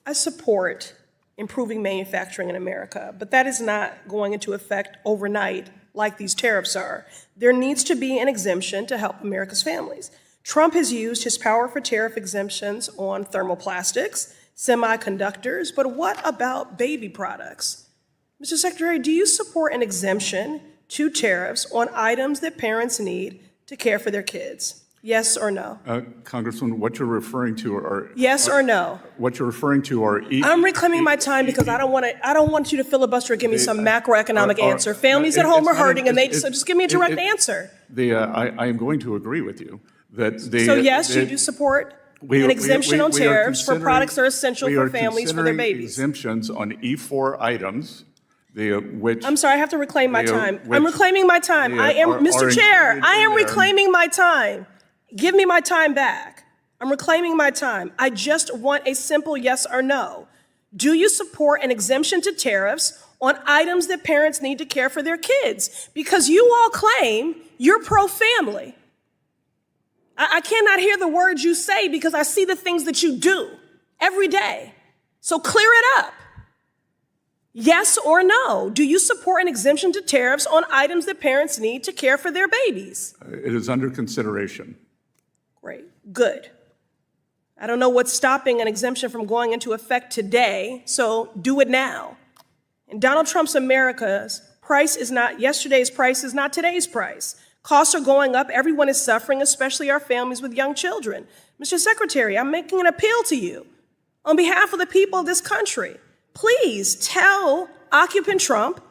I support improving manufacturing in America, but that is not going into effect overnight like these tariffs are. There needs to be an exemption to help America's families. Trump has used his power for tariff exemptions on thermoplastics, semiconductors, but what about baby products? Mr. Secretary, do you support an exemption to tariffs on items that parents need to care for their kids? Yes or no? Congressman, what you're referring to are... Yes or no? What you're referring to are... I'm reclaiming my time because I don't want you to filibuster or give me some macroeconomic answer. Families at home are hurting and so just give me a direct answer. I am going to agree with you that So yes, you do support an exemption on tariffs for products that are essential for families for their babies. Exemptions on E4 items, which... I'm sorry, I have to reclaim my time. I'm reclaiming my time. Mr. Chair, I am reclaiming my time. Give me my time back. I'm reclaiming my time. I just want a simple yes or no. Do you support an exemption to tariffs on items that parents need to care for their kids? Because you all claim you're pro-family. I cannot hear the words you say because I see the things that you do every day. So clear it up. Yes or no? Do you support an exemption to tariffs on items that parents need to care for their babies? It is under consideration. Great, good. I don't know what's stopping an exemption from going into effect today, so do it now. In Donald Trump's America's price is not yesterday's price is not today's price. Costs are going up. Everyone is suffering, especially our families with young children. Mr. Secretary, I'm making an appeal to you on behalf of the people of this country. Please tell occupant Trump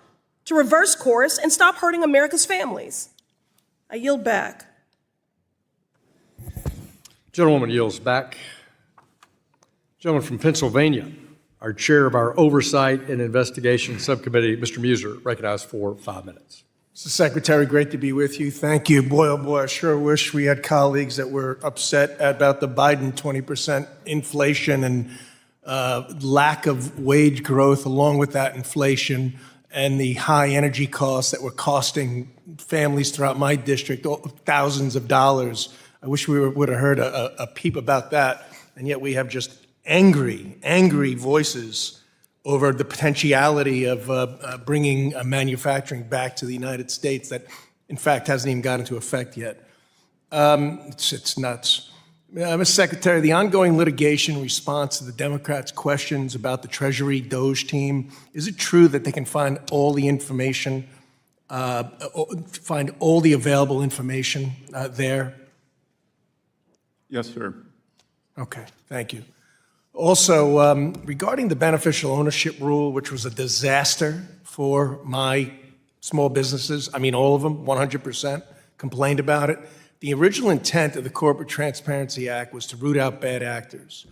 to reverse course and stop hurting America's families. I yield back. Gentlewoman yields back. Gentleman from Pennsylvania, our chair of our Oversight and Investigation Subcommittee, Mr. Muser, recognized for 5 minutes. Mr. Secretary, great to be with you. Thank you. Boy, oh boy, I sure wish we had colleagues that were upset about the Biden 20% inflation and lack of wage growth, along with that inflation and the high energy costs that were costing families throughout my district thousands of dollars. I wish we would have heard a peep about that, and yet we have just angry voices over the potentiality of bringing manufacturing back to the United States that, in fact, hasn't even got into effect yet. It's nuts. Mr. Secretary, the ongoing litigation response to the Democrats' questions about the Treasury Doge team, is it true that they can find all the information, find all the available information there? Yes, sir. Okay, thank you. Also, regarding the beneficial ownership rule, which was a disaster for my small businesses, I mean, all of them, 100% complained about it. The original intent of the Corporate Transparency Act was to root out bad actors.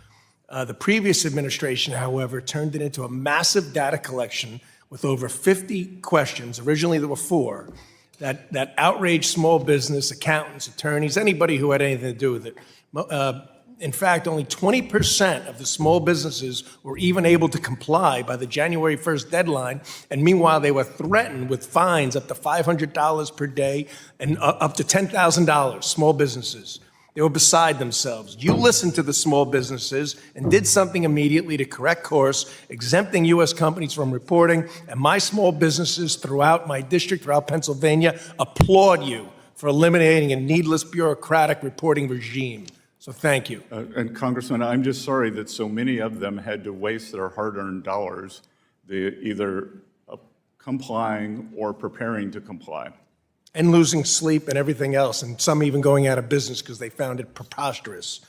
The previous administration, however, turned it into a massive data collection with over 50 questions. Originally, there were 4 that outraged small business, accountants, attorneys, anybody who had anything to do with it. In fact, only 20% of the small businesses were even able to comply by the January 1st deadline, and meanwhile, they were threatened with fines up to $500 per day and up to $10,000, small businesses. They were beside themselves. You listened to the small businesses and did something immediately to correct course, exempting U.S. companies from reporting, and my small businesses throughout my district, throughout Pennsylvania, applaud you for eliminating a needless bureaucratic reporting regime. So thank you. And Congressman, I'm just sorry that so many of them had to waste their hard-earned dollars either complying or preparing to comply. And losing sleep and everything else, and some even going out of business because they found it preposterous.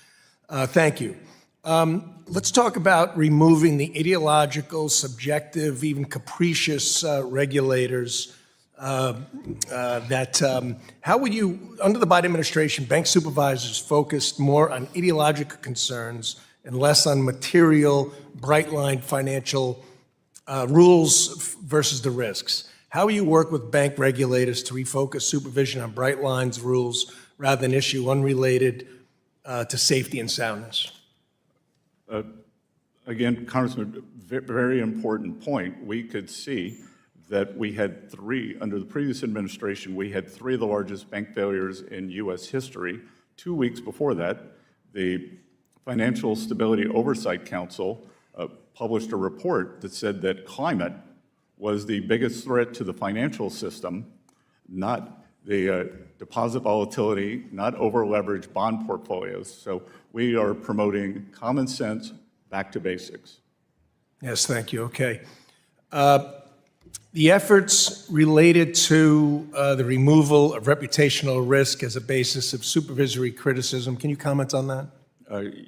Thank you. Let's talk about removing the ideological, subjective, even capricious regulators how would you, under the Biden administration, bank supervisors focused more on ideological concerns and less on material, bright-line financial rules versus the risks? How will you work with bank regulators to refocus supervision on bright lines rules rather than issue unrelated to safety and soundness? Again, Congressman, very important point. We could see that we had 3, under the previous administration, we had 3 of the largest bank failures in U.S. history. 2 weeks before that, the Financial Stability Oversight Council published a report that said that climate was the biggest threat to the financial system, not the deposit volatility, not over-leveraged bond portfolios. So we are promoting common sense, back to basics. Yes, thank you. Okay. The efforts related to the removal of reputational risk as a basis of supervisory criticism, can you comment on that?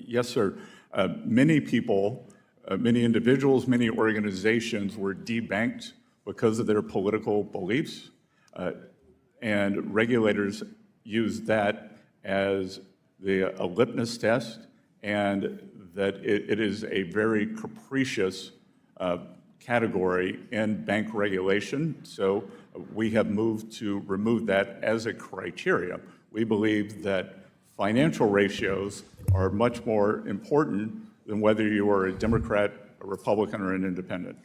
Yes, sir. Many people, many individuals, many organizations were debanked because of their political beliefs, and regulators used that as a litmus test, and that it is a very capricious category in bank regulation. So we have moved to remove that as a criteria. We believe that financial ratios are much more important than whether you are a Democrat, a Republican, or an independent.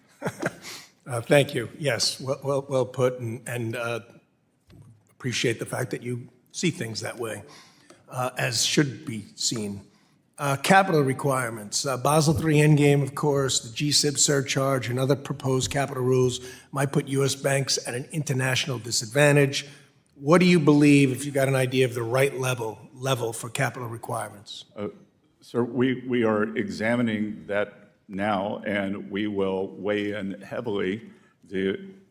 Thank you. Yes, well put, and appreciate the fact that you see things that way, as should be seen. Capital requirements. Basel III Endgame, of course, the GSIB surcharge and other proposed capital rules might put U.S. banks at an international disadvantage. What do you believe, if you got an idea of the right level for capital requirements? Sir, we are examining that now, and we will weigh in heavily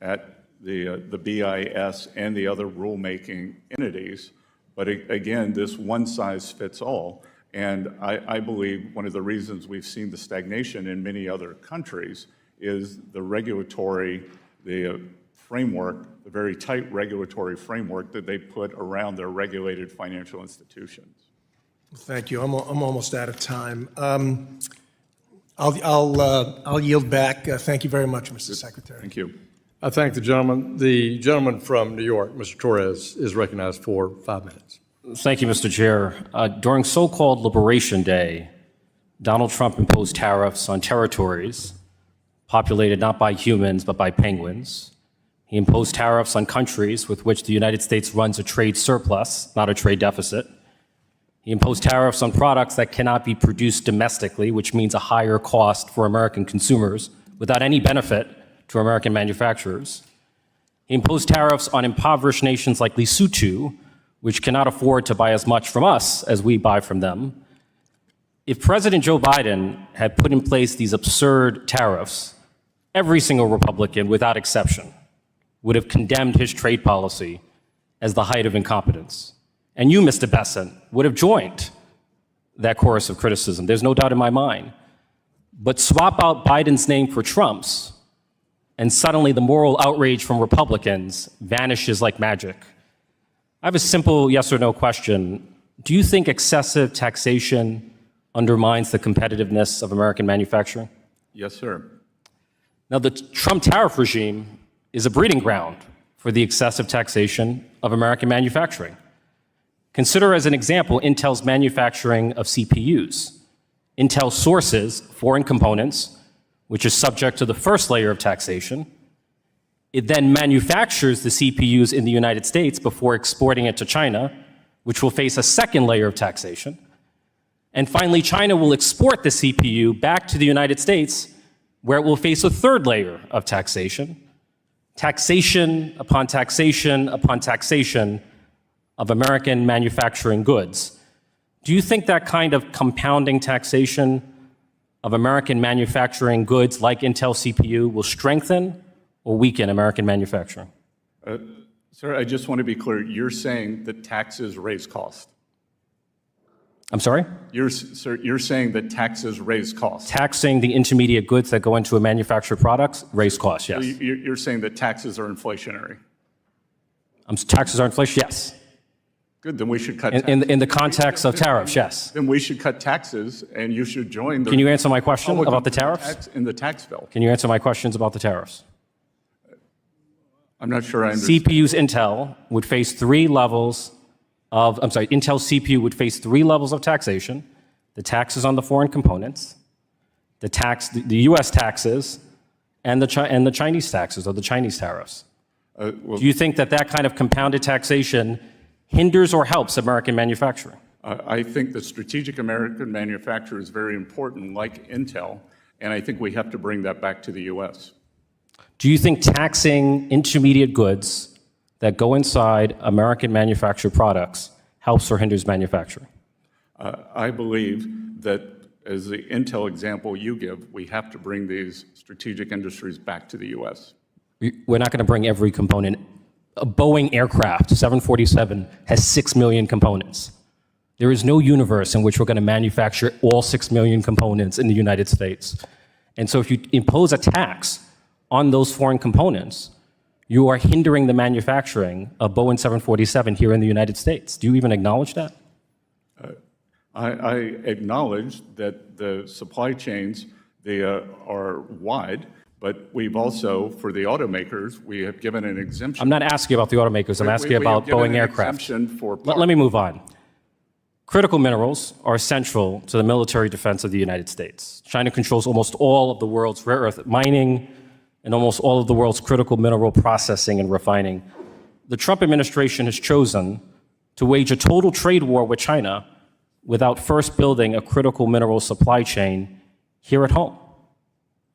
at the BIS and the other rulemaking entities. But again, this one size fits all. And I believe one of the reasons we've seen the stagnation in many other countries is the regulatory, the framework, the very tight regulatory framework that they put around their regulated financial institutions. Thank you. I'm almost out of time. I'll yield back. Thank you very much, Mr. Secretary. Thank you. I thank the gentleman. The gentleman from New York, Mr. Torres, is recognized for 5 minutes. Thank you, Mr. Chair. During so-called Liberation Day, Donald Trump imposed tariffs on territories populated not by humans, but by penguins. He imposed tariffs on countries with which the United States runs a trade surplus, not a trade deficit. He imposed tariffs on products that cannot be produced domestically, which means a higher cost for American consumers without any benefit to American manufacturers. He imposed tariffs on impoverished nations like Lesotho, which cannot afford to buy as much from us as we buy from them. If President Joe Biden had put in place these absurd tariffs, every single Republican, without exception, would have condemned his trade policy as the height of incompetence. And you, Mr. Bessent, would have joined that chorus of criticism. There's no doubt in my mind. But swap out Biden's name for Trump's, and suddenly the moral outrage from Republicans vanishes like magic. I have a simple yes or no question. Do you think excessive taxation undermines the competitiveness of American manufacturing? Yes, sir. Now, the Trump tariff regime is a breeding ground for the excessive taxation of American manufacturing. Consider as an example Intel's manufacturing of CPUs. Intel sources foreign components, which is subject to the first layer of taxation. It then manufactures the CPUs in the United States before exporting it to China, which will face a second layer of taxation. And finally, China will export the CPU back to the United States, where it will face a third layer of taxation. Taxation upon taxation upon taxation of American manufacturing goods. Do you think that kind of compounding taxation of American manufacturing goods like Intel CPU will strengthen or weaken American manufacturing? Sir, I just want to be clear. You're saying that taxes raise cost. I'm sorry? Sir, you're saying that taxes raise costs. Taxing the intermediate goods that go into a manufactured product raise costs, yes. So you're saying that taxes are inflationary. Taxes are inflation, yes. Good, then we should cut taxes. In the context of tariffs, yes. Then we should cut taxes, and you should join the... Can you answer my question about the tariffs? In the tax bill. Can you answer my questions about the tariffs? I'm not sure I understand. CPU's Intel would face Intel CPU would face 3 levels of taxation: the taxes on the foreign components, the U.S. taxes, and the Chinese taxes, or the Chinese tariffs. Do you think that kind of compounded taxation hinders or helps American manufacturing? I think that strategic American manufacture is very important, like Intel, and I think we have to bring that back to the U.S. Do you think taxing intermediate goods that go inside American manufactured products helps or hinders manufacturing? I believe that, as the Intel example you give, we have to bring these strategic industries back to the U.S. We're not going to bring every component. A Boeing aircraft, 747, has 6 million components. There is no universe in which we're going to manufacture all 6 million components in the United States. And so if you impose a tax on those foreign components, you are hindering the manufacturing of Boeing 747 here in the United States. Do you even acknowledge that? I acknowledge that the supply chains, they are wide, but we've also, for the automakers, we have given an exemption. I'm not asking about the automakers. I'm asking about Boeing aircraft. Let me move on. Critical minerals are essential to the military defense of the United States. China controls almost all of the world's rare earth mining and almost all of the world's critical mineral processing and refining. The Trump administration has chosen to wage a total trade war with China without first building a critical mineral supply chain here at home.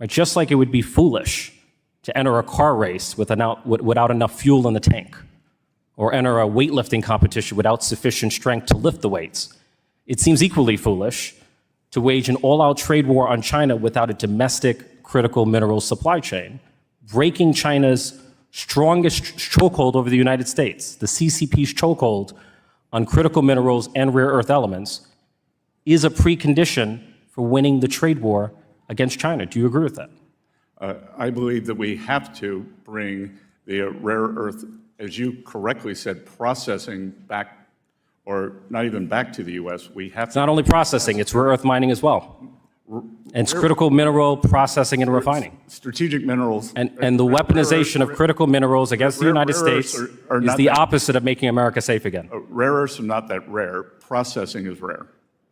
Right? Just like it would be foolish to enter a car race without enough fuel in the tank, or enter a weightlifting competition without sufficient strength to lift the weights. It seems equally foolish to wage an all-out trade war on China without a domestic critical mineral supply chain, breaking China's strongest chokehold over the United States. The CCP's chokehold on critical minerals and rare earth elements is a precondition for winning the trade war against China. Do you agree with that? I believe that we have to bring the rare earth, as you correctly said, processing back, or not even back to the U.S. We have It's not only processing, it's rare earth mining as well. And it's critical mineral processing and refining. Strategic minerals. And the weaponization of critical minerals against the United States is the opposite of making America safe again. Rare earths are not that rare. Processing is rare.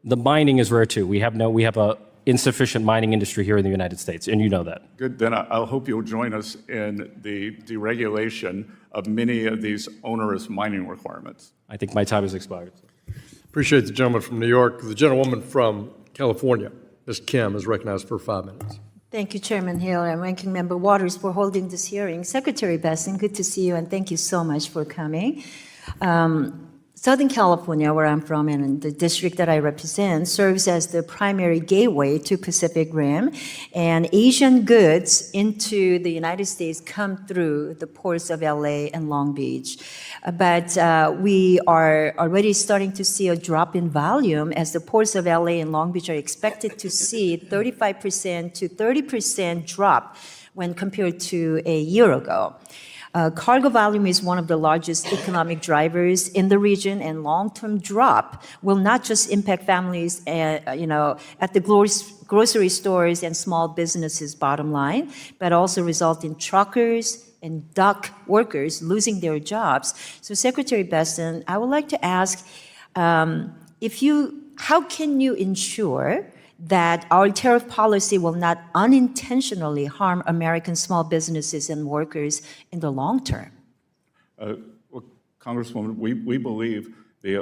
The mining is rare too. We have a insufficient mining industry here in the United States, and you know that. Good, then I hope you'll join us in the deregulation of many of these onerous mining requirements. I think my time has expired. Appreciate the gentleman from New York. The gentlewoman from California, Ms. Kim, is recognized for 5 minutes. Thank you, Chairman Hill and Ranking Member Waters, for holding this hearing. Secretary Bessent, good to see you, and thank you so much for coming. Southern California, where I'm from, and the district that I represent, serves as the primary gateway to Pacific Rim, and Asian goods into the United States come through the ports of LA and Long Beach. But we are already starting to see a drop in volume as the ports of LA and Long Beach are expected to see 35% to 30% drop when compared to a year ago. Cargo volume is one of the largest economic drivers in the region, and long-term drop will not just impact families, at the grocery stores and small businesses' bottom line, but also result in truckers and dock workers losing their jobs. So, Secretary Bessent, I would like to ask, how can you ensure that our tariff policy will not unintentionally harm American small businesses and workers in the long term? Well, Congresswoman, we believe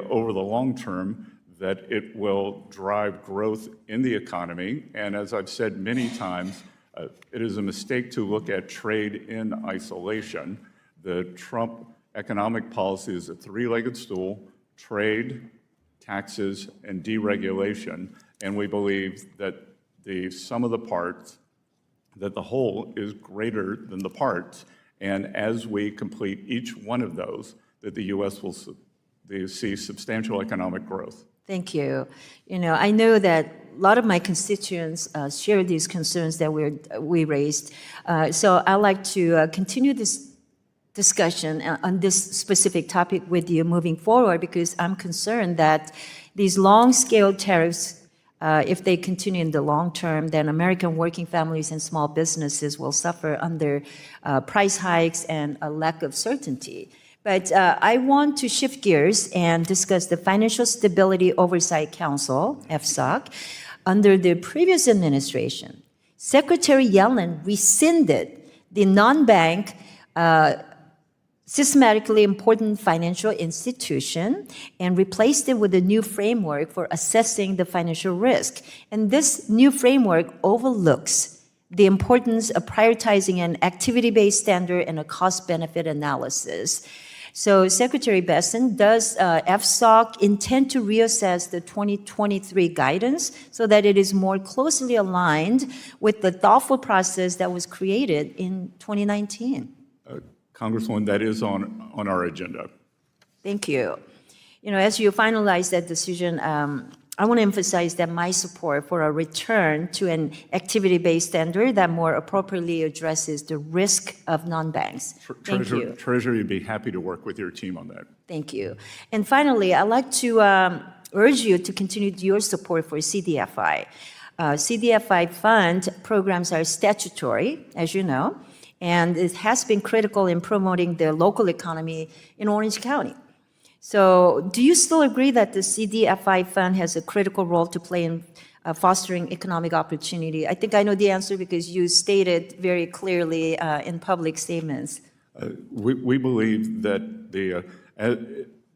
over the long term that it will drive growth in the economy. And as I've said many times, it is a mistake to look at trade in isolation. The Trump economic policy is a three-legged stool: trade, taxes, and deregulation. And we believe that the sum of the parts, that the whole is greater than the parts. And as we complete each one of those, that the U.S. will see substantial economic growth. Thank you. I know that a lot of my constituents share these concerns that we raised. So I'd like to continue this discussion on this specific topic with you moving forward, because I'm concerned that these long-scale tariffs, if they continue in the long term, then American working families and small businesses will suffer under price hikes and a lack of certainty. But I want to shift gears and discuss the Financial Stability Oversight Council, FSOC. Under the previous administration, Secretary Yellen rescinded the non-bank systematically important financial institution and replaced it with a new framework for assessing the financial risk. And this new framework overlooks the importance of prioritizing an activity-based standard and a cost-benefit analysis. So, Secretary Bessent, does FSOC intend to reassess the 2023 guidance so that it is more closely aligned with the thoughtful process that was created in 2019? Congresswoman, that is on our agenda. Thank you. As you finalize that decision, I want to emphasize that my support for a return to an activity-based standard that more appropriately addresses the risk of non-banks. Thank you. Treasury would be happy to work with your team on that. Thank you. And finally, I'd like to urge you to continue your support for CDFI. CDFI fund programs are statutory, as you know, and it has been critical in promoting the local economy in Orange County. So do you still agree that the CDFI fund has a critical role to play in fostering economic opportunity? I think I know the answer because you stated very clearly in public statements. We believe that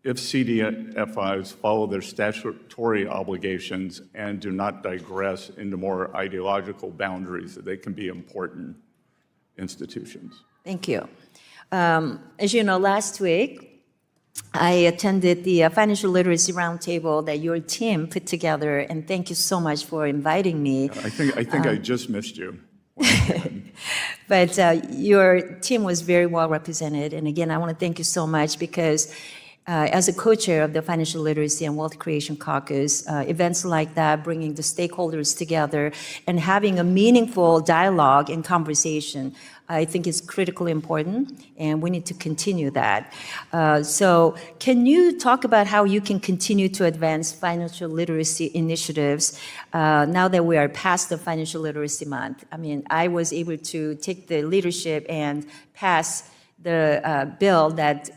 if CDFIs follow their statutory obligations and do not digress into more ideological boundaries, that they can be important institutions. Thank you. As you know, last week, I attended the Financial Literacy Roundtable that your team put together, and thank you so much for inviting me. I think I just missed you. But your team was very well represented, and again, I want to thank you so much because as a co-chair of the Financial Literacy and Wealth Creation Caucus, events like that, bringing the stakeholders together and having a meaningful dialogue and conversation, I think is critically important, and we need to continue that. So can you talk about how you can continue to advance financial literacy initiatives now that we are past the Financial Literacy Month? I mean, I was able to take the leadership and pass the bill that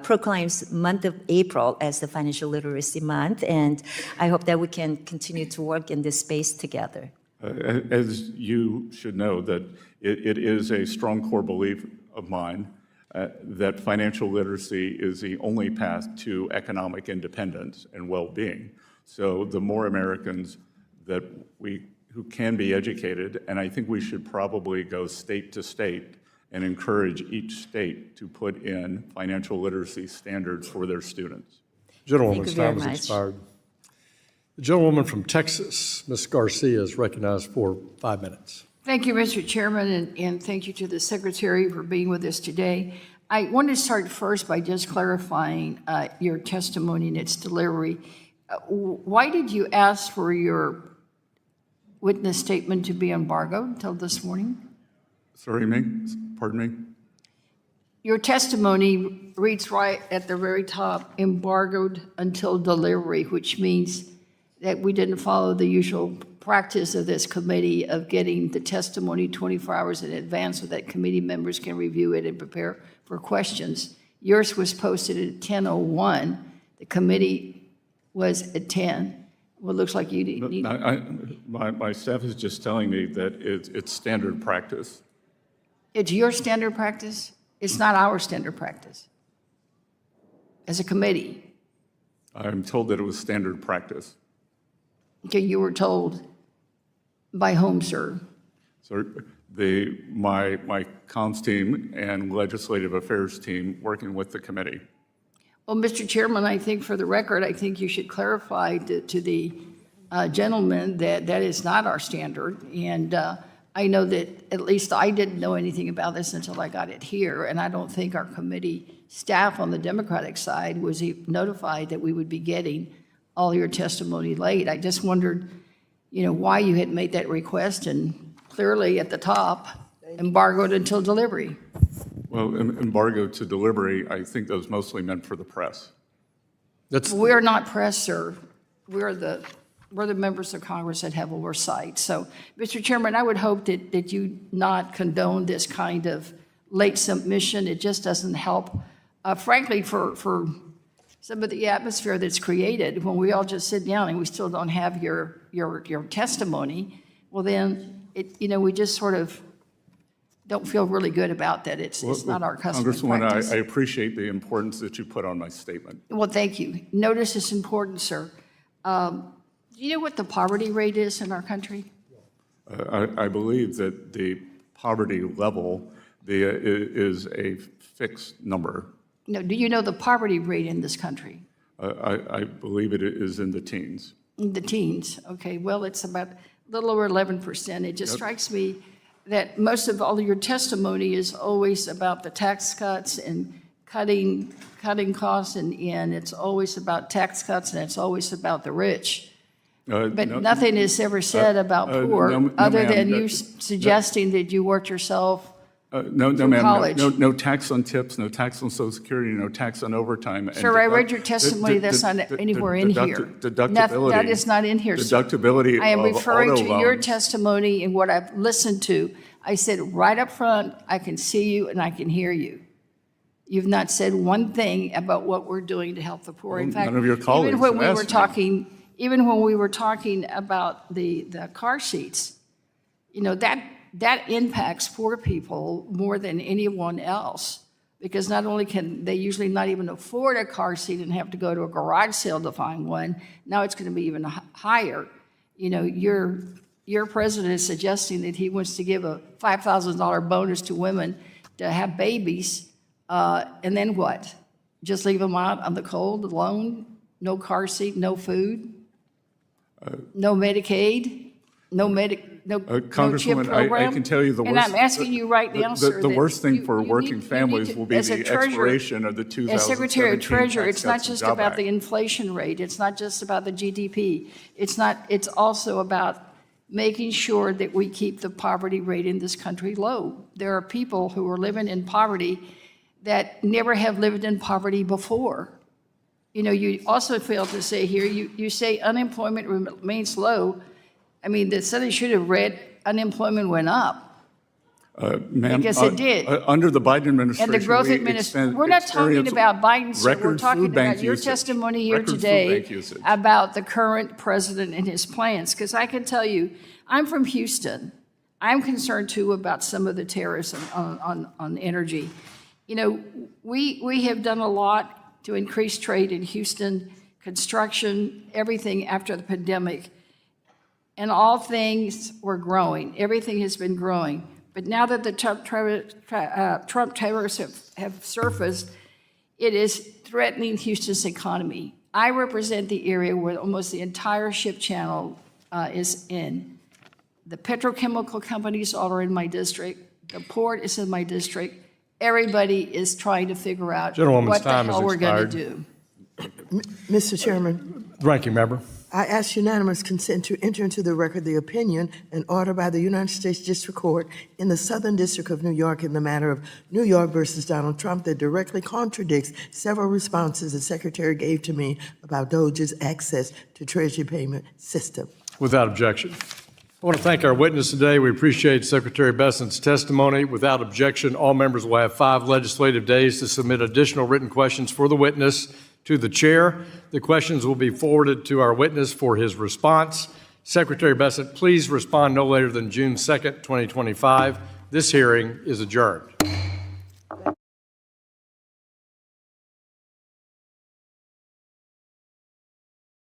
proclaims month of April as the Financial Literacy Month, and I hope that we can continue to work in this space together. As you should know, that it is a strong core belief of mine that financial literacy is the only path to economic independence and well-being. So the more Americans who can be educated, and I think we should probably go state to state and encourage each state to put in financial literacy standards for their students. Gentlewoman's time has expired. The gentlewoman from Texas, Ms. Garcia, is recognized for 5 minutes. Thank you, Mr. Chairman, and thank you to the Secretary for being with us today. I want to start first by just clarifying your testimony and its delivery. Why did you ask for your witness statement to be embargoed until this morning? Sorry, pardon me? Your testimony reads right at the very top, embargoed until delivery, which means that we didn't follow the usual practice of this committee of getting the testimony 24 hours in advance so that committee members can review it and prepare for questions. Yours was posted at 10:01. The committee was at 10. Well, it looks like you need... My staff is just telling me that it's standard practice. It's your standard practice? It's not our standard practice as a committee. I'm told that it was standard practice. Okay, you were told by whom, sir? So my comms team and legislative affairs team working with the committee. Well, Mr. Chairman, I think for the record, I think you should clarify to the gentleman that that is not our standard. And I know that at least I didn't know anything about this until I got it here, and I don't think our committee staff on the Democratic side was notified that we would be getting all your testimony late. I just wondered, why you had made that request, and clearly at the top, embargoed until delivery. Well, embargo to delivery, I think that was mostly meant for the press. We're not press, sir. We're the members of Congress that have oversight. So, Mr. Chairman, I would hope that you not condone this kind of late submission. It just doesn't help, frankly, for some of the atmosphere that's created when we all just sit down and we still don't have your testimony. Well, then, we just sort of don't feel really good about that. It's not our custom and practice. Congresswoman, I appreciate the importance that you put on my statement. Well, thank you. Notice it's important, sir. Do you know what the poverty rate is in our country? I believe that the poverty level is a fixed number. No, do you know the poverty rate in this country? I believe it is in the teens. In the teens, okay. Well, it's about a little over 11%. It just strikes me that most of all of your testimony is always about the tax cuts and cutting costs, and it's always about tax cuts, and it's always about the rich. But nothing is ever said about poor, other than you suggesting that you worked yourself No, ma'am. No tax on tips, no tax on Social Security, no tax on overtime. Sir, I read your testimony. That's not anywhere in here. Deductibility. That is not in here, sir. Deductibility. I am referring to your loans. testimony and what I've listened to. I said right up front, I can see you and I can hear you. You've not said one thing about what we're doing to help the poor. In fact, none of your colleagues even when we asked were me. talking, even when we were talking about the car seats, you know, that impacts poor people more than anyone else. because not only can they usually not even afford a car seat and have to go to a garage sale to find one, now it's going to be even higher. You know, your president is suggesting that he wants to give a $5,000 bonus to women to have babies, and then what? Just leave them out on the cold alone? No car seat, no food, no Medicaid, no chip Congresswoman, program? I can tell you the worst. And I'm asking you right now, sir. The that worst thing for you working need families to- will be as a the treasurer- expiration of the 2017 As Secretary of Treasury, Tax it's not Cuts and just Jobs about Act. the inflation rate. It's not just about the GDP. It's also about making sure that we keep the poverty rate in this country low. There are people who are living in poverty that never have lived in poverty before. You know, you also failed to say here, you say unemployment remains low. I mean, the study should have read unemployment went up. Ma'am, Because it did. Under the Biden administration, And the growth we administration, we're not talking experienced about Biden, sir. We're record talking food bank about your usage. testimony here Record food today bank usage. about the current president and his plans. Because I can tell you, I'm from Houston. I'm concerned too about some of the tariffs on energy. You know, we have done a lot to increase trade in Houston, construction, everything after the pandemic. And all things were growing. Everything has been growing. But now that the Trump tariffs have surfaced, it is threatening Houston's economy. I represent the area where almost the entire ship channel is in. The petrochemical companies all are in my district. The port is in my district. Everybody is trying to figure out Gentlewoman's what the time has hell we're going to expired. do. Mr. Chairman, Ranking member. I ask unanimous consent to enter into the record the opinion and order by the United States District Court in the Southern District of New York in the matter of New York versus Donald Trump that directly contradicts several responses the Secretary gave to me about Doge's access to Treasury payment system. Without objection. I want to thank our witness today. We appreciate Secretary Bessent's testimony. Without objection, all members will have 5 legislative days to submit additional written questions for the witness to the chair. The questions will be forwarded to our witness for his response. Secretary Bessent, please respond no later than June 2nd, 2025. This hearing is adjourned.